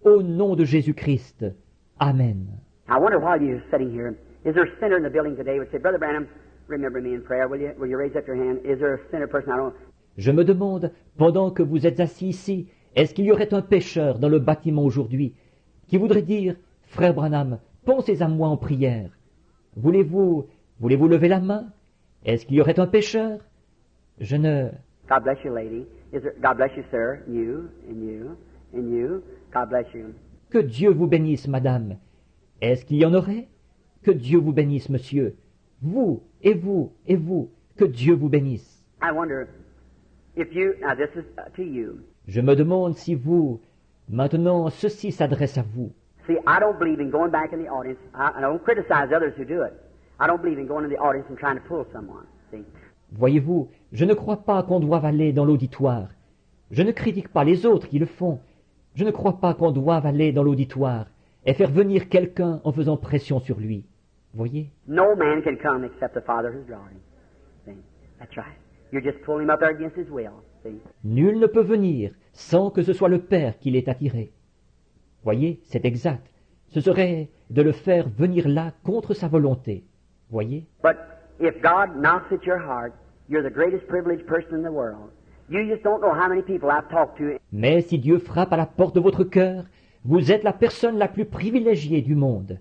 Au nom de Jésus-Christ. Amen. I wonder while you're sitting here, is there a sinner in the building today who would say, Brother Branham, remember me in prayer, will you? Will you raise up your hand? Is there a sinner person? I don't. Je me demande, pendant que vous êtes assis ici, est-ce qu'il y aurait un pécheur dans le bâtiment aujourd'hui qui voudrait dire, Frère Branham, pensez à moi en prière. Voulez-vous lever la main? Est-ce qu'il y aurait un pécheur? Je ne... God bless you, lady. God bless you, sir. You, and you, and you. God bless you. Que Dieu vous bénisse, madame. Est-ce qu'il y en aurait? Que Dieu vous bénisse, monsieur. Vous, et vous, et vous. Que Dieu vous bénisse. I wonder if you, now this is to you. Je me demande si vous, maintenant, ceci s'adresse à vous. See, I don't believe in going back in the audience. I don't criticize others who do it. I don't believe in going in the audience and trying to pull someone. See? Voyez-vous, je ne crois pas qu'on doive aller dans l'auditoire. Je ne critique pas les autres qui le font. Je ne crois pas qu'on doive aller dans l'auditoire et faire venir quelqu'un en faisant pression sur lui. Voyez? No man can come except the Father who's drawing him. See? That's right. You're just pulling him up there against his will. See? Nul ne peut venir sans que ce soit le Père qui l'ait attiré. Voyez, c'est exact. Ce serait de le faire venir là contre sa volonté. Voyez? But if God knocks at your heart, you're the greatest privileged person in the world. You just don't know how many people I've talked to. Mais si Dieu frappe à la porte de votre cœur, vous êtes la personne la plus privilégiée du monde.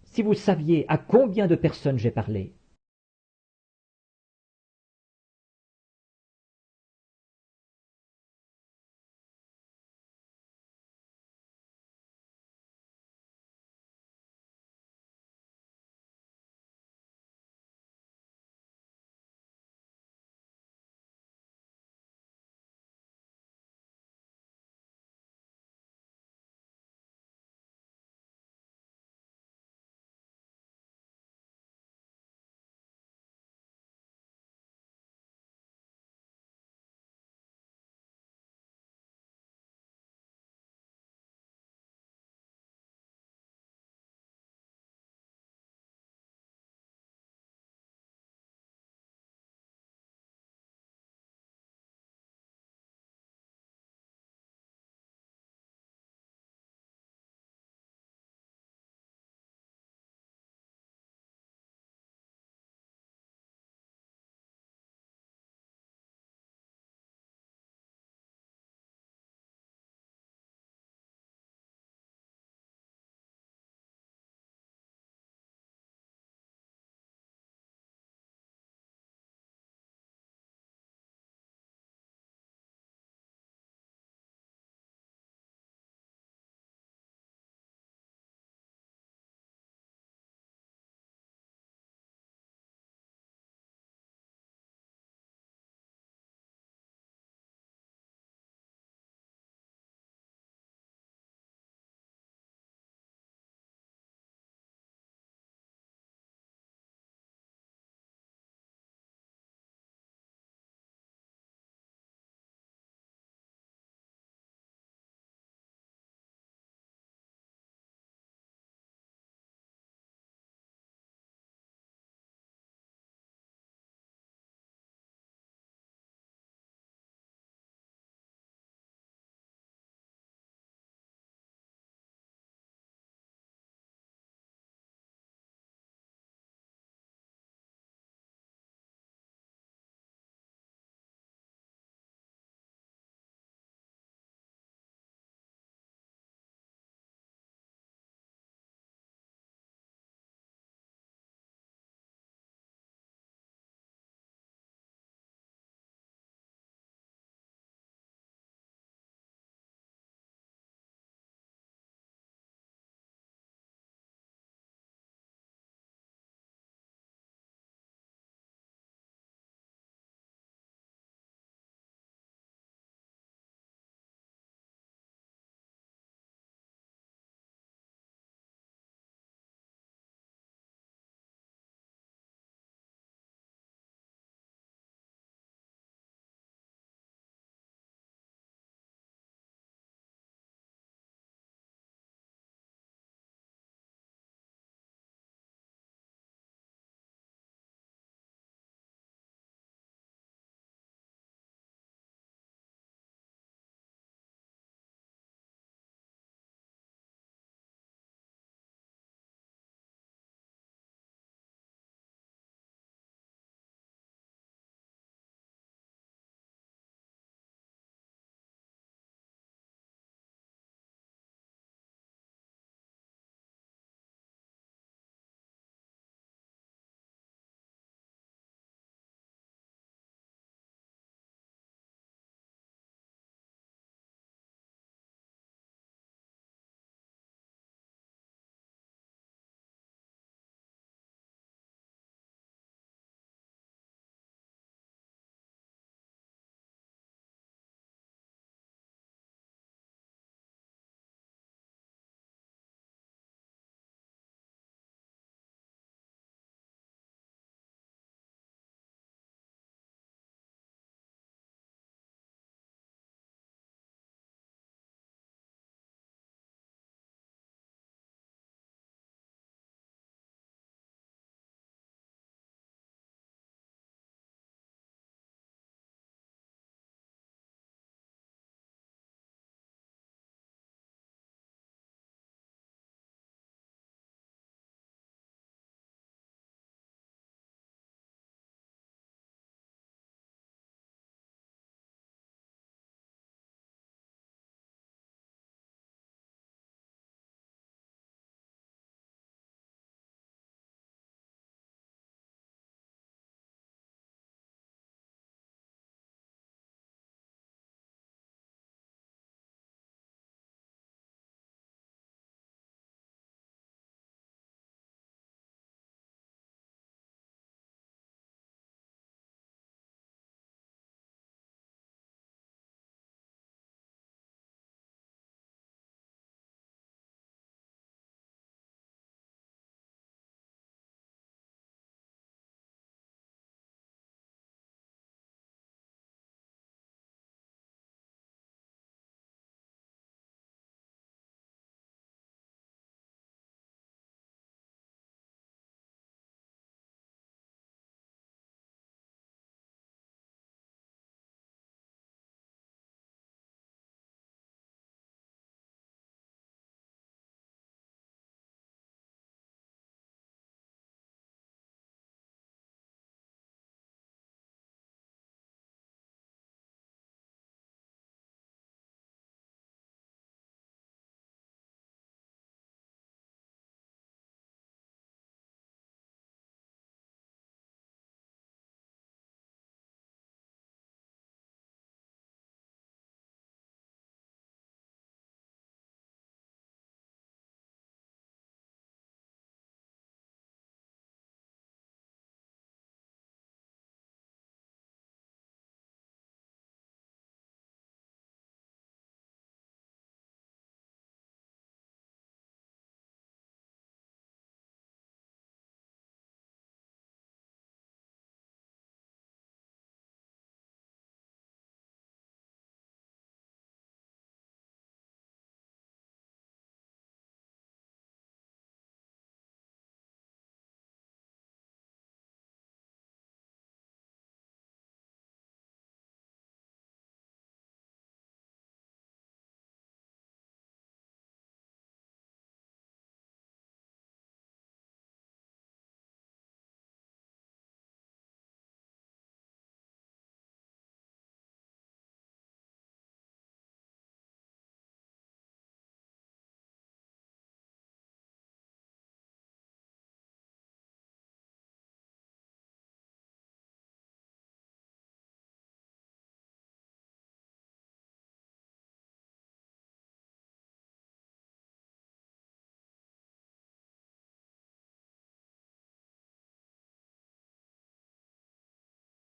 Si vous saviez à combien de personnes j'ai parlé.